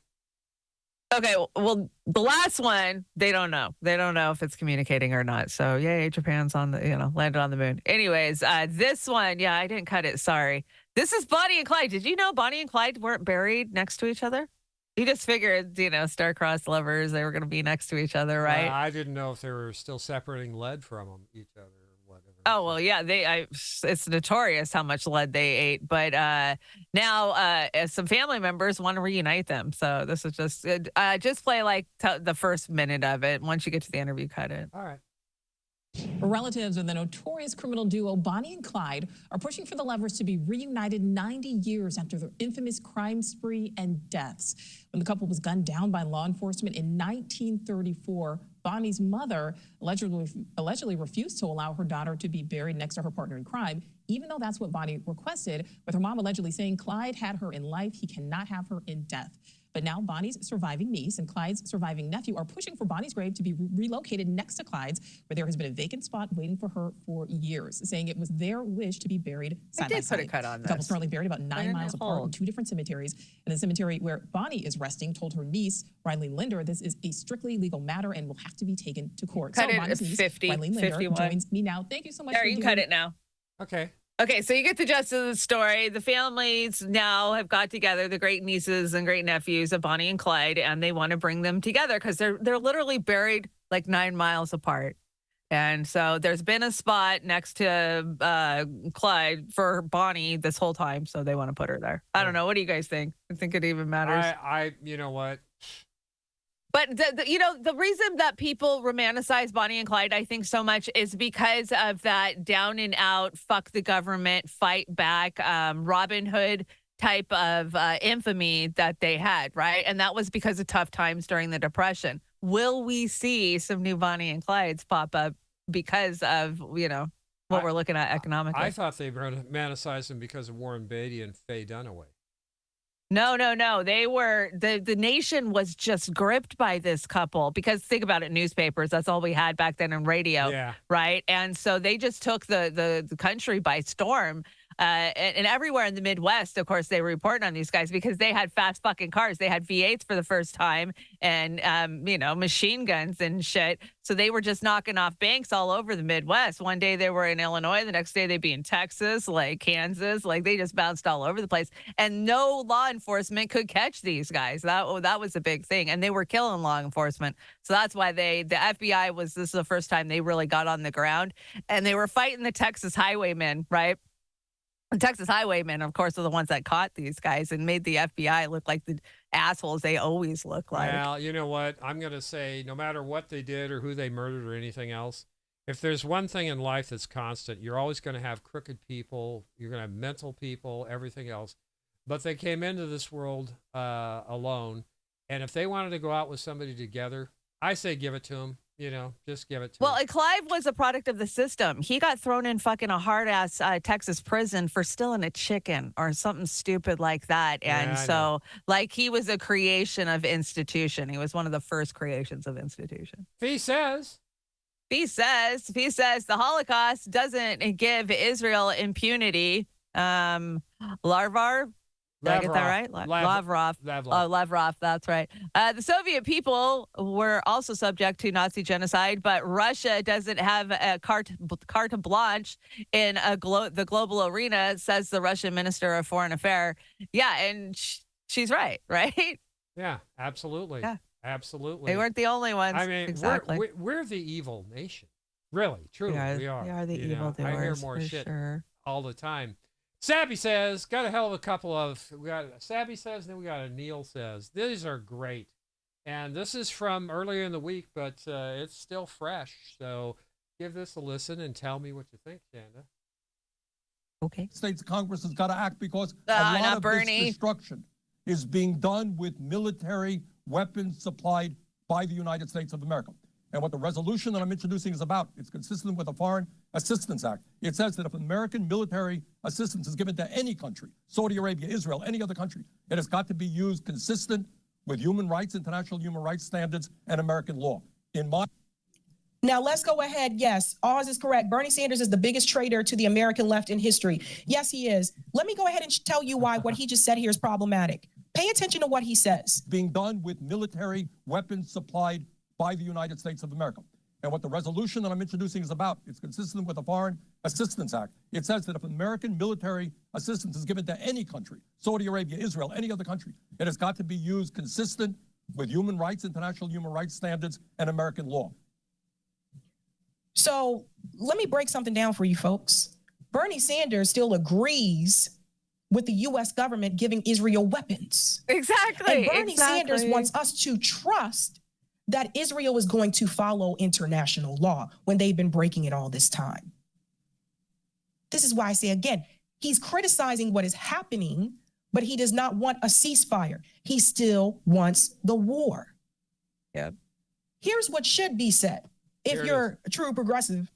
[SPEAKER 7] Okay, well, the last one, they don't know. They don't know if it's communicating or not. So, yay, Japan's on the, landed on the moon. Anyways, this one, yeah, I didn't cut it. Sorry. This is Bonnie and Clyde. Did you know Bonnie and Clyde weren't buried next to each other? You just figured, star-crossed lovers, they were going to be next to each other, right?
[SPEAKER 6] I didn't know if they were still separating lead from each other.
[SPEAKER 7] Oh, well, yeah, it's notorious how much lead they ate. But now some family members want to reunite them. So this is just play like the first minute of it. Once you get to the interview, cut it.
[SPEAKER 6] All right.
[SPEAKER 19] Relatives of the notorious criminal duo Bonnie and Clyde are pushing for the lovers to be reunited 90 years after their infamous crime spree and deaths. When the couple was gunned down by law enforcement in 1934, Bonnie's mother allegedly refused to allow her daughter to be buried next to her partner in crime, even though that's what Bonnie requested, with her mom allegedly saying Clyde had her in life, he cannot have her in death. But now Bonnie's surviving niece and Clyde's surviving nephew are pushing for Bonnie's grave to be relocated next to Clyde's, where there has been a vacant spot waiting for her for years, saying it was their wish to be buried side by side.
[SPEAKER 7] Put a cut on
[SPEAKER 19] The couple's
[SPEAKER 7] this.
[SPEAKER 19] currently buried about 9 miles apart in 2 different cemeteries. And the cemetery where Bonnie is resting told her niece, Riley Linder, this is a strictly legal matter and will have to be taken to court.
[SPEAKER 7] Cut
[SPEAKER 19] so
[SPEAKER 7] it
[SPEAKER 19] Bonnie's
[SPEAKER 7] at
[SPEAKER 19] niece,
[SPEAKER 7] 50,
[SPEAKER 19] Riley Linder,
[SPEAKER 7] 51.
[SPEAKER 19] joins me now. Thank you so much
[SPEAKER 7] There,
[SPEAKER 19] for
[SPEAKER 7] you can
[SPEAKER 19] doing
[SPEAKER 7] cut it now.
[SPEAKER 6] Okay.
[SPEAKER 7] Okay, so you get the gist of the story. The families now have got together, the great nieces and great nephews of Bonnie and Clyde, and they want to bring them together because they're literally buried like 9 miles apart. And so there's been a spot next to Clyde for Bonnie this whole time, so they want to put her there. I don't know. What do you guys think? I think it even matters.
[SPEAKER 6] You know what?
[SPEAKER 7] But the reason that people romanticize Bonnie and Clyde, I think, so much is because of that down and out, fuck the government, fight back, Robin Hood type of infamy that they had, right? And that was because of tough times during the Depression. Will we see some new Bonnie and Clydes pop up because of, what we're looking at economically?
[SPEAKER 6] I thought they romanticized them because of Warren Beatty and Faye Dunaway.
[SPEAKER 7] No. They were, the nation was just gripped by this couple because think about it, newspapers, that's all we had back then in radio, right? And so they just took the country by storm. And everywhere in the Midwest, of course, they were reporting on these guys because they had fast fucking cars. They had V8s for the first time and, machine guns and shit. So they were just knocking off banks all over the Midwest. One day they were in Illinois. The next day they'd be in Texas, like Kansas. Like they just bounced all over the place. And no law enforcement could catch these guys. That was a big thing. And they were killing law enforcement. So that's why the FBI this is the first time they really got on the ground. And they were fighting the Texas highwaymen, right? The Texas highwaymen, of course, are the ones that caught these guys and made the FBI look like the assholes they always look like.
[SPEAKER 6] Well, you know what? I'm going to say no matter what they did or who they murdered or anything else, if there's one thing in life that's constant, you're always going to have crooked people. You're going to have mental people, everything else. But they came into this world alone. And if they wanted to go out with somebody together, I say give it to them. Just give it to him.
[SPEAKER 7] Well, Clive was a product of the system. He got thrown in fucking a hard-ass Texas prison for stealing a chicken or something stupid like that. And he was a creation of institution. He was one of the first creations of institution.
[SPEAKER 6] He says
[SPEAKER 7] the Holocaust doesn't give Israel impunity. Larvar. Did I get that right? Lavrov. Oh, Lavrov, that's right. The Soviet people were also subject to Nazi genocide, but Russia doesn't have a carte blanche in the global arena, says the Russian Minister of Foreign Affairs. Yeah, and she's right?
[SPEAKER 6] Yeah, absolutely. Yeah. Absolutely.
[SPEAKER 7] They weren't the only ones.
[SPEAKER 6] I mean,
[SPEAKER 7] exactly.
[SPEAKER 6] we're the evil nation. Really, truly, we are.
[SPEAKER 7] We are the evil doers.
[SPEAKER 6] I hear more shit
[SPEAKER 7] sure.
[SPEAKER 6] all the time. Sabby says, got a hell of a couple of, Sabby says, then we got a Neil says. These are great. And this is from earlier in the week, but it's still fresh. So give this a listen and tell me what you think, Shanda.
[SPEAKER 7] Okay.
[SPEAKER 8] States Congress has got to act because a lot of this destruction is being done with military weapons supplied by the United States of America. And what the resolution that I'm introducing is about, it's consistent with the Foreign Assistance Act. It says that if American military assistance is given to any country, Saudi Arabia, Israel, any other country, it has got to be used consistent with human rights, international human rights standards, and American law.
[SPEAKER 10] Now, let's go ahead. Yes, Oz is correct. Bernie Sanders is the biggest traitor to the American left in history. Yes, he is. Let me go ahead and tell you why what he just said here is problematic. Pay attention to what he says.
[SPEAKER 8] Being done with military weapons supplied by the United States of America. And what the resolution that I'm introducing is about, it's consistent with the Foreign Assistance Act. It says that if American military assistance is given to any country, Saudi Arabia, Israel, any other country, it has got to be used consistent with human rights, international human rights standards, and American law.
[SPEAKER 10] So let me break something down for you folks. Bernie Sanders still agrees with the U.S. government giving Israel weapons.
[SPEAKER 7] Exactly.
[SPEAKER 10] And Bernie Sanders wants us to trust that Israel is going to follow international law when they've been breaking it all this time. This is why I say again, he's criticizing what is happening, but he does not want a ceasefire. He still wants the war.
[SPEAKER 7] Yeah.
[SPEAKER 10] Here's what should be said. If you're a true progressive,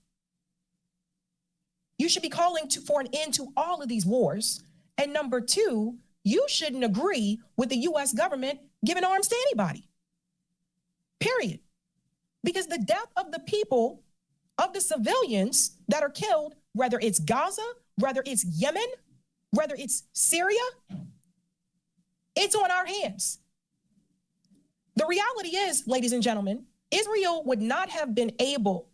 [SPEAKER 10] you should be calling for an end to all of these wars. And number two, you shouldn't agree with the U.S. government giving arms to anybody. Period. Because the death of the people, of the civilians that are killed, whether it's Gaza, whether it's Yemen, whether it's Syria, it's on our hands. The reality is, ladies and gentlemen, Israel would not have been able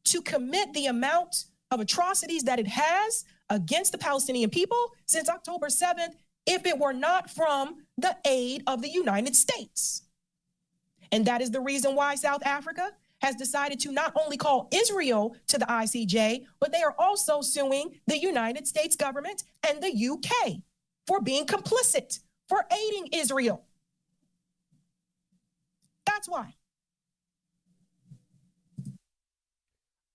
[SPEAKER 10] to commit the amount of atrocities that it has against the Palestinian people since October 7th if it were not from the aid of the United States. And that is the reason why South Africa has decided to not only call Israel to the ICJ, but they are also suing the United States government and the UK for being complicit, for aiding Israel. That's why.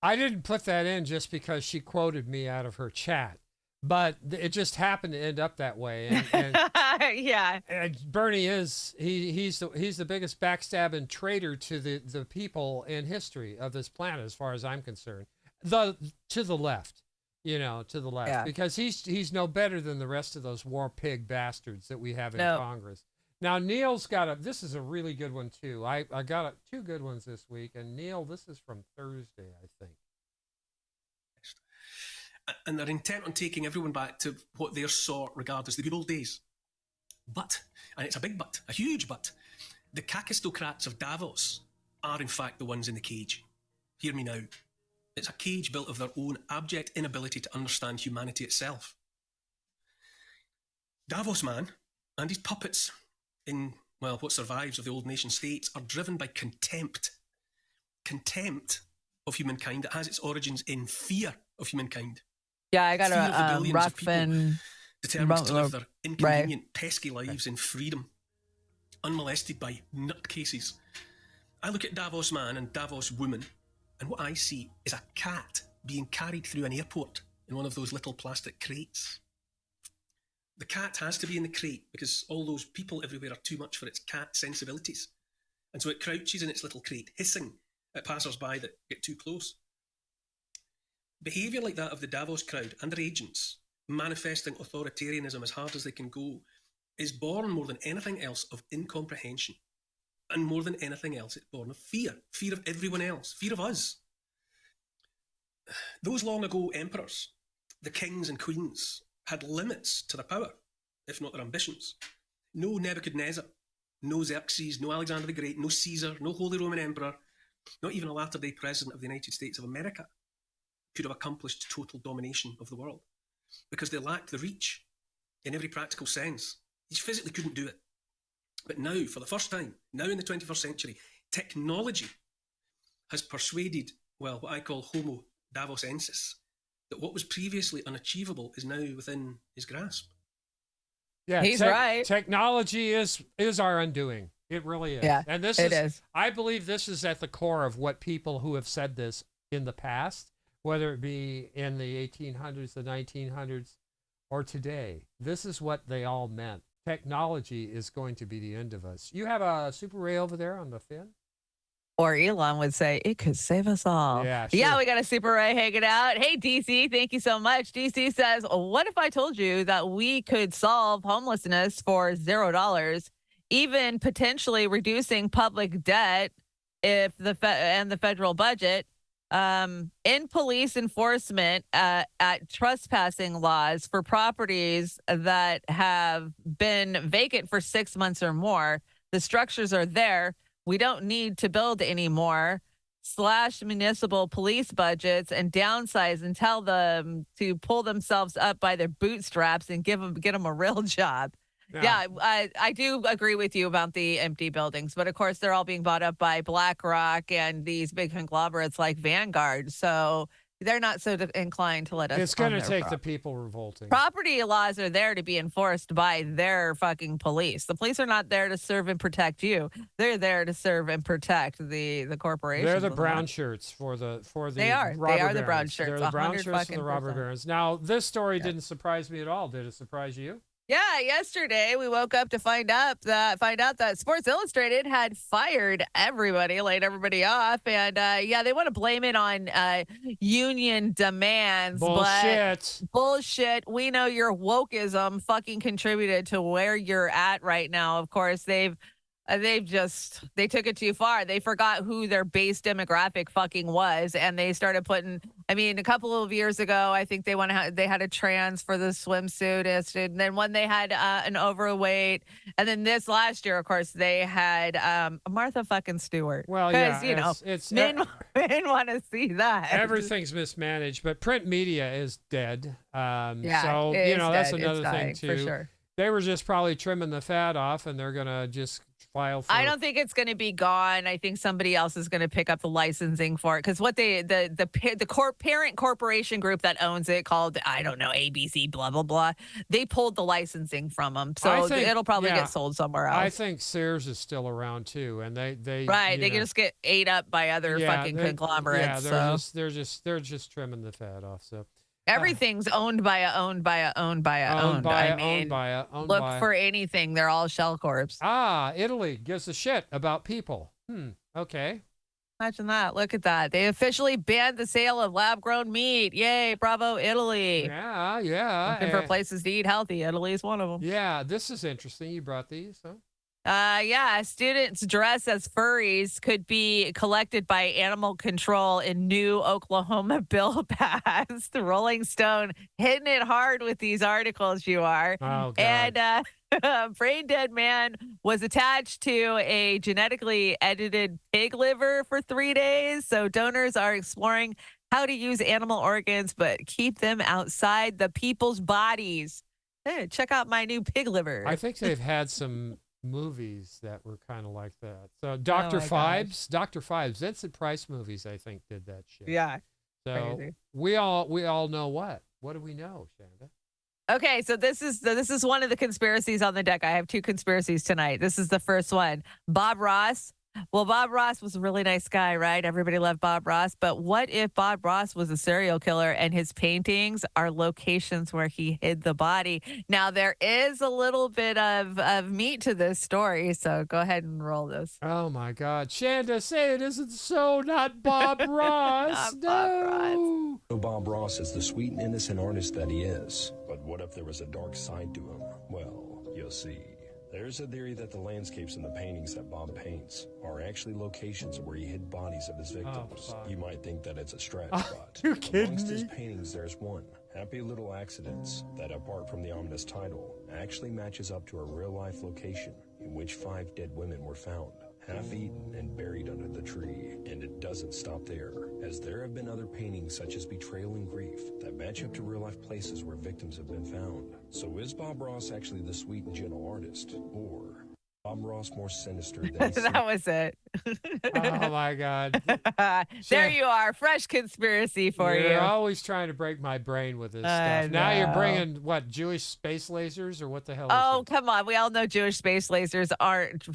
[SPEAKER 6] I didn't put that in just because she quoted me out of her chat, but it just happened to end up that way. And
[SPEAKER 7] yeah.
[SPEAKER 6] And Bernie is he's the biggest backstabbing traitor to the people in history of this planet, as far as I'm concerned. To the left, to the left, because he's no better than the rest of those war pig bastards that we have in Congress. Now, Neil's this is a really good one, too. I got two good ones this week. And Neil, this is from Thursday, I think.
[SPEAKER 11] And they're intent on taking everyone back to what their sort regard as the good old days. But, and it's a big but, a huge but, the kakistocrats of Davos are in fact the ones in the cage. Hear me now. It's a cage built of their own abject inability to understand humanity itself. Davos man and his puppets in, what survives of the old nation states are driven by contempt. Contempt of humankind that has its origins in fear of humankind.
[SPEAKER 7] Yeah, I got
[SPEAKER 11] a
[SPEAKER 7] Rockfin
[SPEAKER 11] determined to live their inconvenient, pesky lives in freedom, unmolested by nutcases. I look at Davos man and Davos woman, and what I see is a cat being carried through an airport in one of those little plastic crates. The cat has to be in the crate because all those people everywhere are too much for its cat sensibilities. And so it crouches in its little crate, hissing at passers-by that get too close. Behaviour like that of the Davos crowd and their agents, manifesting authoritarianism as hard as they can go, is born more than anything else of incomprehension. And more than anything else, it's born of fear. Fear of everyone else. Fear of us. Those long ago emperors, the kings and queens, had limits to their power, if not their ambitions. No Nebuchadnezzar, no Xerxes, no Alexander the Great, no Caesar, no Holy Roman Emperor, not even a latter-day president of the United States of America could have accomplished total domination of the world because they lacked the reach in every practical sense. They physically couldn't do it. But now, for the first time, now in the 21st century, technology has persuaded, what I call Homo Davosensis, that what was previously unachievable is now within his grasp.
[SPEAKER 6] Yeah,
[SPEAKER 7] he's right.
[SPEAKER 6] Technology is our undoing. It really is.
[SPEAKER 7] Yeah,
[SPEAKER 6] and this is. I believe this is at the core of what people who have said this in the past, whether it be in the 1800s, the 1900s, or today. This is what they all meant. Technology is going to be the end of us. You have a Super Ray over there on the fin?
[SPEAKER 7] Or Elon would say, it could save us all.
[SPEAKER 6] Yeah, sure.
[SPEAKER 7] Yeah, we got a Super Ray hanging out. Hey, DC, thank you so much. DC says, what if I told you that we could solve homelessness for $0, even potentially reducing public debt if and the federal budget, in police enforcement at trespassing laws for properties that have been vacant for 6 months or more? The structures are there. We don't need to build anymore. Slash municipal police budgets and downsize and tell them to pull themselves up by their bootstraps and get them a real job. Yeah, I do agree with you about the empty buildings, but of course they're all being bought up by BlackRock and these big conglomerates like Vanguard. So they're not so inclined to let us.
[SPEAKER 6] It's going to take the people revolting.
[SPEAKER 7] Property laws are there to be enforced by their fucking police. The police are not there to serve and protect you. They're there to serve and protect the corporations.
[SPEAKER 6] They're the brown shirts for the
[SPEAKER 7] They are the brown shirts.
[SPEAKER 6] They're the brown shirts for the robber barons. Now, this story didn't surprise me at all. Did it surprise you?
[SPEAKER 7] Yeah, yesterday we woke up to find out that Sports Illustrated had fired everybody, laid everybody off, and they want to blame it on union demands.
[SPEAKER 6] Bullshit.
[SPEAKER 7] But bullshit. We know your wokeism fucking contributed to where you're at right now. Of course, they took it too far. They forgot who their base demographic fucking was, and they started putting. I mean, a couple of years ago, I think they had a trans for the swimsuit, and then when they had an overweight, and then this last year, of course, they had Martha fucking Stewart.
[SPEAKER 6] Well, yeah, it's
[SPEAKER 7] men want to see that.
[SPEAKER 6] Everything's mismanaged, but print media is dead. So that's
[SPEAKER 7] dead.
[SPEAKER 6] another thing too.
[SPEAKER 7] For sure.
[SPEAKER 6] They were just probably trimming the fat off, and they're gonna just file for.
[SPEAKER 7] I don't think it's going to be gone. I think somebody else is going to pick up the licensing for it because what the parent corporation group that owns it, called, I don't know, ABC blah blah blah, they pulled the licensing from them, so it'll probably get sold somewhere else.
[SPEAKER 6] I think Sears is still around too, and they
[SPEAKER 7] they can just get ate up by other fucking conglomerates.
[SPEAKER 6] Yeah, they're just trimming the fat off. So
[SPEAKER 7] everything's owned by a. Look for anything. They're all shell corps.
[SPEAKER 6] Italy gives a shit about people. Okay.
[SPEAKER 7] Imagine that. Look at that. They officially banned the sale of lab-grown meat. Yay, bravo, Italy.
[SPEAKER 6] Yeah.
[SPEAKER 7] Looking for places to eat healthy. Italy is one of them.
[SPEAKER 6] Yeah, this is interesting. You brought these, huh?
[SPEAKER 7] Students dressed as furries could be collected by animal control in new Oklahoma bill passed. The Rolling Stone hitting it hard with these articles, you are.
[SPEAKER 6] Oh, God.
[SPEAKER 7] And a brain dead man was attached to a genetically edited pig liver for 3 days. So donors are exploring how to use animal organs, but keep them outside the people's bodies. Hey, check out my new pig liver.
[SPEAKER 6] I think they've had some movies that were kind of like that. So Dr. Phibes, Vincent Price movies, I think, did that shit.
[SPEAKER 7] Yeah.
[SPEAKER 6] So
[SPEAKER 7] crazy.
[SPEAKER 6] we all know what? What do we know, Shanda?
[SPEAKER 7] Okay, so this is one of the conspiracies on the deck. I have 2 conspiracies tonight. This is the first one. Bob Ross. Well, Bob Ross was a really nice guy, right? Everybody loved Bob Ross. But what if Bob Ross was a serial killer and his paintings are locations where he hid the body? Now, there is a little bit of meat to this story, so go ahead and roll this.
[SPEAKER 6] Oh, my God. Shanda, say it isn't so, not Bob Ross.
[SPEAKER 7] Not Bob Ross.
[SPEAKER 13] So Bob Ross is the sweet and innocent artist that he is. But what if there was a dark side to him? Well, you'll see. There's a theory that the landscapes and the paintings that Bob paints are actually locations where he hid bodies of his victims. You might think that it's a stretch, but
[SPEAKER 6] you kidding
[SPEAKER 13] amongst
[SPEAKER 6] me?
[SPEAKER 13] his paintings there's one, Happy Little Accidents, that apart from the ominous title, actually matches up to a real-life location in which 5 dead women were found, half-eaten and buried under the tree. And it doesn't stop there, as there have been other paintings such as Betrayal and Grief that match up to real-life places where victims have been found. So is Bob Ross actually the sweet and gentle artist, or Bob Ross more sinister than he
[SPEAKER 7] That was it.
[SPEAKER 6] Oh, my God.
[SPEAKER 7] There you are. Fresh conspiracy for you.
[SPEAKER 6] You're always trying to break my brain with this stuff. Now you're bringing, what, Jewish space lasers, or what the hell is it?
[SPEAKER 7] Come on. We all know Jewish space lasers aren't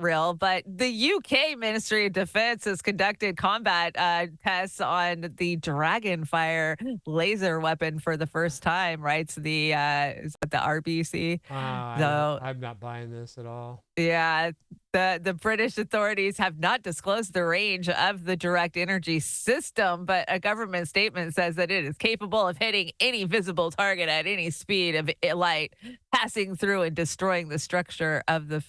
[SPEAKER 7] real, but the UK Ministry of Defense has conducted combat tests on the Dragonfire laser weapon for the first time, right? So the RBC.
[SPEAKER 6] I'm not buying this at all.
[SPEAKER 7] Yeah, the British authorities have not disclosed the range of the direct energy system, but a government statement says that it is capable of hitting any visible target at any speed of light, passing through and destroying the structure of the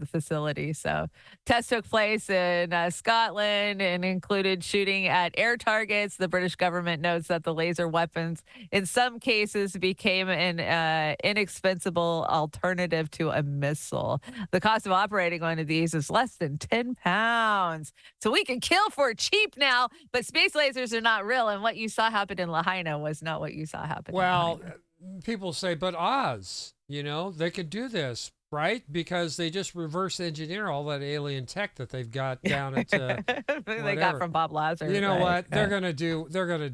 [SPEAKER 7] facility. So tests took place in Scotland and included shooting at air targets. The British government notes that the laser weapons in some cases became an inexpensive alternative to a missile. The cost of operating one of these is less than 10 pounds. So we can kill for cheap now, but space lasers are not real. And what you saw happen in Lahaina was not what you saw happen.
[SPEAKER 6] Well, people say, but Oz, they could do this, right? Because they just reverse engineer all that alien tech that they've got down at
[SPEAKER 7] they got from Bob Lazar.
[SPEAKER 6] You know what? They're gonna do what they're gonna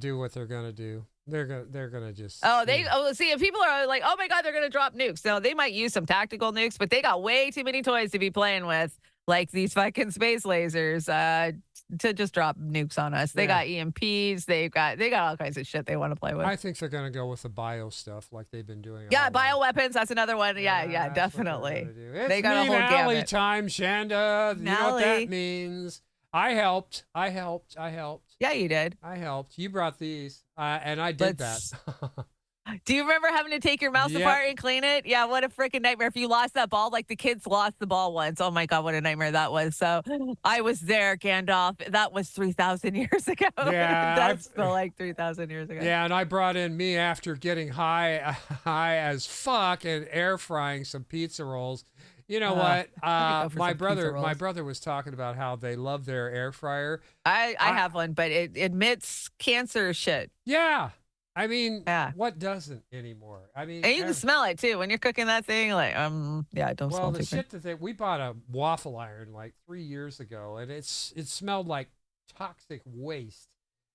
[SPEAKER 6] do. They're gonna just.
[SPEAKER 7] See, if people are like, oh my God, they're gonna drop nukes. No, they might use some tactical nukes, but they got way too many toys to be playing with, like these fucking space lasers, to just drop nukes on us. They got EMPs. They got all kinds of shit they want to play with.
[SPEAKER 6] I think they're gonna go with the bio stuff like they've been doing.
[SPEAKER 7] Yeah, bioweapons. That's another one. Yeah, definitely.
[SPEAKER 6] They got a whole gamut. Time, Shanda. You know what that means. I helped.
[SPEAKER 7] Yeah, you did.
[SPEAKER 6] I helped. You brought these, and I did that.
[SPEAKER 7] Do you remember having to take your mouse apart and clean it? Yeah, what a freaking nightmare. If you lost that ball, like the kids lost the ball once. Oh my God, what a nightmare that was. So I was there, Gandalf. That was 3,000 years ago.
[SPEAKER 6] Yeah.
[SPEAKER 7] That's still like 3,000 years ago.
[SPEAKER 6] Yeah, and I brought in me after getting high as fuck and air frying some pizza rolls. You know what? My brother was talking about how they love their air fryer.
[SPEAKER 7] I have one, but it emits cancer shit.
[SPEAKER 6] Yeah. I mean, what doesn't anymore? I mean,
[SPEAKER 7] And you can smell it too when you're cooking that thing. Like, yeah, don't smell
[SPEAKER 6] well, the
[SPEAKER 7] too great.
[SPEAKER 6] shit that we bought a waffle iron like 3 years ago, and it smelled like toxic waste.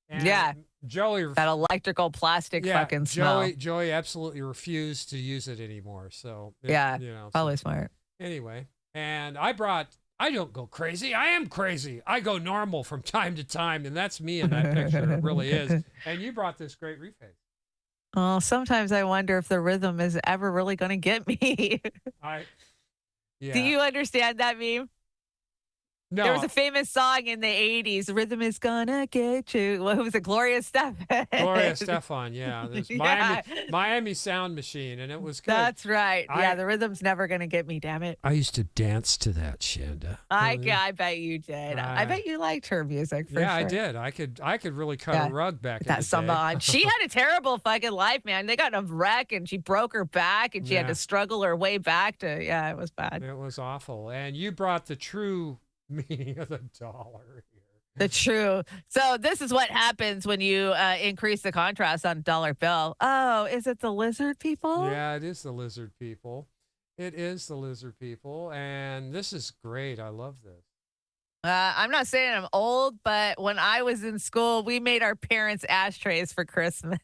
[SPEAKER 6] And
[SPEAKER 7] Yeah.
[SPEAKER 6] Joey,
[SPEAKER 7] That electrical plastic fucking smell.
[SPEAKER 6] Joey absolutely refused to use it anymore. So
[SPEAKER 7] Yeah,
[SPEAKER 6] you know,
[SPEAKER 7] probably smart.
[SPEAKER 6] Anyway, and I don't go crazy. I am crazy. I go normal from time to time, and that's me in that picture. It really is. And you brought this great reface.
[SPEAKER 7] Well, sometimes I wonder if the rhythm is ever really going to get me.
[SPEAKER 6] Yeah.
[SPEAKER 7] Do you understand that meme?
[SPEAKER 6] No.
[SPEAKER 7] There was a famous song in the 80s, "Rhythm is gonna get you." What was it? Gloria Estefan.
[SPEAKER 6] Gloria Estefan, yeah. There's Miami Sound Machine, and it was good.
[SPEAKER 7] That's right. Yeah, the rhythm's never going to get me, damn it.
[SPEAKER 6] I used to dance to that, Shanda.
[SPEAKER 7] I bet you did. I bet you liked her music for sure.
[SPEAKER 6] I did. I could really cut a rug back in
[SPEAKER 7] that
[SPEAKER 6] the
[SPEAKER 7] samba
[SPEAKER 6] day.
[SPEAKER 7] on. She had a terrible fucking life, man. They got in a wreck and she broke her back and she had to struggle her way back to, it was bad.
[SPEAKER 6] It was awful. And you brought the true meaning of the dollar here.
[SPEAKER 7] The true. So this is what happens when you increase the contrast on a dollar bill. Oh, is it the lizard people?
[SPEAKER 6] Yeah, it is the lizard people. It is the lizard people. And this is great. I love this.
[SPEAKER 7] I'm not saying I'm old, but when I was in school, we made our parents ashtrays for Christmas.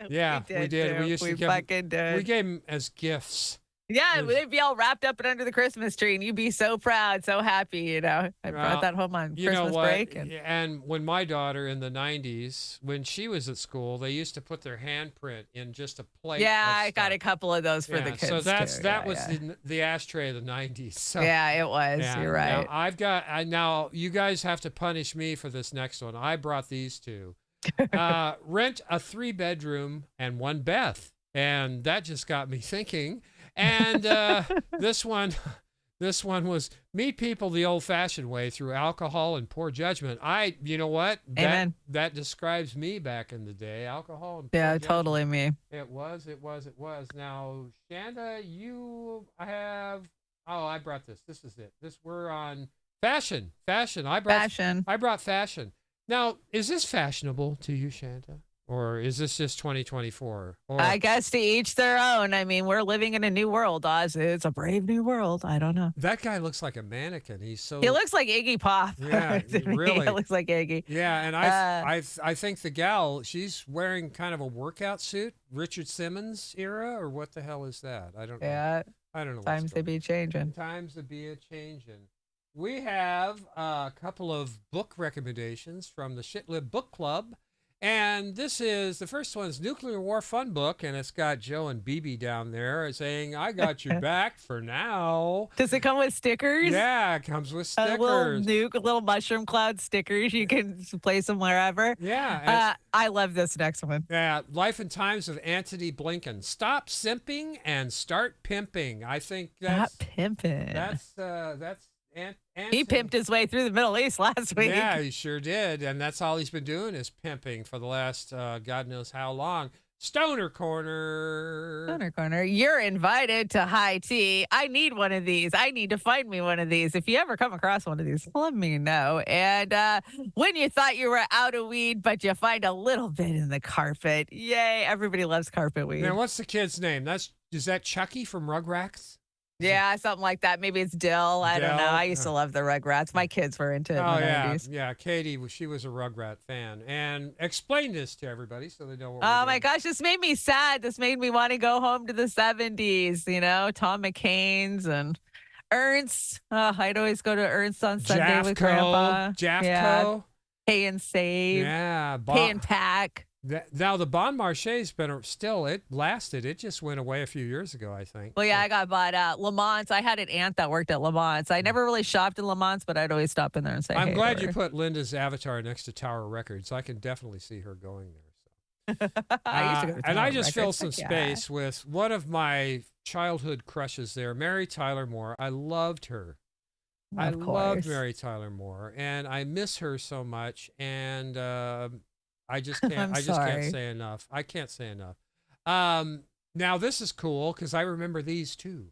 [SPEAKER 6] Yeah, we did. We used to
[SPEAKER 7] fucking did.
[SPEAKER 6] We gave them as gifts.
[SPEAKER 7] Yeah, they'd be all wrapped up and under the Christmas tree, and you'd be so proud, so happy, you know. I brought that home on Christmas break.
[SPEAKER 6] And when my daughter in the 90s, when she was at school, they used to put their handprint in just a plate.
[SPEAKER 7] Yeah, I got a couple of those for the kids.
[SPEAKER 6] So that was the ashtray of the 90s. So,
[SPEAKER 7] yeah, it was.
[SPEAKER 6] Yeah.
[SPEAKER 7] You're right.
[SPEAKER 6] Now, now you guys have to punish me for this next one. I brought these two. Rent a 3-bedroom and 1 bath. And that just got me thinking. And this one was meet people the old-fashioned way through alcohol and poor judgment. You know what?
[SPEAKER 7] Amen.
[SPEAKER 6] That describes me back in the day. Alcohol and
[SPEAKER 7] yeah,
[SPEAKER 6] poor
[SPEAKER 7] totally
[SPEAKER 6] judgment.
[SPEAKER 7] me.
[SPEAKER 6] It was. Now, Shanda, I brought this. This is it. We're on fashion. I brought fashion. Now, is this fashionable to you, Shanda? Or is this just 2024?
[SPEAKER 7] I guess to each their own. I mean, we're living in a new world, Oz. It's a brave new world. I don't know.
[SPEAKER 6] That guy looks like a mannequin. He
[SPEAKER 7] looks like Iggy Pop.
[SPEAKER 6] Yeah, really.
[SPEAKER 7] He looks like Iggy.
[SPEAKER 6] Yeah, and I think the gal, she's wearing kind of a workout suit, Richard Simmons era, or what the hell is that? I don't know.
[SPEAKER 7] Yeah.
[SPEAKER 6] I don't know.
[SPEAKER 7] Times they be changing.
[SPEAKER 6] Times they be a-changing. We have a couple of book recommendations from the Shitlib Book Club. And the first one's Nuclear War Fun Book, and it's got Joe and BB down there saying, I got your back for now.
[SPEAKER 7] Does it come with stickers?
[SPEAKER 6] Yeah, it comes with stickers.
[SPEAKER 7] Little mushroom cloud stickers. You can place them wherever.
[SPEAKER 6] Yeah.
[SPEAKER 7] I love this next one.
[SPEAKER 6] Yeah, Life and Times of Antony Blinken. Stop simping and start pimping. I think that's...
[SPEAKER 7] Stop pimping.
[SPEAKER 6] That's
[SPEAKER 7] he pimped his way through the Middle East last week.
[SPEAKER 6] Yeah, he sure did. And that's all he's been doing is pimping for the last God knows how long. Stoner Corner.
[SPEAKER 7] You're invited to high tea. I need one of these. I need to find me one of these. If you ever come across one of these, let me know. And when you thought you were out of weed, but you find a little bit in the carpet. Yay, everybody loves carpet weed.
[SPEAKER 6] Now, what's the kid's name? Is that Chucky from Rugrats?
[SPEAKER 7] Yeah, something like that. Maybe it's Dill. I don't know. I used to love the Rugrats. My kids were into it in the 90s.
[SPEAKER 6] Yeah. Katie, she was a Rugrat fan. And explain this to everybody so they know what
[SPEAKER 7] my gosh, this made me sad. This made me want to go home to the 70s, you know, Tom McCain's and Ernst. I'd always go to Ernst on Sunday with Grandpa.
[SPEAKER 6] Jaffco.
[SPEAKER 7] Yeah. Pay and Save.
[SPEAKER 6] Yeah.
[SPEAKER 7] Pay and Pack.
[SPEAKER 6] Now, the Bon Marché's it lasted. It just went away a few years ago, I think.
[SPEAKER 7] Well, yeah, I got bought out. Lamont, I had an aunt that worked at Lamont. I never really shopped in Lamont, but I'd always stop in there and say,
[SPEAKER 6] I'm glad you put Linda's avatar next to Tower Records. I can definitely see her going there. So.
[SPEAKER 7] I used to go to Tower
[SPEAKER 6] and I just
[SPEAKER 7] Records.
[SPEAKER 6] filled some space with one of my childhood crushes there, Mary Tyler Moore. I loved her. I loved Mary Tyler Moore, and I miss her so much. And I just can't. I just can't say enough. I can't say enough. Now this is cool because I remember these too.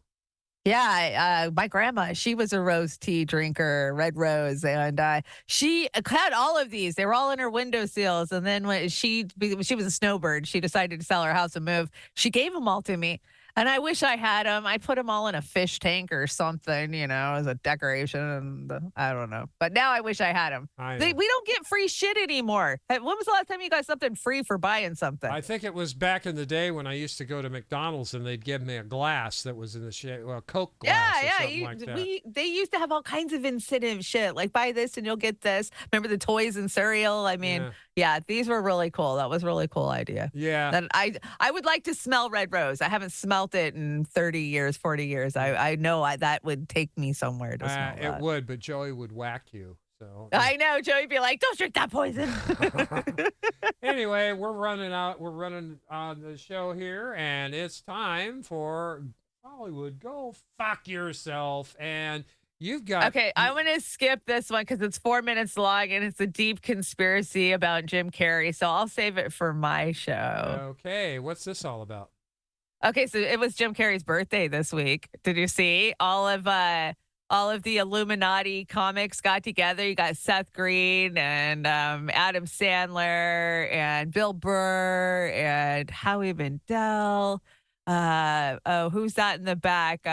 [SPEAKER 7] Yeah, my grandma, she was a rose tea drinker, red rose, and she had all of these. They were all in her windowsills. And then when she was a snowbird, she decided to sell her house and move. She gave them all to me. And I wish I had them. I put them all in a fish tank or something, as a decoration. And I don't know. But now I wish I had them. We don't get free shit anymore. When was the last time you got something free for buying something?
[SPEAKER 6] I think it was back in the day when I used to go to McDonald's and they'd give me a glass that was in the shape, well, Coke glass or something like that.
[SPEAKER 7] They used to have all kinds of incentive shit, like buy this and you'll get this. Remember the toys and cereal? I mean, yeah, these were really cool. That was a really cool idea.
[SPEAKER 6] Yeah.
[SPEAKER 7] And I would like to smell red rose. I haven't smelt it in 30 years, 40 years. I know that would take me somewhere to smell that.
[SPEAKER 6] It would, but Joey would whack you. So
[SPEAKER 7] I know. Joey would be like, don't drink that poison.
[SPEAKER 6] Anyway, we're running on the show here, and it's time for Hollywood Go Fuck Yourself. And you've got...
[SPEAKER 7] Okay, I want to skip this one because it's 4 minutes long, and it's a deep conspiracy about Jim Carrey. So I'll save it for my show.
[SPEAKER 6] Okay, what's this all about?
[SPEAKER 7] Okay, so it was Jim Carrey's birthday this week. Did you see? All of the Illuminati comics got together. You got Seth Green and Adam Sandler and Bill Burr and Howie Mandel. Who's that in the back?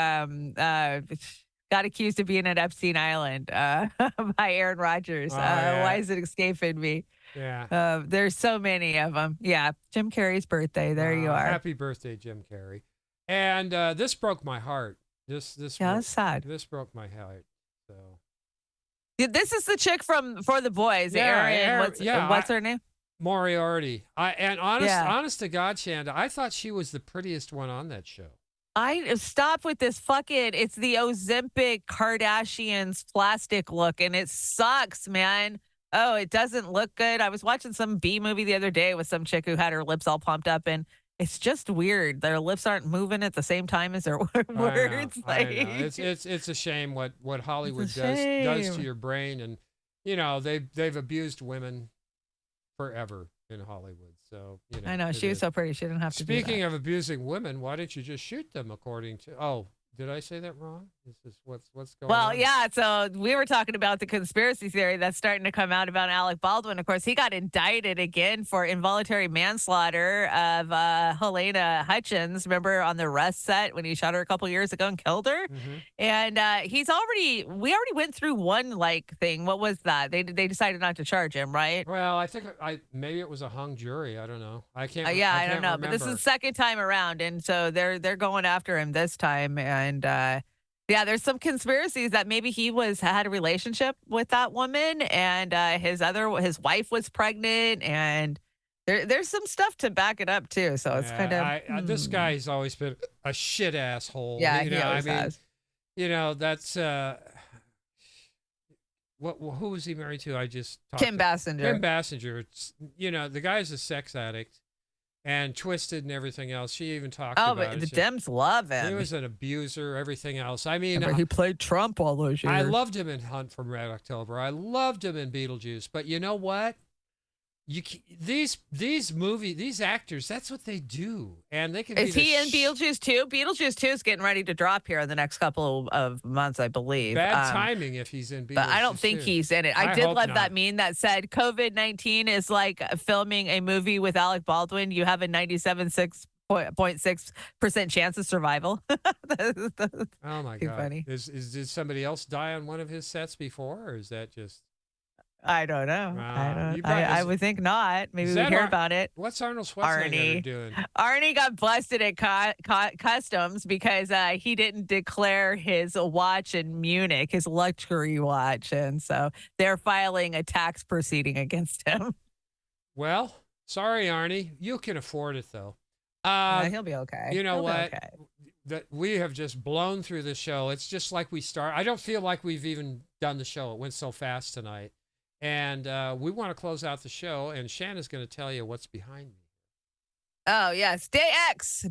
[SPEAKER 7] Got accused of being at Epstein Island by Aaron Rodgers. Why is it escaping me?
[SPEAKER 6] Yeah.
[SPEAKER 7] There's so many of them. Yeah. Jim Carrey's birthday. There you are.
[SPEAKER 6] Happy birthday, Jim Carrey. And this broke my heart. That's
[SPEAKER 7] sad.
[SPEAKER 6] This broke my heart. So
[SPEAKER 7] this is the chick For the Boys. Erin, what's her name?
[SPEAKER 6] Moriarty. Honest to God, Shanda, I thought she was the prettiest one on that show.
[SPEAKER 7] I stop with this it's the Ozempic Kardashians plastic look, and it sucks, man. Oh, it doesn't look good. I was watching some B movie the other day with some chick who had her lips all pumped up, and it's just weird. Their lips aren't moving at the same time as their words.
[SPEAKER 6] I know. It's a shame what Hollywood does to your brain, and they've abused women forever in Hollywood. So
[SPEAKER 7] I know she was so pretty. She didn't have to.
[SPEAKER 6] Speaking of abusing women, why didn't you just shoot them? According to did I say that wrong? This is what's going on.
[SPEAKER 7] Well, yeah. So we were talking about the conspiracy theory that's starting to come out about Alec Baldwin. Of course, he got indicted again for involuntary manslaughter of Helena Hutchins. Remember on the Rust set when he shot her a couple years ago and killed her? Mm-hmm. And we already went through one thing. What was that? They decided not to charge him, right?
[SPEAKER 6] Well, I think maybe it was a hung jury. I don't know. I can't.
[SPEAKER 7] I don't know. Remember. But this is the second time around, and so they're going after him this time. And there's some conspiracies that maybe he had a relationship with that woman, and his wife was pregnant, and there's some stuff to back it up too. So it's kind of
[SPEAKER 6] this guy's always been a shit asshole.
[SPEAKER 7] Yeah, he always has.
[SPEAKER 6] That's who was he married to? I just talked
[SPEAKER 7] Kim Basinger.
[SPEAKER 6] Kim Basinger. The guy's a sex addict. And twisted and everything else. She even talked about it.
[SPEAKER 7] Oh, but the Dems love him.
[SPEAKER 6] He was an abuser, everything else. I mean,
[SPEAKER 7] he played Trump all those years.
[SPEAKER 6] I loved him in Hunt for Red October. I loved him in Beetlejuice. But you know what? These actors, that's what they do, and they can.
[SPEAKER 7] Is he in Beetlejuice 2? Beetlejuice 2 is getting ready to drop here in the next couple of months, I believe.
[SPEAKER 6] Bad timing if he's in Beetlejuice.
[SPEAKER 7] But I don't think he's in it. I did love that meme that said COVID-19 is like filming a movie with Alec Baldwin. You have a 97.6% chance of survival.
[SPEAKER 6] Oh my God! Funny. Did somebody else die on one of his sets before, or is that just?
[SPEAKER 7] I don't know. I would think not. Maybe we hear about it.
[SPEAKER 6] What's Arnold Schwarzenegger doing?
[SPEAKER 7] Arnie got busted at customs because he didn't declare his watch in Munich, his luxury watch, and so they're filing a tax proceeding against him.
[SPEAKER 6] Well, sorry, Arnie. You can afford it though.
[SPEAKER 7] He'll be okay.
[SPEAKER 6] You know what? That we have just blown through the show. It's just like we start. I don't feel like we've even done the show. It went so fast tonight. And we want to close out the show, and Shanna's going to tell you what's behind me.
[SPEAKER 7] Oh, yes. Day X,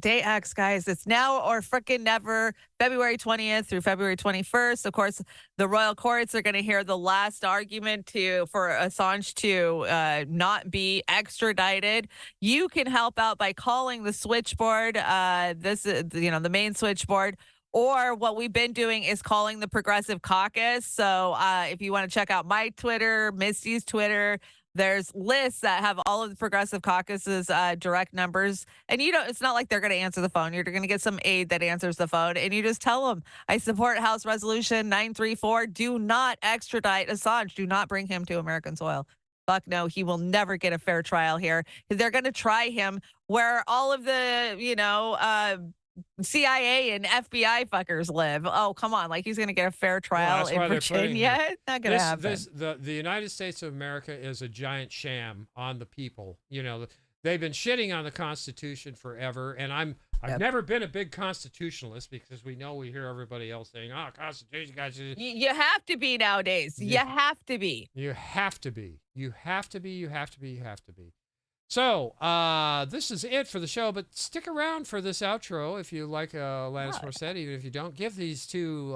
[SPEAKER 7] guys. It's now or frickin' never, February 20th through February 21st. Of course, the royal courts are going to hear the last argument for Assange to not be extradited. You can help out by calling the switchboard. This is, the main switchboard, Or what we've been doing is calling the Progressive Caucus. So if you want to check out my Twitter, Misty's Twitter, there's lists that have all of the Progressive Caucus's direct numbers. And it's not like they're going to answer the phone. You're going to get some aide that answers the phone. And you just tell them, I support House Resolution 934. Do not extradite Assange. Do not bring him to American soil. Fuck no, he will never get a fair trial here. They're going to try him where all of the, CIA and FBI fuckers live. Oh, come on. Like, he's going to get a fair trial in Virginia. It's not going to happen.
[SPEAKER 6] The United States of America is a giant sham on the people. They've been shitting on the Constitution forever. And I've never been a big constitutionalist because we hear everybody else saying, Constitution, guys.
[SPEAKER 7] You have to be nowadays. You have to be.
[SPEAKER 6] You have to be. You have to be. You have to be. You have to be. So, this is it for the show, but stick around for this outro if you like Alanis Morissette, even if you don't. Give these two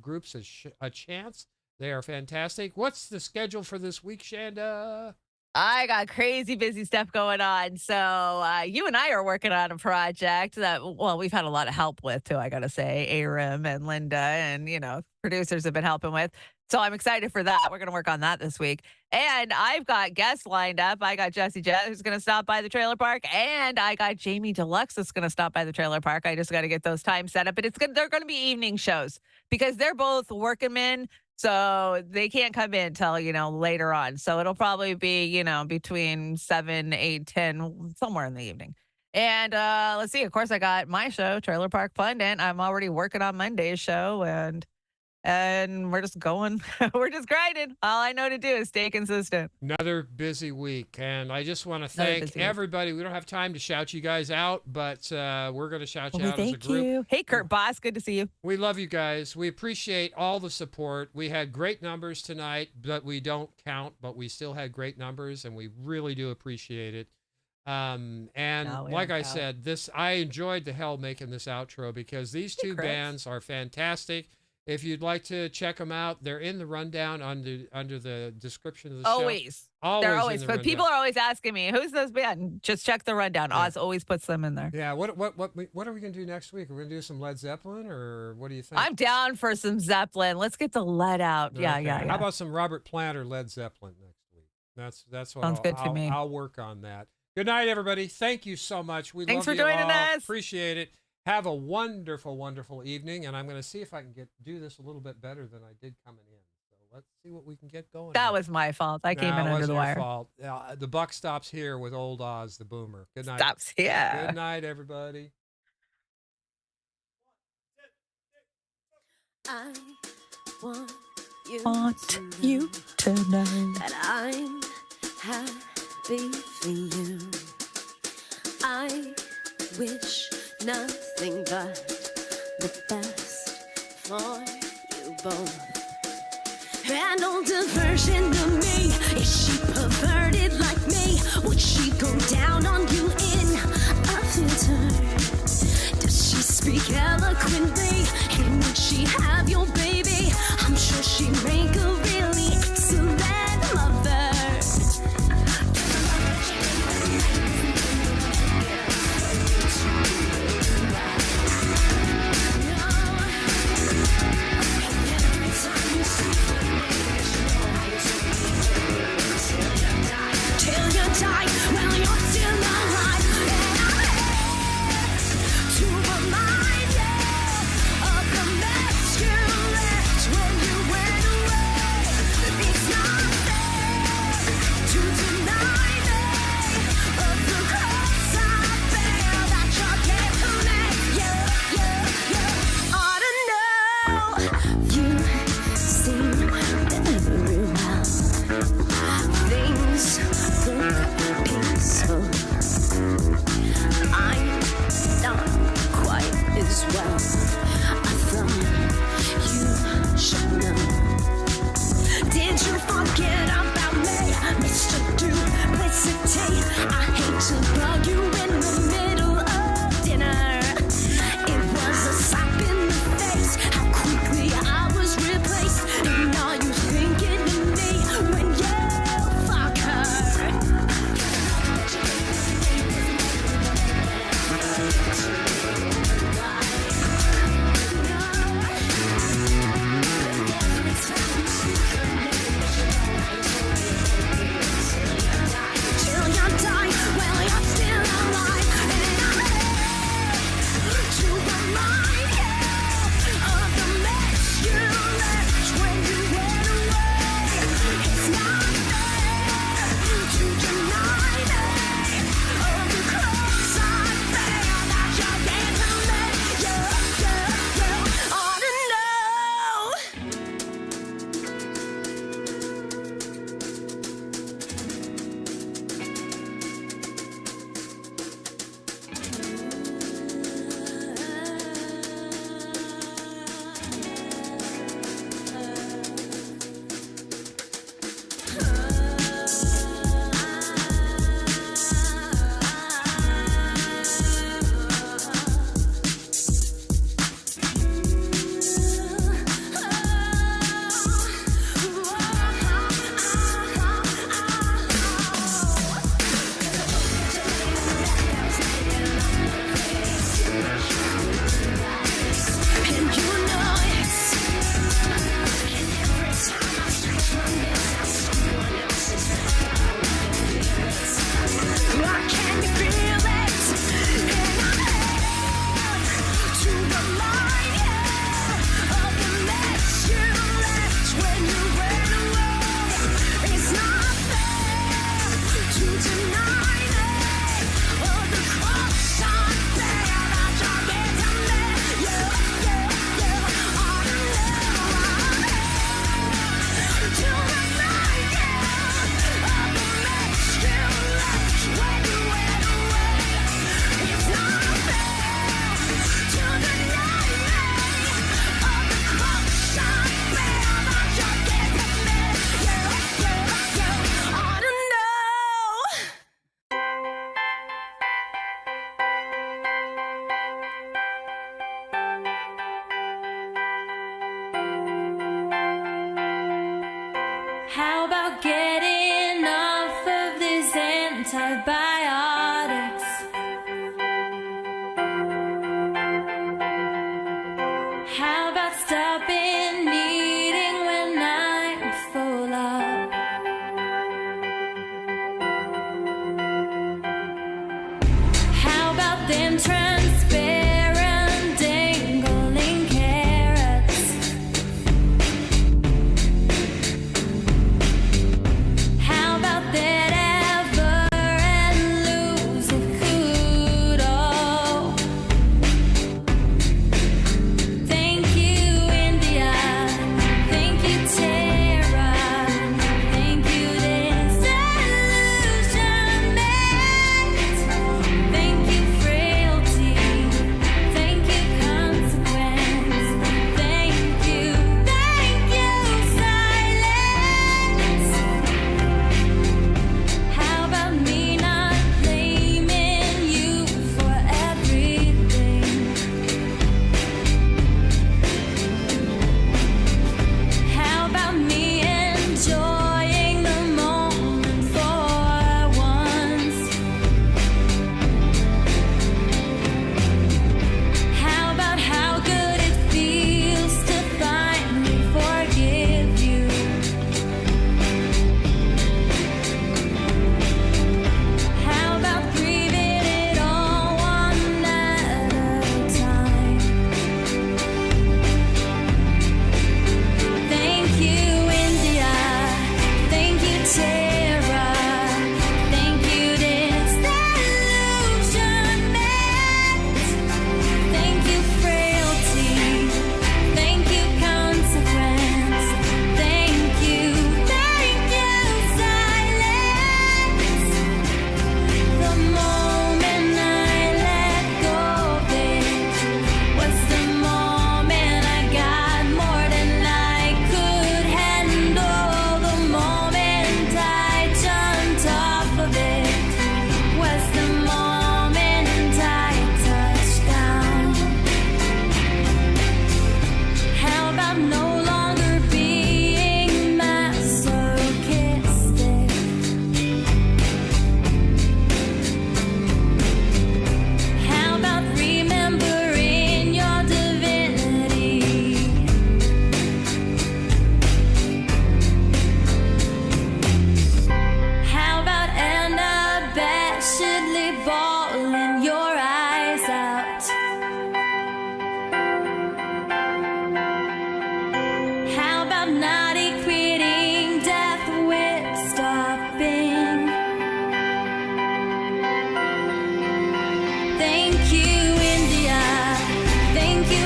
[SPEAKER 6] groups a chance. They are fantastic. What's the schedule for this week, Shanda?
[SPEAKER 7] I got crazy busy stuff going on. So you and I are working on a project that, we've had a lot of help with, too, I got to say. Aram and Linda and, producers have been helping with. So I'm excited for that. We're going to work on that this week. And I've got guests lined up. I got Jesse Jett, who's going to stop by the trailer park. And I got Jamie Deluxe that's going to stop by the trailer park. I just got to get those times set up. But they're going to be evening shows because they're both working men. So they can't come in until, later on. So it'll probably be, between 7, 8, 10, somewhere in the evening. And let's see. Of course, I got my show, Trailer Park Pundit. I'm already working on Monday's show. And we're just going, we're just grinding. All I know to do is stay consistent.
[SPEAKER 6] Another busy week. And I just want to thank everybody. We don't have time to shout you guys out, but we're going to shout you out as a group.
[SPEAKER 7] Thank you. Hey, Kurt Boss, good to see you.
[SPEAKER 6] We love you guys. We appreciate all the support. We had great numbers tonight, but we don't count, but we still had great numbers, and we really do appreciate it. Like I said, I enjoyed the hell making this outro because these two bands are fantastic. If you'd like to check them out, they're in the rundown under the description of the show.
[SPEAKER 7] Always. They're always. But people are always asking me, "Who's this band?" Just check the rundown. Yeah. Oz always puts them in there.
[SPEAKER 6] Yeah. What are we going to do next week? Are we going to do some Led Zeppelin, or what do you think?
[SPEAKER 7] I'm down for some Zeppelin. Let's get the lead out. Okay. Yeah.
[SPEAKER 6] How about some Robert Plant or Led Zeppelin next week? That's what
[SPEAKER 7] sounds good to me.
[SPEAKER 6] I'll work on that. Good night, everybody. Thank you so much.
[SPEAKER 7] Thanks for joining us.
[SPEAKER 6] Appreciate it. Have a wonderful, wonderful evening, and I'm going to see if I can do this a little bit better than I did coming in. So let's see what we can get going.
[SPEAKER 7] That was my fault. I came in under the wire.
[SPEAKER 6] Fault. The buck stops here with old Oz, the boomer. Good night.
[SPEAKER 7] Stops here.
[SPEAKER 6] Good night, everybody.
[SPEAKER 14] I want you to know that I'm happy for you. I wish nothing but the best for you both. An older version of me, is she perverted like me? Would she go down on you in a filter? Does she speak eloquently? And would she have your baby? I'm sure she'd make a really excellent mother. When you went away. How about stopping needing when I'm full up? How about them transparent dangling carrots? How about that ever and lose of kudos? Thank you, India. Thank you, Tara. Thank you, disillusionment. Thank you, frailty. Thank you, consequence. Thank you, silence. How about me not blaming you for everything? How about me enjoying the moment for once? How about how good it feels to finally forgive you? How about grieving it all one at a time? Thank you, India. Thank you, Tara. Thank you, disillusionment. Thank you, frailty. Thank you, consequence. Thank you, silence. The moment I let go of it was the moment I got more than I could handle. The moment I jumped off of it was the moment I touched down. How about no longer being masochistic? How about remembering your divinity? How about unabashedly bawling your eyes out? How about not equating death with stopping? Thank you, India. Thank you,